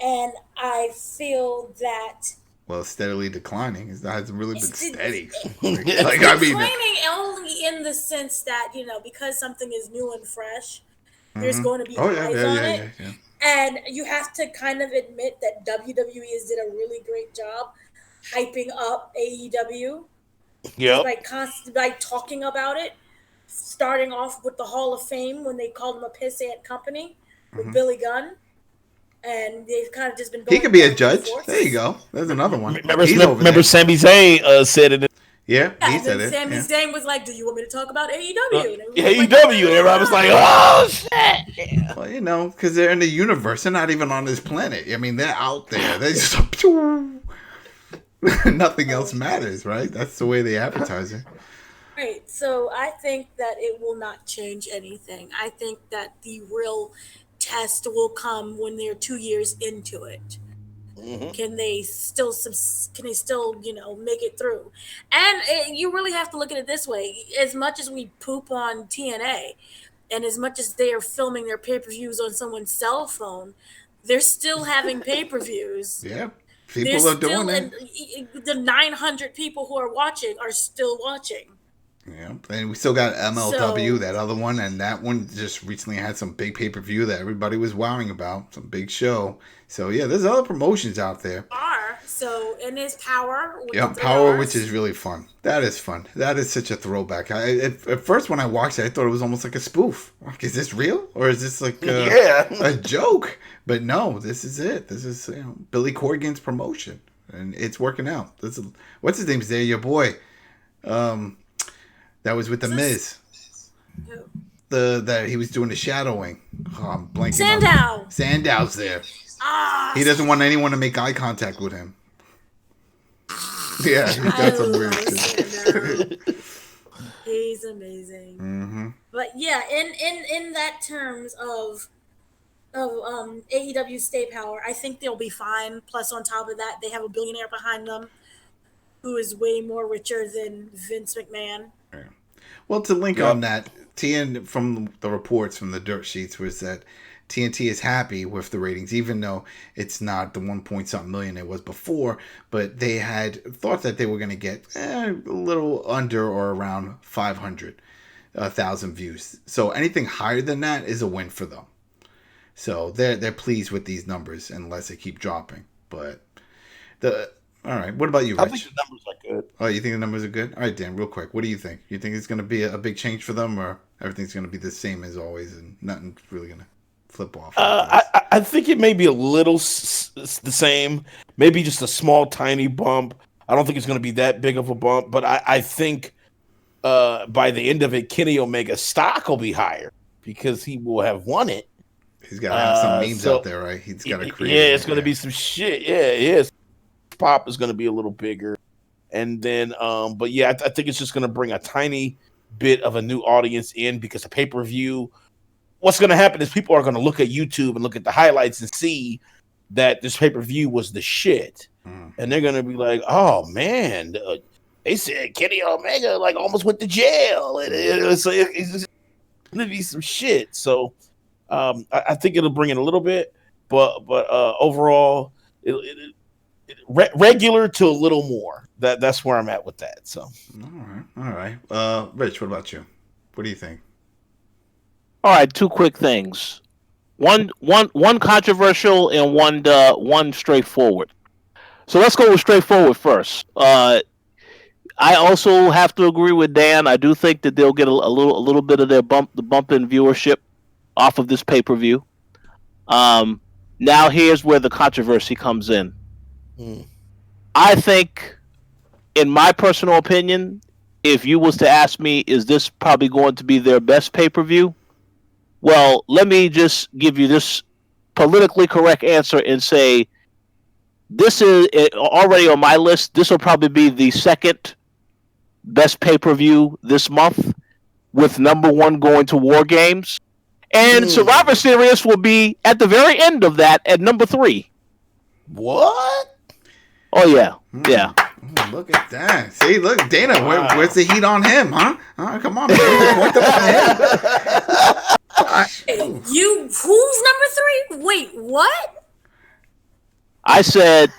and I feel that... Well, it's steadily declining. It hasn't really been steady. Declining only in the sense that, because something is new and fresh, there's going to be eyes on it. Yeah. And you have to kind of admit that WWE has did a really great job hyping up AEW. Yeah. By talking about it. Starting off with the Hall of Fame when they called him a pissant company with Billy Gunn. And they've kind of just been going. He could be a judge. There you go. There's another one. Remember Sami Zayn said it. Yeah, he said it. Sami Zayn was like, "Do you want me to talk about AEW?" AEW. And everybody was like, "Oh shit!" Yeah. Well, because they're in the universe. They're not even on this planet. I mean, they're out there. They just nothing else matters, right? That's the way they advertise it. Right. So I think that it will not change anything. I think that the real test will come when they're 2 years into it. Mm-hmm. Can they still make it through? And you really have to look at it this way. As much as we poop on TNA, and as much as they are filming their pay-per-views on someone's cell phone, they're still having pay-per-views. Yeah. People are doing it. The 900 people who are watching are still watching. Yeah, and we still got MLW, that other one, and that one just recently had some big pay-per-view that everybody was wowing about, some big show. So yeah, there's other promotions out there. And there's Power. Power, which is really fun. That is fun. That is such a throwback. At first, when I watched it, I thought it was almost like a spoof. Like, is this real or is this like a joke? But no, this is it. This is Billy Corgan's promotion, and it's working out. What's his name? There, your boy. That was with the Miz. That he was doing the shadowing. Oh, I'm blanking. Sandow. Sandow's there. He doesn't want anyone to make eye contact with him. Yeah, that's some weird shit. He's amazing. Mm-hmm. But yeah, in that terms of AEW Stay Power, I think they'll be fine. Plus, on top of that, they have a billionaire behind them who is way more richer than Vince McMahon. Yeah. Well, to link on that, TN from the reports from the dirt sheets was that TNT is happy with the ratings, even though it's not the 1-point-something million it was before. But they had thought that they were going to get a little under or around 500,000 views. So anything higher than that is a win for them. So they're pleased with these numbers unless they keep dropping. But all right, what about you, Rich? I think the numbers are good. Oh, you think the numbers are good? All right, Dan, real quick. What do you think? You think it's going to be a big change for them, or everything's going to be the same as always and nothing's really going to flip off? I think it may be a little the same. Maybe just a small, tiny bump. I don't think it's going to be that big of a bump, but I think by the end of it, Kenny Omega's stock will be higher because he will have won it. He's got to have some memes out there, right? He's got to create. Yeah, it's going to be some shit. Yeah, it is. Pop is going to be a little bigger, and then but yeah, I think it's just going to bring a tiny bit of a new audience in because the pay-per-view, what's going to happen is people are going to look at YouTube and look at the highlights and see that this pay-per-view was the shit, and they're going to be like, oh man, they said Kenny Omega like almost went to jail, and it's just going to be some shit. So I think it'll bring in a little bit, but overall regular to a little more. That's where I'm at with that. So all right. Rich, what about you? What do you think? All right, two quick things. One controversial and one straightforward. So let's go with straightforward first. I also have to agree with Dan. I do think that they'll get a little bit of the bump in viewership off of this pay-per-view. Now here's where the controversy comes in. I think, in my personal opinion, if you was to ask me, is this probably going to be their best pay-per-view? Well, let me just give you this politically correct answer and say this is already on my list. This will probably be the second best pay-per-view this month, with number 1 going to War Games. And Survivor Series will be at the very end of that at number 3. What? Oh, yeah. Yeah. Look at that. See, look, Dana, where's the heat on him, huh? Come on, man. Who's number 3? Wait, what? I said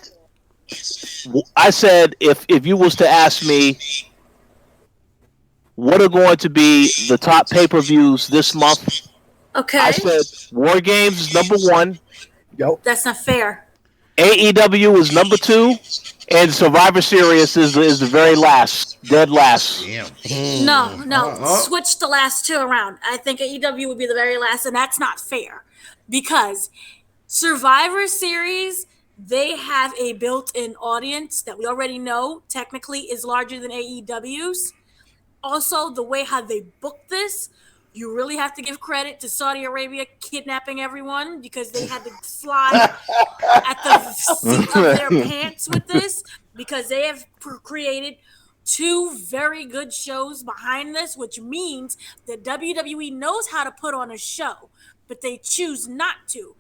if you was to ask me what are going to be the top pay-per-views this month, okay, I said War Games is number 1. Yep. That's not fair. AEW is number 2, and Survivor Series is the very last, dead last. Damn. No. Switch the last 2 around. I think AEW would be the very last, and that's not fair because Survivor Series, they have a built-in audience that we already know technically is larger than AEW's. Also, the way how they booked this, you really have to give credit to Saudi Arabia kidnapping everyone because they had to fly at the seat of their pants with this because they have created 2 very good shows behind this, which means that WWE knows how to put on a show, but they choose not to.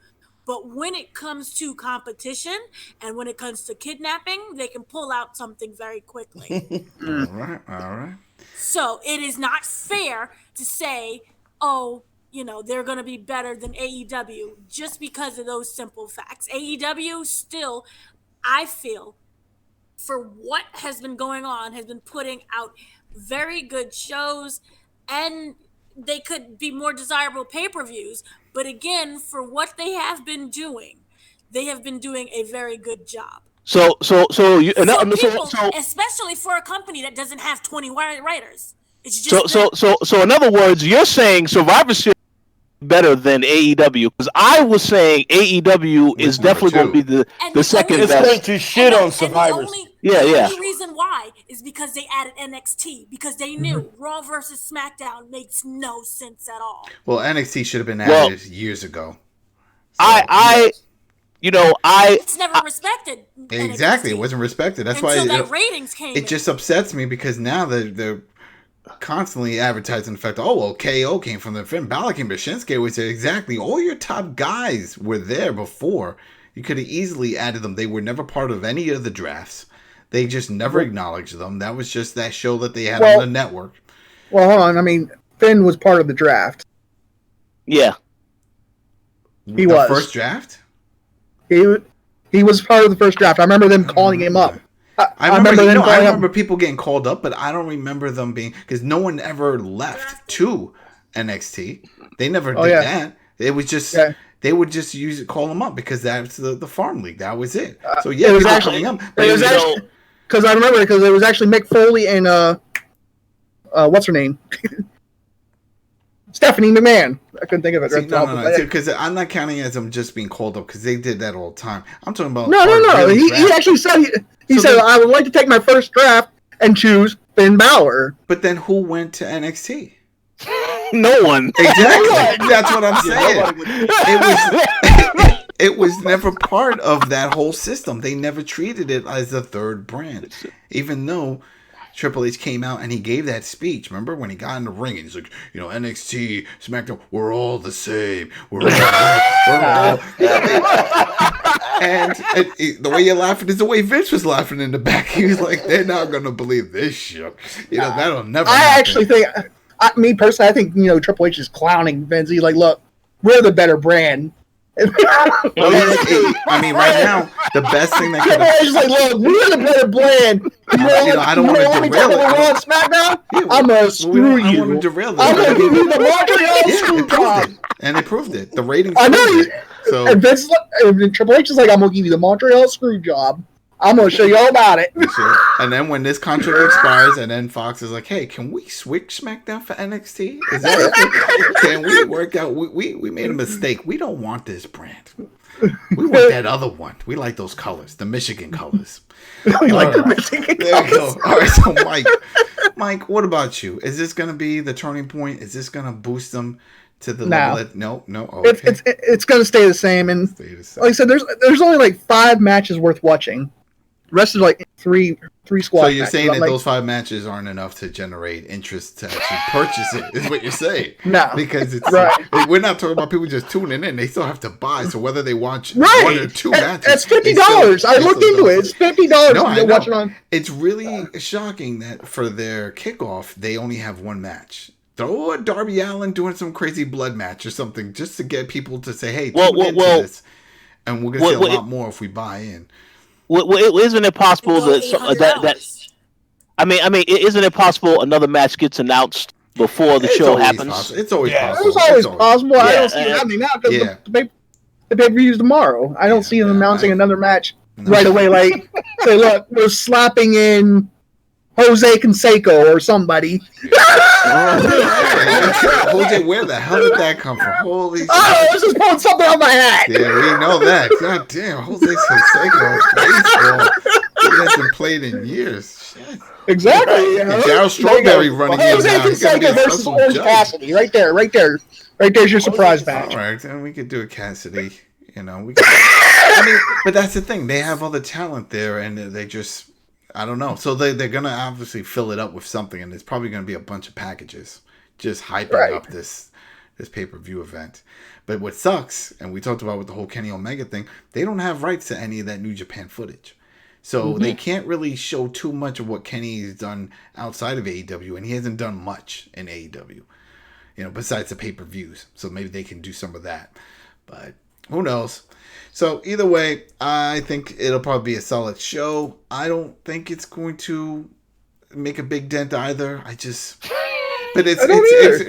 But when it comes to competition and when it comes to kidnapping, they can pull out something very quickly. All right. So it is not fair to say, they're going to be better than AEW just because of those simple facts. AEW still, I feel, for what has been going on, has been putting out very good shows, and they could be more desirable pay-per-views. But again, for what they have been doing a very good job. So especially for a company that doesn't have 20 writers. It's just so in other words, you're saying Survivor Series is better than AEW, because I was saying AEW is definitely going to be the second best. It's going to shit on Survivor. The only reason why is because they added NXT, because they knew Raw versus SmackDown makes no sense at all. Well, NXT should have been added years ago. So, it's never respected. Exactly, NXT. It wasn't respected. That's Until why that ratings came. It just upsets me because now they're constantly advertising the fact, KO came from the Finn Balor came, but Shinsuke was there. Exactly, all your top guys were there before. You could have easily added them. They were never part of any of the drafts. They just never acknowledged them. That was just that show that they had on the network. Well, hold on. I mean, Finn was part of the draft. Yeah, he was first draft. He was part of the first draft. I remember them calling him up. I remember people getting called up, but I don't remember them being, because no one ever left to NXT. They never did that. It was just they would just call them up because that's the farm league. That was it. So it was actually because I remember because it was actually Mick Foley and what's her name. Stephanie McMahon. I couldn't think of it. No. Because I'm not counting as them just being called up because they did that all the time. I'm talking about no. He actually said he said I would like to take my first draft and choose Finn Balor. But then who went to NXT? No one. Exactly. That's what I'm saying. It was never part of that whole system. They never treated it as a third brand, even though Triple H came out and he gave that speech. Remember when he got in the ring and he's like, NXT, SmackDown, we're all the same. We're all. And the way you're laughing is the way Vince was laughing in the back. He was like, they're not going to believe this shit. That'll never happen. Actually think, me personally, I think, Triple H is clowning Vince. He's like, look, we're the better brand. Right now, the best thing that could have... Triple H is like, look, we're the better brand. I don't want to derail it. SmackDown? I'm going to screw you. I want to derail it. I'm going to give you the Montreal screw job. And they proved it. The ratings I know. So and Triple H is like, I'm going to give you the Montreal screw job. I'm going to show you all about it. And then when this contract expires, and then Fox is like, hey, can we switch SmackDown for NXT? Can we work out? We made a mistake. We don't want this brand. We want that other one. We like those colors, the Michigan colors. We like the Michigan colors. There you go. All right, so Mike, what about you? Is this going to be the turning point? Is this going to boost them to the level? No. Okay. It's going to stay the same. And like I said, there's only like 5 matches worth watching. The rest is like three squad. So you're saying that those 5 matches aren't enough to generate interest to actually purchase it, is what you're saying? No. Because it's we're not talking about people just tuning in. They still have to buy. So whether they watch 1 or 2 matches. That's $50. I looked into it. It's $50. No, I watch it on. It's really shocking that for their kickoff, they only have 1 match. Throw a Darby Allin doing some crazy blood match or something just to get people to say, hey, tune into this. And we're going to see a lot more if we buy in. Well, isn't it possible that I mean, isn't it possible another match gets announced before the show happens? It's always possible. It's always possible. I don't see it happening now because the pay-per-view is tomorrow. I don't see them announcing another match right away. Like, say, look, we're slapping in Jose Canseco or somebody. Jose, where the hell did that come from? Holy shit. I was just pulling something out of my hat. Yeah, we know that. God damn, Jose Canseco baseball. He hasn't played in years. Shit. Exactly. Darryl Strawberry running in Jose Canseco versus Orange Cassidy. Right there's your surprise match. All right, and we could do a Cassidy. We could, but that's the thing. They have all the talent there, and they just... I don't know. So they're going to obviously fill it up with something, and it's probably going to be a bunch of packages just hyping up this pay-per-view event. But what sucks, and we talked about with the whole Kenny Omega thing, they don't have rights to any of that New Japan footage. So they can't really show too much of what Kenny's done outside of AEW, and he hasn't done much in AEW, besides the pay-per-views. So maybe they can do some of that. But who knows? So either way, I think it'll probably be a solid show. I don't think it's going to make a big dent either. But it's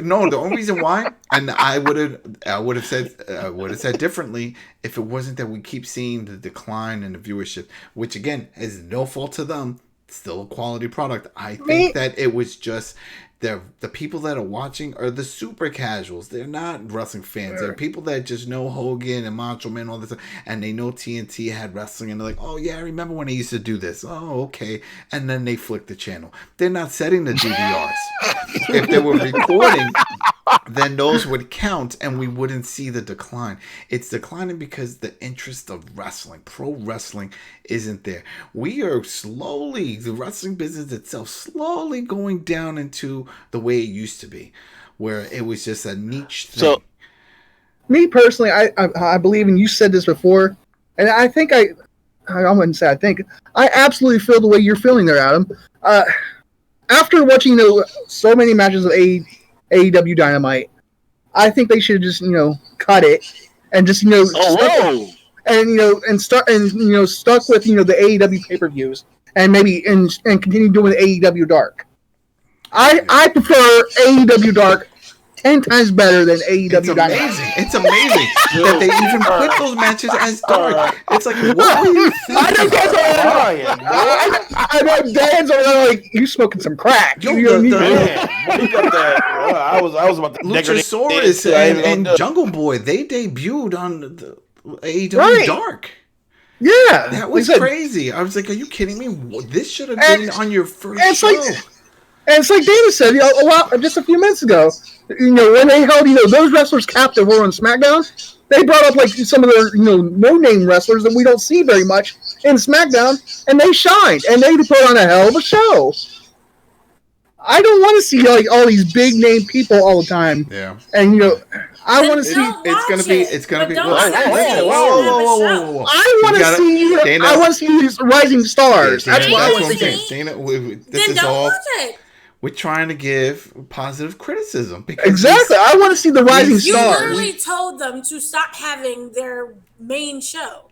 no. The only reason why, and I would have said differently if it wasn't that we keep seeing the decline in the viewership, which again is no fault to them. Still a quality product. I think that it was just. The people that are watching are the super casuals. They're not wrestling fans. They're people that just know Hogan and Macho Man, all this stuff, and they know TNT had wrestling, and they're like, oh yeah, I remember when I used to do this. Oh, okay. And then they flick the channel. They're not setting the DVRs. If they were recording, then those would count, and we wouldn't see the decline. It's declining because the interest of wrestling, pro wrestling, isn't there. We are the wrestling business itself, slowly going down into the way it used to be, where it was just a niche thing. So, me personally, I believe, and you said this before, and I think I wouldn't say I think, I absolutely feel the way you're feeling there, Adam. After watching so many matches of AEW Dynamite, I think they should just cut it and just stuck with the AEW pay-per-views and maybe and continue doing AEW Dark. I prefer AEW Dark 10 times better than AEW Dynamite. It's amazing that they even put those matches as dark. It's like, what were you thinking? I know Dan's over there like, you smoking some crack. I was about to Luchasaurus and Jungle Boy, they debuted on the AEW Dark. Yeah. That was crazy. I was like, are you kidding me? This should have been on your first show. And it's like Dana said, just a few minutes ago, when they held, those wrestlers captive were on SmackDown, they brought up like some of their, no-name wrestlers that we don't see very much in SmackDown, and they shined, and they put on a hell of a show. I don't want to see like all these big name people all the time. Yeah. And I want to see. It's gonna be. Whoa. I want to see. Dana, I want to see these rising stars. Dana, that's what I want to see. Dana, this is all. We're trying to give positive criticism because exactly. I want to see the rising stars. You literally told them to stop having their main show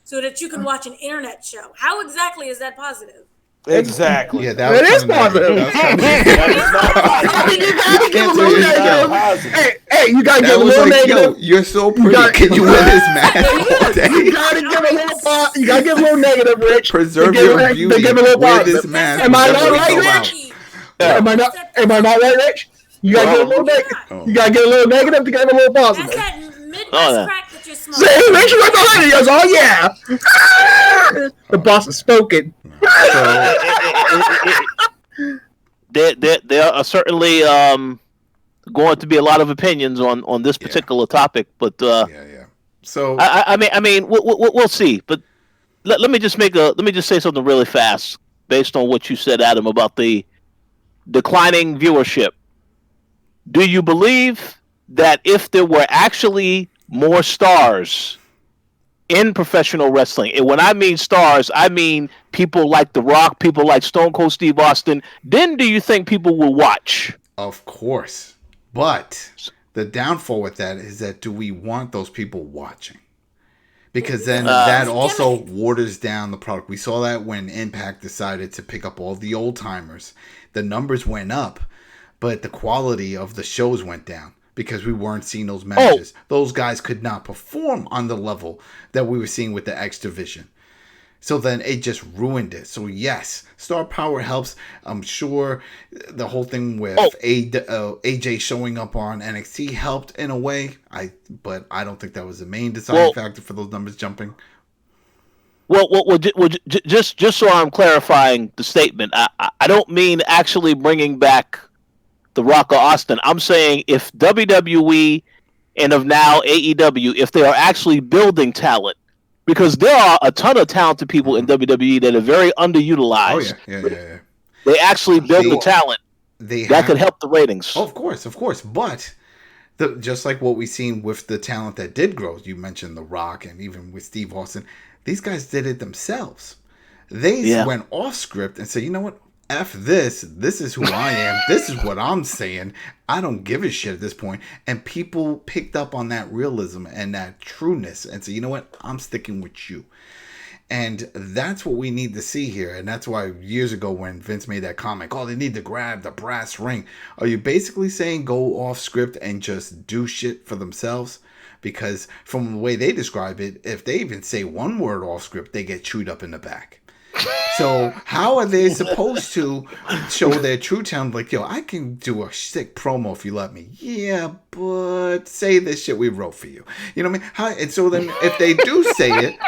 so that you can watch an internet show. How exactly is that positive? Exactly. Yeah, that is positive. Hey, you gotta give a little negative. You're so pretty. Can you wear this mask all day? You gotta give a little. You gotta give a little negative, Rich. Preserve your beauty. Wear this mask. Am I not right, Rich? Am I not right, Rich? You gotta get a little negative. You gotta get a little negative to get a little positive. That's that Midwest crack that you're smoking. See, Rich right behind you. He goes, "Oh yeah." The boss is spoken. There are certainly going to be a lot of opinions on this particular topic, but So I mean, we'll see. But let me just say something really fast based on what you said, Adam, about the declining viewership. Do you believe that if there were actually more stars in professional wrestling, and when I mean stars, I mean people like The Rock, people like Stone Cold Steve Austin, then do you think people will watch? Of course. But the downfall with that is that do we want those people watching? Because then that also waters down the product. We saw that when Impact decided to pick up all the old timers. The numbers went up, but the quality of the shows went down because we weren't seeing those matches. Those guys could not perform on the level that we were seeing with the X Division. So then it just ruined it. So yes, star power helps. I'm sure the whole thing with AJ showing up on NXT helped in a way. But I don't think that was the main deciding factor for those numbers jumping. Well, just so I'm clarifying the statement, I don't mean actually bringing back The Rock or Austin. I'm saying if WWE and of now AEW, if they are actually building talent, because there are a ton of talented people in WWE that are very underutilized. Oh yeah. They actually build the talent that could help the ratings. Oh, of course. But just like what we've seen with the talent that did grow, you mentioned The Rock and even with Steve Austin, these guys did it themselves. They went off script and said, you know what? F this. This is who I am. This is what I'm saying. I don't give a shit at this point. And people picked up on that realism and that trueness and said, you know what? I'm sticking with you. And that's what we need to see here. And that's why years ago when Vince made that comment, they need to grab the brass ring. Are you basically saying go off script and just do shit for themselves? Because from the way they describe it, if they even say one word off script, they get chewed up in the back. So how are they supposed to show their true talent? Like, I can do a sick promo if you let me. Yeah, but say this shit we wrote for you. You know what I mean? And so then if they do say it,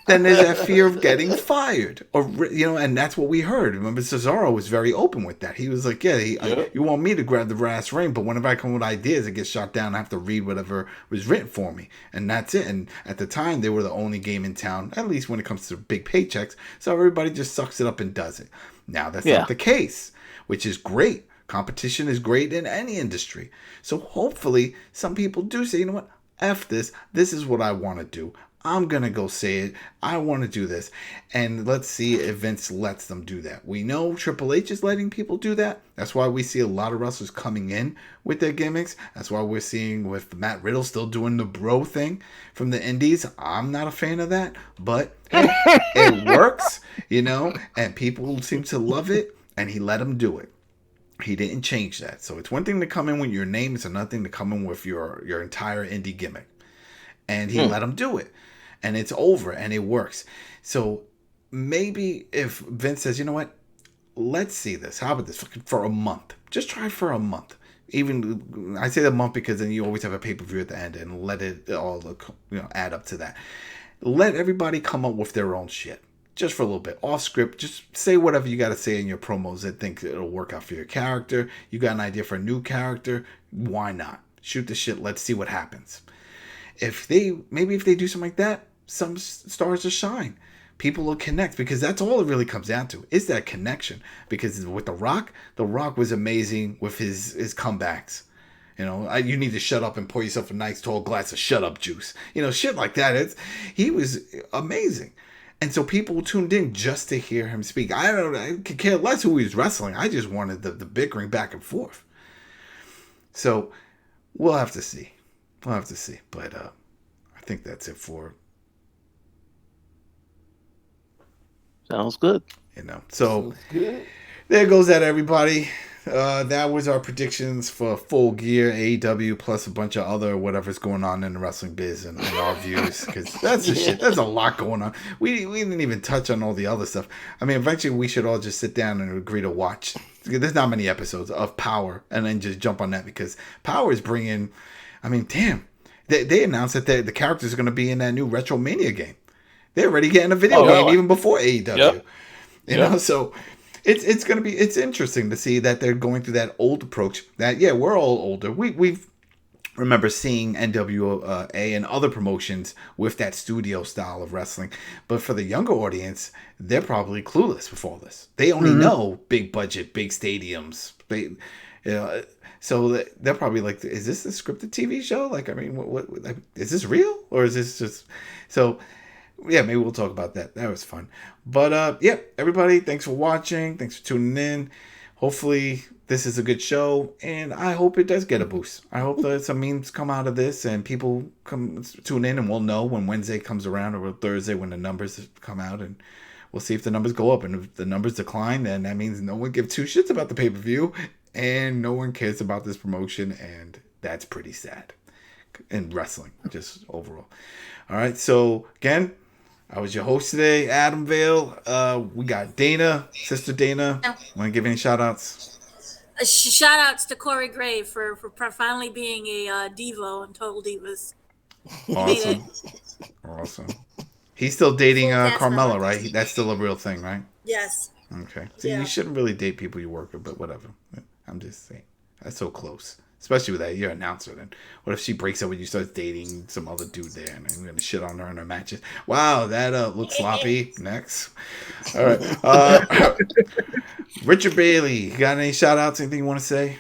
then there's that fear of getting fired. Or, and that's what we heard. Remember, Cesaro was very open with that. He was like, you want me to grab the brass ring, but whenever I come with ideas, it gets shot down. I have to read whatever was written for me. And that's it. And at the time, they were the only game in town, at least when it comes to big paychecks. So everybody just sucks it up and does it. Now that's not the case, which is great. Competition is great in any industry. So hopefully some people do say, you know what, F this. This is what I want to do. I'm going to go say it. I want to do this. And let's see if Vince lets them do that. We know Triple H is letting people do that. That's why we see a lot of wrestlers coming in with their gimmicks. That's why we're seeing with Matt Riddle still doing the bro thing from the indies. I'm not a fan of that, but it works, and people seem to love it, and he let them do it. He didn't change that. So it's one thing to come in with your name. It's another thing to come in with your entire indie gimmick. And he let them do it. And it's over and it works. So maybe if Vince says, you know what, let's see this. How about this for a month? Just try for a month. Even I say a month because then you always have a pay-per-view at the end and let it all add up to that. Let everybody come up with their own shit. Just for a little bit. Off script. Just say whatever you got to say in your promos that think it'll work out for your character. You got an idea for a new character. Why not? Shoot the shit. Let's see what happens. If they do something like that, some stars will shine. People will connect because that's all it really comes down to is that connection. Because with The Rock was amazing with his comebacks. You need to shut up and pour yourself a nice tall glass of shut up juice. Shit like that. He was amazing. And so people tuned in just to hear him speak. I could care less who he was wrestling. I just wanted the bickering back and forth. So we'll have to see. But I think that's it for. Sounds good. So there goes that, everybody. That was our predictions for Full Gear, AEW, plus a bunch of other whatever's going on in the wrestling biz and our views, because that's the shit. There's a lot going on. We didn't even touch on all the other stuff. I mean, eventually we should all just sit down and agree to watch. There's not many episodes of Power, and then just jump on that, because Power is bringing. I mean, damn. They announced that the characters are going to be in that new Retromania game. They're already getting a video game even before AEW. Yep. So it's interesting to see that they're going through that old approach. That we're all older. We've remember seeing NWA and other promotions with that studio style of wrestling, but for the younger audience, they're probably clueless with all this. They only know big budget, big stadiums. So they're probably like, is this a scripted TV show? Like, I mean, what is this real, or is this just so? Yeah, maybe we'll talk about that. That was fun. But everybody, thanks for watching. Thanks for tuning in. Hopefully this is a good show, and I hope it does get a boost. I hope that some memes come out of this and people come tune in, and we'll know when Wednesday comes around or Thursday when the numbers come out, and we'll see if the numbers go up. And if the numbers decline, then that means no one gives two shits about the pay-per-view, and no one cares about this promotion, and that's pretty sad in wrestling, just overall. All right, so again, I was your host today, Adam Vale. We got Dana, Sister Dana. Want to give any shout-outs? Shout-outs to Corey Gray for finally being a Devo in Total Divas. Awesome. He's still dating Carmella, right? That's still a real thing, right? Yes. Okay. So you shouldn't really date people you work with, but whatever. I'm just saying. That's so close. Especially with that, you're an announcer. Then what if she breaks up with you, starts dating some other dude there, and I'm gonna shit on her in her matches? Wow, that looks sloppy. Next, all right. Richard Bailey, you got any shout outs? Anything you want to say?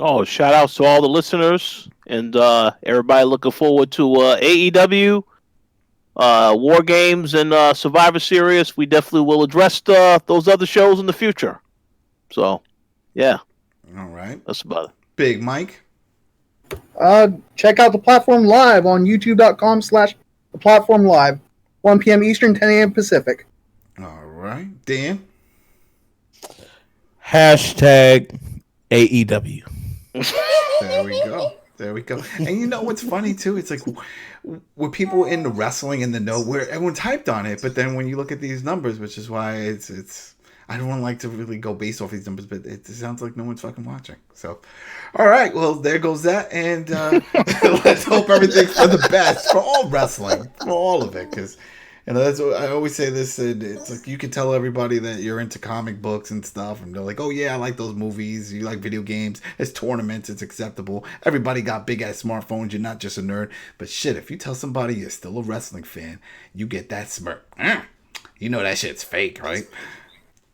Oh, shout outs to all the listeners and everybody looking forward to AEW, War Games, and Survivor Series. We definitely will address those other shows in the future. So, yeah. All right. That's about it. Big Mike. Check out the platform live on youtube.com/the platform live. 1 p.m. Eastern, 10 a.m. Pacific. All right. Dan. #AEW. There we go. And you know what's funny too? It's like with people in the wrestling in the know where everyone's hyped on it, but then when you look at these numbers, which is why it's I don't like to really go based off these numbers, but it sounds like no one's fucking watching. So, all right, well, there goes that, and let's hope everything's for the best for all wrestling, for all of it, because that's what I always say this, and it's like you can tell everybody that you're into comic books and stuff, and they're like, oh yeah, I like those movies, you like video games, it's tournaments, it's acceptable, everybody got big-ass smartphones, you're not just a nerd, but shit, if you tell somebody you're still a wrestling fan, you get that smirk. You know that shit's fake, right?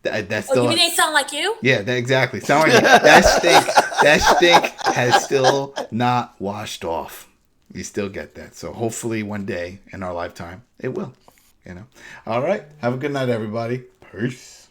That's still, you mean they sound like you? Yeah, exactly. Sound like that stink has still not washed off. You still get that. So hopefully one day in our lifetime, it will. All right. Have a good night, everybody. Peace.